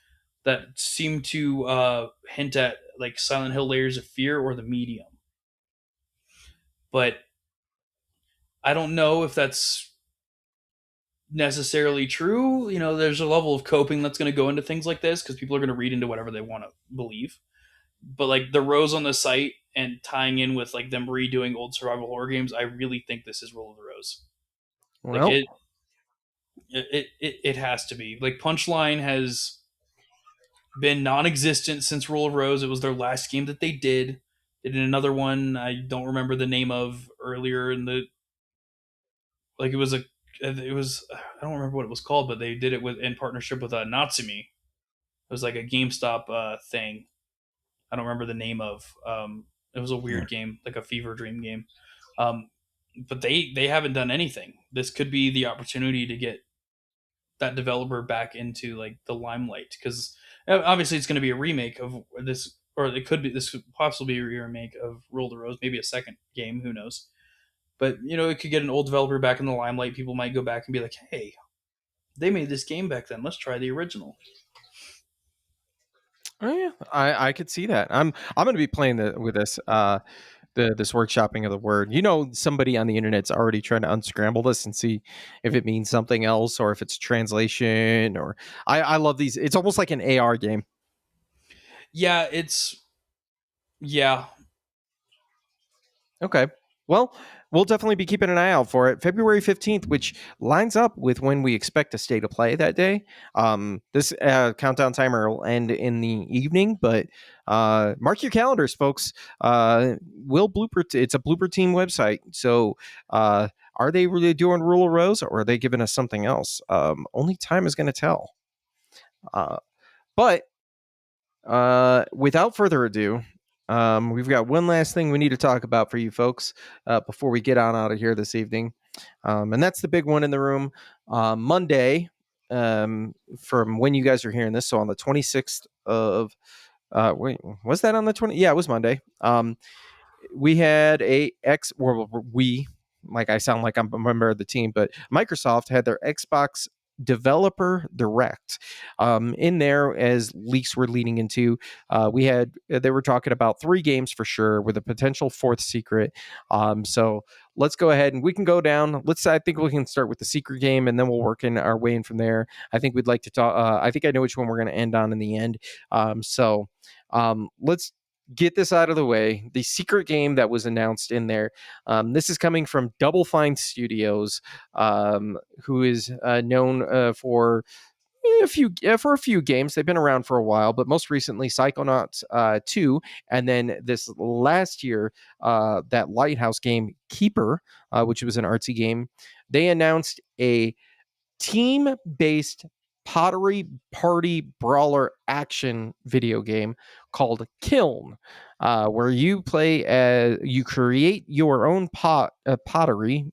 that seem to hint at like Silent Hill Layers of Fear or the Medium. But I don't know if that's necessarily true. You know, there's a level of coping that's going to go into things like this because people are going to read into whatever they want to believe. But like the rows on the site and tying in with like them redoing old survival horror games, I really think this is Rule of the Rose. Like well, it has to be. Like Punchline has been non-existent since Rule of Rose. It was their last game that they did. They did another one I don't remember the name of earlier in the like it was I don't remember what it was called, but they did it with in partnership with Natsumi. It was like a GameStop thing. I don't remember the name of. It was a yeah. weird game, like a fever dream game. Um, but they haven't done anything. This could be the opportunity to get that developer back into like the limelight because obviously it's going to be a remake of this, or it could be this could possibly be a remake of Rule the Rose, maybe a second game, who knows? But you know, it could get an old developer back in the limelight. People might go back and be like, "Hey, they made this game back then. Let's try the original." Oh yeah, I could see that. I'm going to be playing with this. This workshopping of the word. You know, somebody on the internet's already trying to unscramble this and see if it means something else or if it's translation. Or I love these. It's almost like an AR game. Yeah, yeah, Okay. Well, we'll definitely be keeping an eye out for it. February 15th, which lines up with when we expect a state of play that day. This countdown timer will end in the evening, but mark your calendars, folks. It's a Blooper Team website. So are they really doing Rule of Rose or are they giving us something else? Only time is going to tell. Uh, but without further ado, we've got one last thing we need to talk about for you folks before we get on out of here this evening. And that's the big one in the room. Monday, from when you guys are hearing this, so on the 26th of, wait, was that on the 20? Yeah, it was Monday. We had like I sound like I'm a member of the team, but Microsoft had their Xbox Developer Direct. In there, as leaks were leading into, they were talking about 3 games for sure, with a potential 4th secret. So let's go ahead and we can go down. I think we can start with the secret game, and then we'll work in our way in from there. I think we'd like to talk. I think I know which one we're going to end on in the end. Let's get this out of the way. The secret game that was announced in there. This is coming from Double Fine Studios, who is known for a few games. They've been around for a while, but most recently Psychonauts 2, and then this last year that Lighthouse game Keeper, which was an artsy game. They announced a team-based pottery party brawler action video game called Kiln, where you create your own pottery,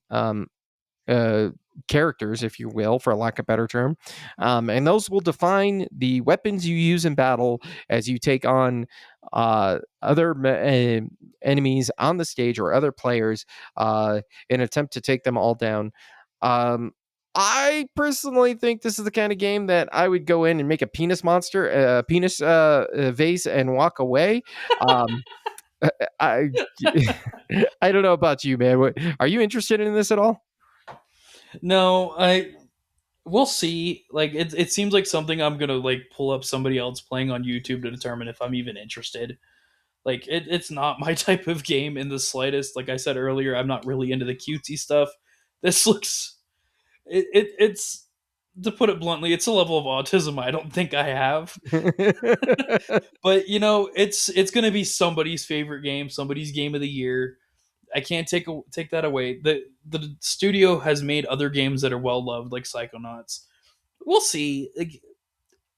uh, characters, if you will, for lack of a better term. And those will define the weapons you use in battle as you take on other enemies on the stage or other players in an attempt to take them all down. Um, I personally think this is the kind of game that I would go in and make a penis monster, a penis vase, and walk away. Um, I I don't know about you, man. Are you interested in this at all? No, I we'll see. Like it seems like something I'm gonna like pull up somebody else playing on YouTube to determine if I'm even interested. Like it's not my type of game in the slightest. Like I said earlier, I'm not really into the cutesy stuff. This looks it's to put it bluntly, it's a level of autism I don't think I have. But you know, it's gonna be somebody's favorite game, somebody's game of the year. I can't take that away. The studio has made other games that are well loved, like Psychonauts. We'll see. Like,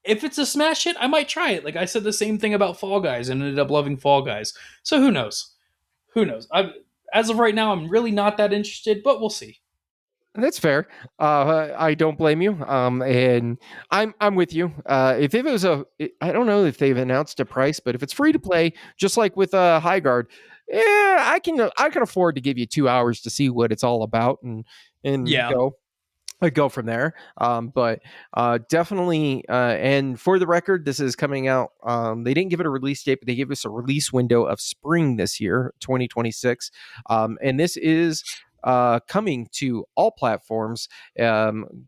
if it's a smash hit, I might try it. Like I said the same thing about Fall Guys and ended up loving Fall Guys. So who knows? Who knows? As of right now, I'm really not that interested, but we'll see. That's fair. I don't blame you. And I'm with you. If it was I don't know if they've announced a price, but if it's free to play, just like with Highguard, yeah, I can afford to give you 2 hours to see what it's all about and Yeah. go from there. But definitely, and for the record, this is coming out. They didn't give it a release date, but they gave us a release window of spring this year, 2026. And this is coming to all platforms,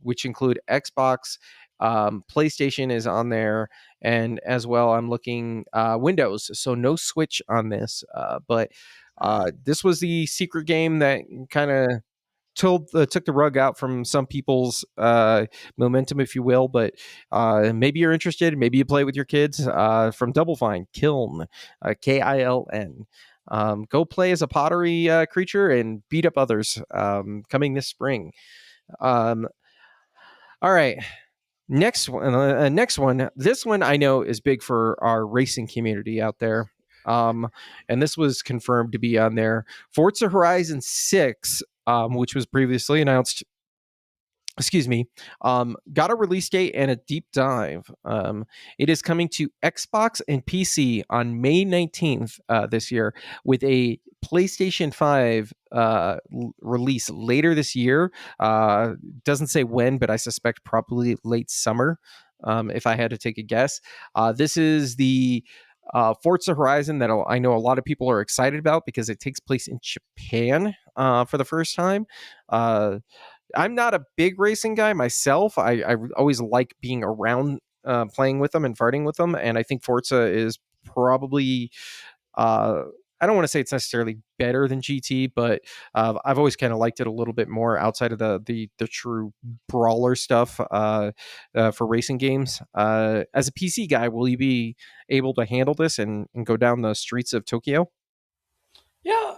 which include Xbox. PlayStation is on there, and as well, I'm looking Windows. So no Switch on this, but this was the secret game that kind of took the rug out from some people's momentum, if you will. But maybe you're interested. Maybe you play with your kids. From Double Fine, Kiln, Kiln. Go play as a pottery creature and beat up others. Coming this spring. Um, all right. Next one. This one I know is big for our racing community out there. And this was confirmed to be on there. Forza Horizon 6, which was previously announced, excuse me, got a release date and a deep dive. It is coming to Xbox and PC on May 19th this year, with a PlayStation 5 release later this year. Doesn't say when, but I suspect probably late summer, if I had to take a guess. This is the Forza Horizon that I know a lot of people are excited about because it takes place in Japan for the first time. I'm not a big racing guy myself. I always like being around, playing with them and farting with them, and I think Forza is probably. I don't want to say it's necessarily better than GT, but I've always kind of liked it a little bit more outside of the true brawler stuff for racing games. As a PC guy, will you be able to handle this and go down the streets of Tokyo? Yeah.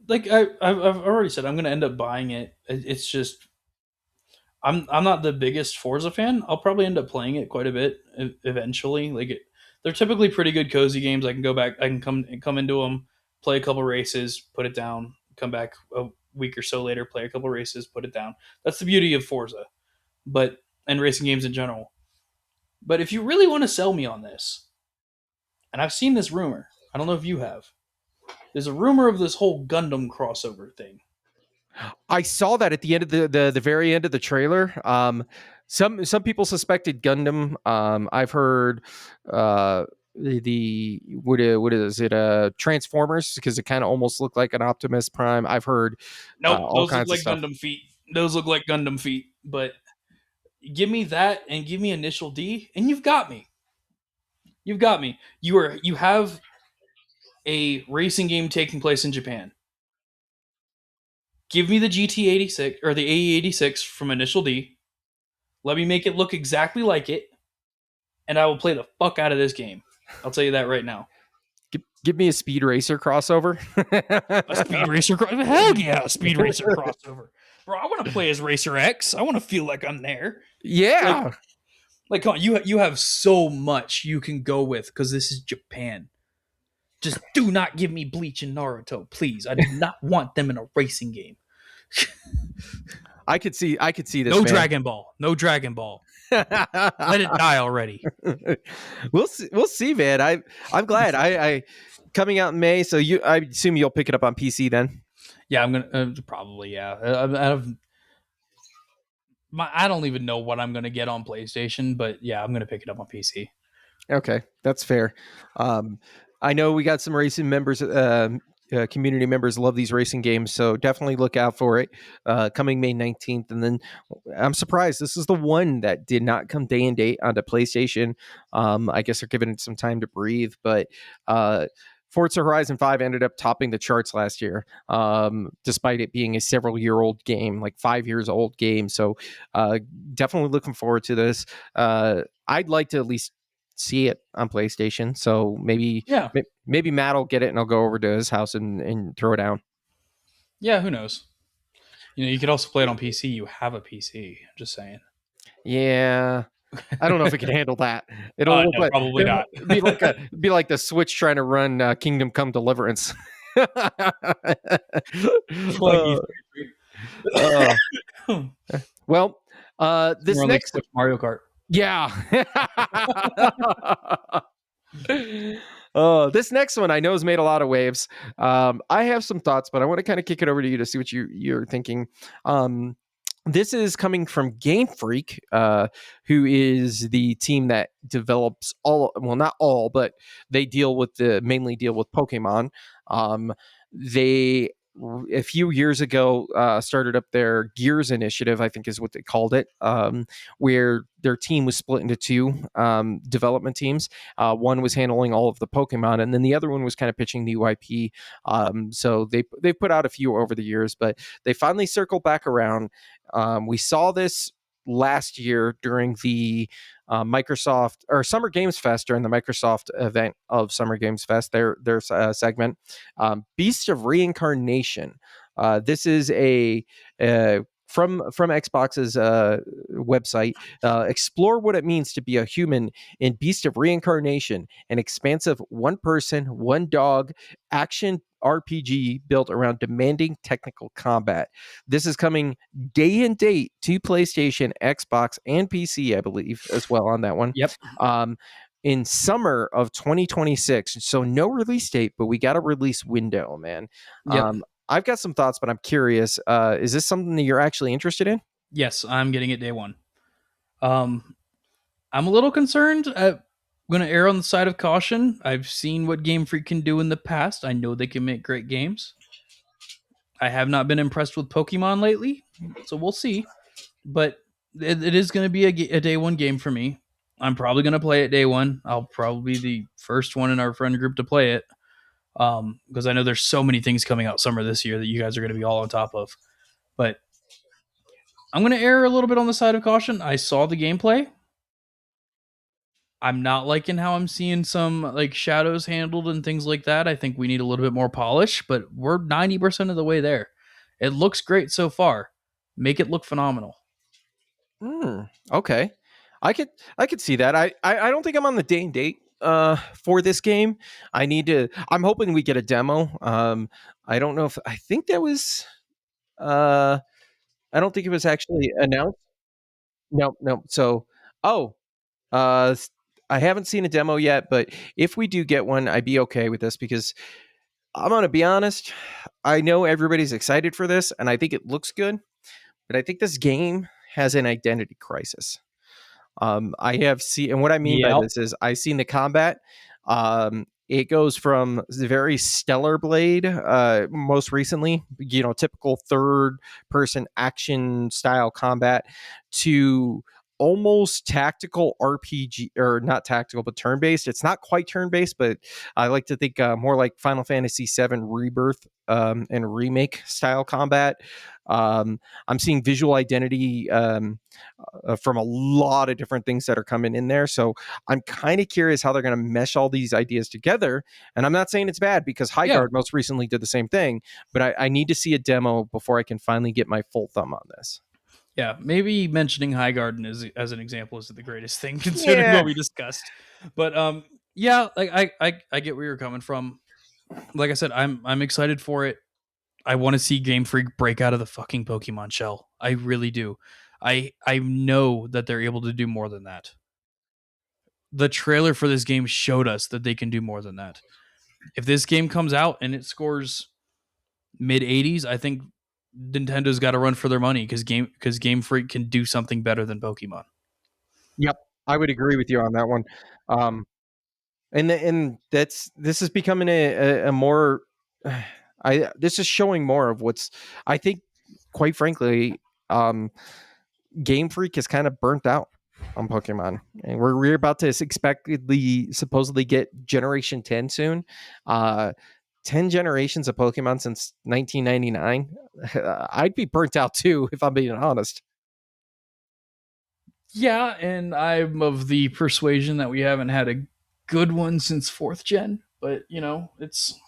Like I've already said, I'm gonna end up buying it. It's just I'm not the biggest Forza fan. I'll probably end up playing it quite a bit eventually. They're typically pretty good cozy games. I can go back. I can come into them, play a couple races, put it down, come back a week or so later, play a couple races, put it down. That's the beauty of Forza, but and racing games in general. But if you really want to sell me on this, and I've seen this rumor, I don't know if you have. There's a rumor of this whole Gundam crossover thing. I saw that at the end of the very end of the trailer. Some people suspected Gundam. I've heard uh, the what is it? Transformers, because it kind of almost looked like an Optimus Prime. I've heard Nope, all those look kinds of like stuff. Gundam feet. Those look like Gundam feet. But give me that and give me Initial D, and you've got me. You've got me. You have a racing game taking place in Japan. Give me the GT86 or the AE86 from Initial D. Let me make it look exactly like it, and I will play the fuck out of this game. I'll tell you that right now. Give me a Speed Racer crossover. A Speed Racer, hell yeah, a Speed Racer crossover, bro. I want to play as Racer X. I want to feel like I'm there. Like, Yeah. come on, you have so much you can go with because this is Japan. Just do not give me Bleach and Naruto, please. I do not want them in a racing game. I could see this, No man. Dragon Ball. No Dragon Ball. Let it die already. We'll see, man. I'm glad. I coming out in May, so I assume you'll pick it up on PC then. Yeah, I'm gonna probably yeah. Out of I don't even know what I'm gonna get on PlayStation, but yeah, I'm gonna pick it up on PC. Okay, that's fair. Um, I know we got some racing members, community members love these racing games, so definitely look out for it. Coming May 19th, and then I'm surprised this is the one that did not come day and date onto PlayStation. I guess they're giving it some time to breathe, but Forza Horizon 5 ended up topping the charts last year, despite it being a several-year-old game, like 5 years old game. So definitely looking forward to this. I'd like to at least see it on PlayStation. So Yeah, maybe Matt will get it and I'll go over to his house and throw it down. yeah. Who knows? You could also play it on PC. You have a PC. Just saying. Yeah. I don't know if it can handle that. It'll look No, like probably not. it'll be like the Switch trying to run Kingdom Come Deliverance. Like uh, uh, it's well, this more like next Switch Mario Kart. yeah. This next one I know has made a lot of waves. I have some thoughts, but I want to kind of kick it over to you to see what you're thinking. Um, this is coming from Game Freak, who is the team that develops not all, but they mainly deal with Pokemon. They a few years ago started up their Gears initiative, I think is what they called it, where their team was split into two development teams. One was handling all of the Pokemon, and then the other one was kind of pitching the UIP. So they put out a few over the years, but they finally circled back around. We saw this last year during the Microsoft or Summer Games Fest, during the Microsoft event of Summer Games Fest, their segment, Beast of Reincarnation. This is a from Xbox's website. Explore what it means to be a human in Beast of Reincarnation, an expansive one person, one dog action RPG built around demanding technical combat. This is coming day and date to PlayStation, Xbox, and PC, I believe, as well on that one. Yep. Um, in summer of 2026. So no release date, but we got a release window, man. Yep. I've got some thoughts, but I'm curious. Is this something that you're actually interested in? Yes, I'm getting it day one. Um, I'm a little concerned. I'm going to err on the side of caution. I've seen what Game Freak can do in the past. I know they can make great games. I have not been impressed with Pokemon lately, so we'll see. But it is going to be a day one game for me. I'm probably going to play it day one. I'll probably be the first one in our friend group to play it, because I know there's so many things coming out summer this year that you guys are going to be all on top of. But I'm going to err a little bit on the side of caution. I saw the gameplay. I'm not liking how I'm seeing some like shadows handled and things like that. I think we need a little bit more polish, but we're 90% of the way there. It looks great so far. Make it look phenomenal. Okay, I could see that. I don't think I'm on the day and date for this game. I'm hoping we get a demo. I don't know if I think that was uh I don't think it was actually announced. No, no. So, oh, I haven't seen a demo yet, but if we do get one, I'd be okay with this, because I'm gonna be honest. I know everybody's excited for this, and I think it looks good, but I think this game has an identity crisis. I have seen, and what I mean by Yep. this is I've seen the combat. It goes from the very stellar blade, most recently, typical third person action style combat, to almost tactical RPG, or not tactical, but turn based. It's not quite turn based, but I like to think more like Final Fantasy VII Rebirth and remake style combat. I'm seeing visual identity from a lot of different things that are coming in there. So I'm kind of curious how they're going to mesh all these ideas together. And I'm not saying it's bad, because Yeah. Highguard most recently did the same thing, but I need to see a demo before I can finally get my full thumb on this. Yeah, maybe mentioning Highgarden as an example isn't the greatest thing considering Yeah. what we discussed. But yeah, like I get where you're coming from. Like I said, I'm excited for it. I want to see Game Freak break out of the fucking Pokemon shell. I really do. I know that they're able to do more than that. The trailer for this game showed us that they can do more than that. If this game comes out and it scores mid 80s, I think Nintendo's got to run for their money because Game Freak can do something better than Pokemon. Yep. I would agree with you on that one. And this is becoming a more this is showing more of what's, I think, quite frankly, Game Freak is kind of burnt out on Pokemon, and we're about to supposedly get Generation 10 soon. 10 generations of Pokemon since 1999. I'd be burnt out too, if I'm being honest. Yeah, and I'm of the persuasion that we haven't had a good one since 4th gen, but it's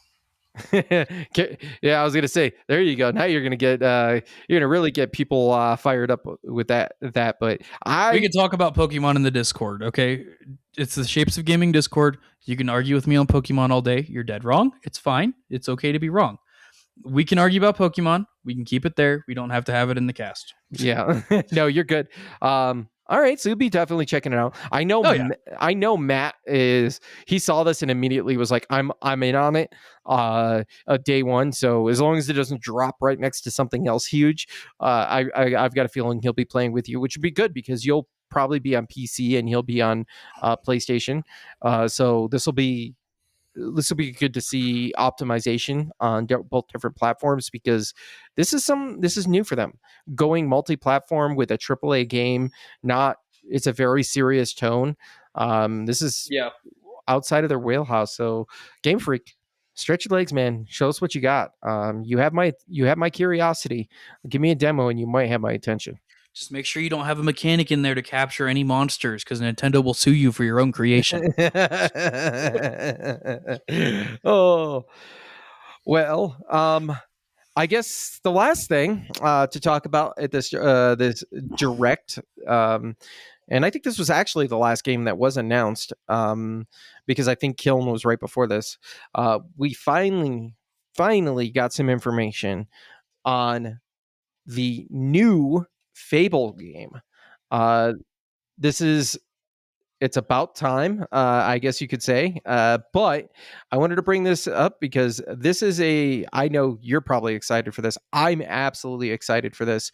Yeah, I was gonna say, there you go. Now you're gonna really get people fired up with that. But we I can talk about Pokemon in the Discord, okay? It's the Shapes of Gaming Discord. You can argue with me on Pokemon all day. You're dead wrong. It's fine. It's okay to be wrong. We can argue about Pokemon. We can keep it there. We don't have to have it in the cast. Yeah. No, you're good. All right, so you'll be definitely checking it out. Oh yeah. I know Matt is, he saw this and immediately was like, I'm in on it. Day one. So as long as it doesn't drop right next to something else huge, I've got a feeling he'll be playing with you, which would be good because you'll probably be on PC and he'll be on PlayStation. So this will be good to see optimization on both different platforms, because this is new for them, going multi-platform with a AAA game. Not It's a very serious tone. This is Yeah. outside of their wheelhouse. So Game Freak, stretch your legs, man. Show us what you got. You have my curiosity. Give me a demo and you might have my attention. Just make sure you don't have a mechanic in there to capture any monsters because Nintendo will sue you for your own creation. Oh, well, I guess the last thing to talk about at this direct, and I think this was actually the last game that was announced, because I think Kiln was right before this. We finally got some information on the new Fable game. Uh, this is It's about time, I guess you could say. But I wanted to bring this up because I know you're probably excited for this. I'm absolutely excited for this.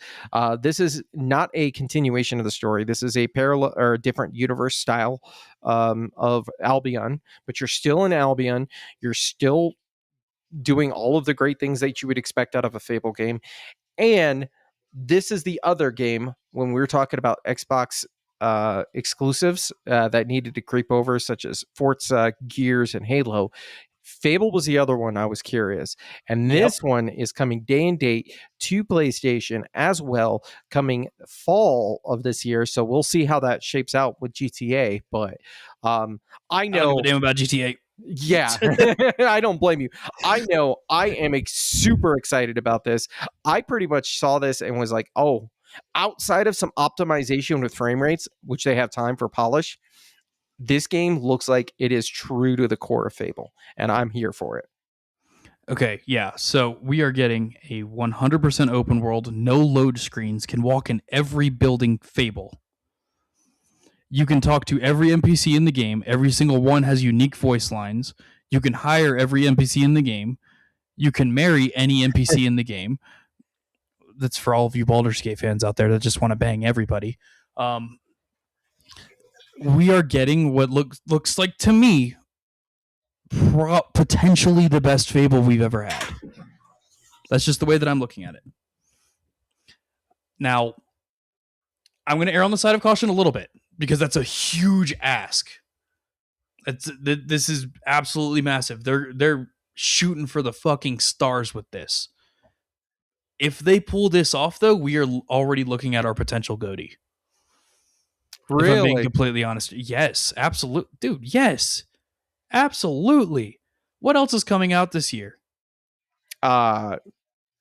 This is not a continuation of the story. This is a parallel or a different universe style of Albion, but you're still in Albion. You're still doing all of the great things that you would expect out of a Fable game. And this is the other game when we were talking about Xbox exclusives that needed to creep over, such as Forza, Gears, and Halo. Fable was the other one I was curious. And Yep. this one is coming day and date to PlayStation as well, coming fall of this year. So we'll see how that shapes out with GTA. But I I don't give a know damn about GTA. yeah, I don't blame you. I know I am super excited about this. I pretty much saw this and was like, oh, outside of some optimization with frame rates, which they have time for polish, this game looks like it is true to the core of Fable, and I'm here for it. Okay, yeah. So we are getting a 100% open world, no load screens, can walk in every building Fable. You can talk to every NPC in the game. Every single one has unique voice lines. You can hire every NPC in the game. You can marry any NPC in the game. that's for all of you Baldur's Gate fans out there that just want to bang everybody. Um, we are getting what looks like to me potentially the best Fable we've ever had. That's just the way that I'm looking at it. Now, I'm going to err on the side of caution a little bit because that's a huge ask. This is absolutely massive. They're shooting for the fucking stars with this. If they pull this off, though, we are already looking at our potential goatee. If I'm being Really? completely honest, yes, absolutely, dude. Yes, absolutely. What else is coming out this year? Uh,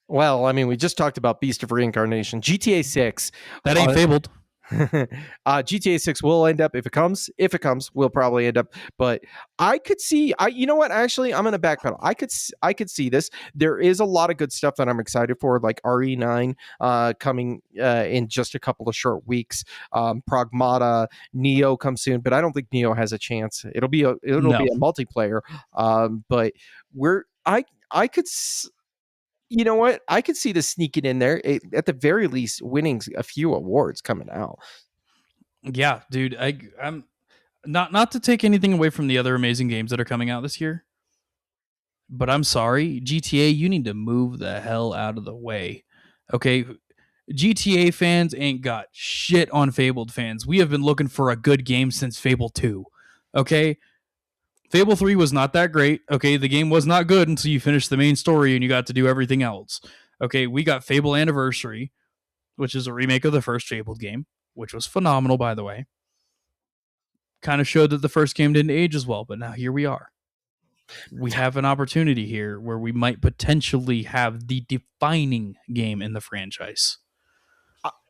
well, I mean, we just talked about Beast of Reincarnation. GTA 6. That ain't fabled. GTA 6 will end up if it comes. If it comes, we'll probably end up. But I could see. You know what? Actually, I'm gonna backpedal. I could see this. There is a lot of good stuff that I'm excited for, like RE9 coming in just a couple of short weeks. Pragmata, Neo comes soon, but I don't think Neo has a chance. It'll be a multiplayer. But we're I could. You know what? I could see this sneaking in there. At the very least, winning a few awards coming out. Yeah, dude. I'm not to take anything away from the other amazing games that are coming out this year, but I'm sorry, GTA, you need to move the hell out of the way. Okay, GTA fans ain't got shit on Fabled fans. We have been looking for a good game since Fable 2. Okay, Fable 3 was not that great. Okay, the game was not good until you finished the main story and you got to do everything else. Okay, we got Fable Anniversary, which is a remake of the first Fabled game, which was phenomenal, by the way. Kind of showed that the first game didn't age as well, but now here we are. We have an opportunity here where we might potentially have the defining game in the franchise.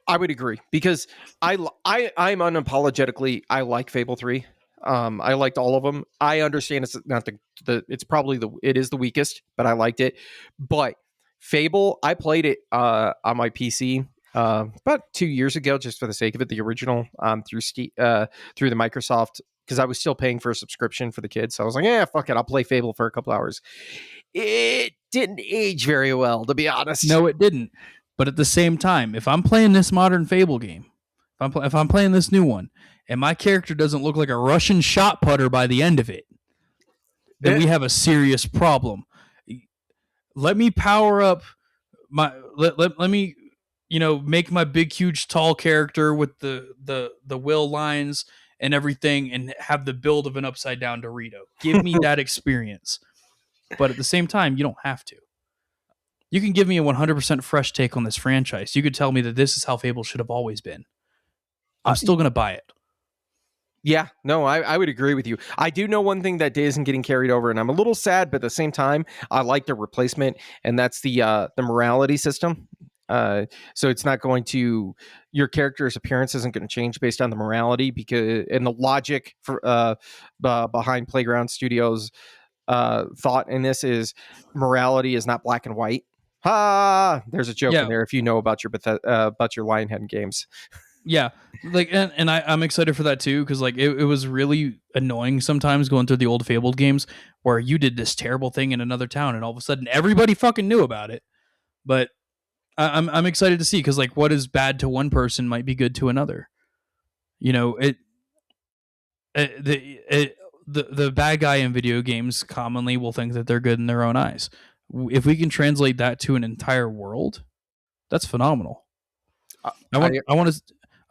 I would agree because I'm unapologetically I like Fable 3. I liked all of them. I understand it's not it's probably it is the weakest, but I liked it. But Fable, I played it on my PC about 2 years ago, just for the sake of it, the original through through the Microsoft, because I was still paying for a subscription for the kids. So I was like, yeah, fuck it, I'll play Fable for a couple hours. It didn't age very well, to be honest. No, it didn't. But at the same time, if I'm playing this modern Fable game, if I'm playing this new one, and my character doesn't look like a Russian shot putter by the end of it, then we have a serious problem. Let me power up let me make my big huge tall character with the will lines and everything and have the build of an upside down Dorito. Give me that experience. But at the same time, you don't have to. You can give me a 100% fresh take on this franchise. You could tell me that this is how Fable should have always been. I'm still going to buy it. Yeah, no, I would agree with you. I do know one thing that isn't getting carried over, and I'm a little sad, but at the same time, I like the replacement, and that's the morality system. So it's not going to, your character's appearance isn't going to change based on the morality, because, and the logic for behind Playground Studios thought in this is morality is not black and white. There's a joke in there if you know about your Lionhead games. Yeah, like and I'm excited for that too, because like it was really annoying sometimes going through the old Fabled games where you did this terrible thing in another town and all of a sudden everybody fucking knew about it. But I'm excited to see, because like what is bad to one person might be good to another. You know, the bad guy in video games commonly will think that they're good in their own eyes. If we can translate that to an entire world, that's phenomenal.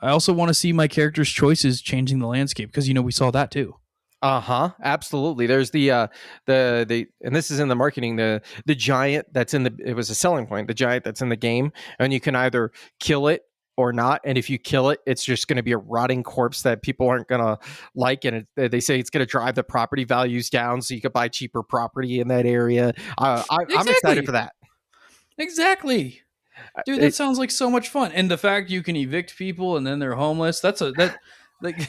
I also want to see my character's choices changing the landscape, because we saw that too. Absolutely. There's the and this is in the marketing, the giant that's in it was a selling point, the giant that's in the game, and you can either kill it or not, and if you kill it, it's just going to be a rotting corpse that people aren't going to like, and they say it's going to drive the property values down, so you could buy cheaper property in that area. I'm excited for that. Exactly. Dude, that sounds like so much fun. And the fact you can evict people and then they're homeless, like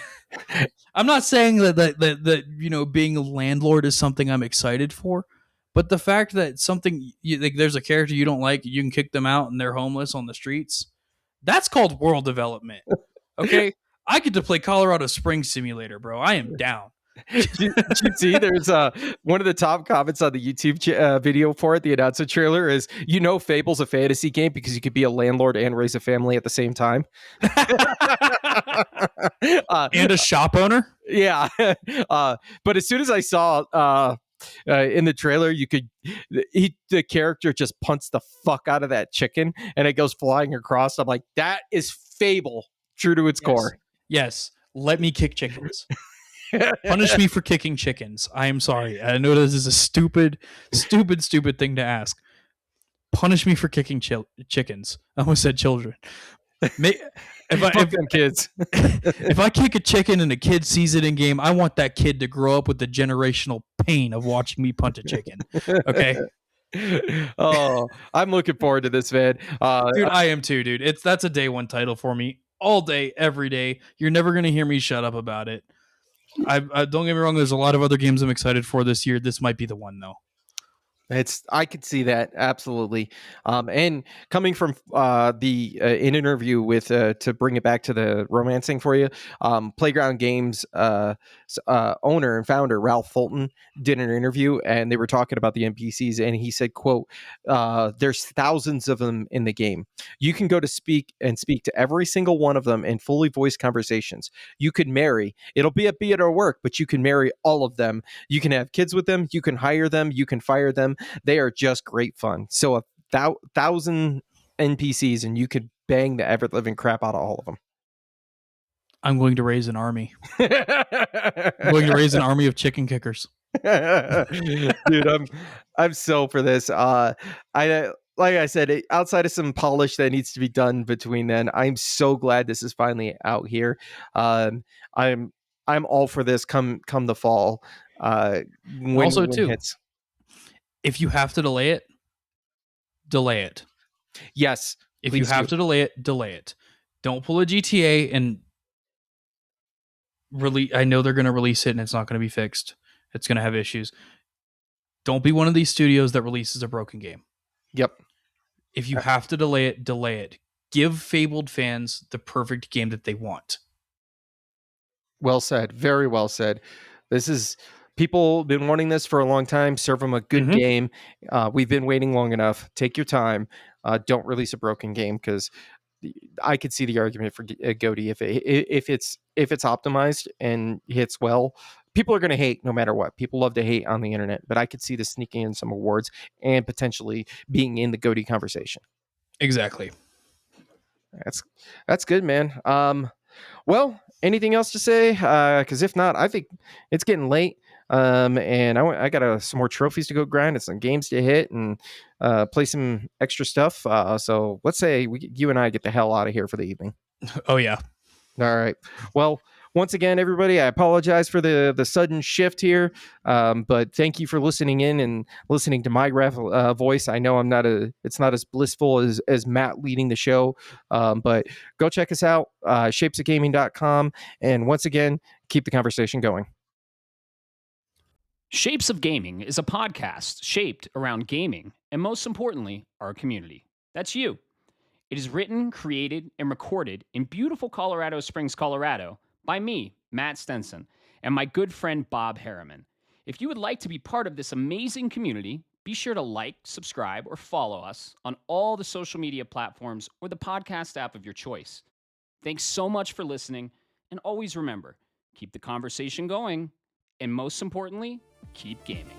I'm not saying that being a landlord is something I'm excited for, but the fact that there's a character you don't like, you can kick them out and they're homeless on the streets, that's called world development. Okay? I get to play Colorado Springs Simulator, bro. I am down. Did you see? There's one of the top comments on the YouTube video for it. The announcement trailer is, Fable's a fantasy game because you could be a landlord and raise a family at the same time. And a shop owner. Yeah, but as soon as I saw in the trailer, the character just punts the fuck out of that chicken, and it goes flying across. I'm like, that is Fable, true to its core. Yes, let me kick chickens. Punish me for kicking chickens. I am sorry. I know this is a stupid thing to ask. Punish me for kicking chickens. I almost said children. Kids. If I kick a chicken and a kid sees it in game, I want that kid to grow up with the generational pain of watching me punt a chicken. Okay. Oh, I'm looking forward to this, man. Dude, I am too, dude. That's a day one title for me. All day, every day. You're never gonna hear me shut up about it. I don't get me wrong. There's a lot of other games I'm excited for this year. This might be the one, though. I could see that absolutely, and coming from in interview with to bring it back to the romancing for you, Playground Games owner and founder Ralph Fulton did an interview, and they were talking about the NPCs, and he said, "quote There's thousands of them in the game. You can go to speak to every single one of them in fully voiced conversations. You could marry. It'll be at our work, but you can marry all of them. You can have kids with them. You can hire them. You can fire them." They are just great fun. So 1,000 NPCs, and you could bang the ever living crap out of all of them. I'm going to raise an army. I'm going to raise an army of chicken kickers. Dude, I'm so for this. Like I said, outside of some polish that needs to be done between then, I'm so glad this is finally out here. I'm all for this. Come the fall. When it hits. If you have to delay it, delay it. Yes. If you have to delay it, delay it. Don't pull a GTA and I know they're going to release it and it's not going to be fixed. It's going to have issues. Don't be one of these studios that releases a broken game. Yep. If you have to delay it, delay it. Give Fabled fans the perfect game that they want. Well said. Very well said. People been wanting this for a long time. Serve them a good game. We've been waiting long enough. Take your time. Don't release a broken game, because I could see the argument for GOTY if it's optimized and hits well. People are going to hate no matter what. People love to hate on the internet, but I could see this sneaking in some awards and potentially being in the GOTY conversation. Exactly. That's good, man. Well, anything else to say? Because if not, I think it's getting late. And I got some more trophies to go grind and some games to hit and play some extra stuff. So let's say you and I get the hell out of here for the evening. Oh, yeah. All right. Well, once again, everybody, I apologize for the sudden shift here, but thank you for listening in and listening to my voice. I know it's not as blissful as Matt leading the show, but go check us out, shapesofgaming.com. And once again, keep the conversation going. Shapes of Gaming is a podcast shaped around gaming and, most importantly, our community. That's you. It is written, created, and recorded in beautiful Colorado Springs, Colorado, by me, Matt Stenson, and my good friend Bob Harriman. If you would like to be part of this amazing community, be sure to like, subscribe, or follow us on all the social media platforms or the podcast app of your choice. Thanks so much for listening, and always remember, keep the conversation going, and most importantly, keep gaming.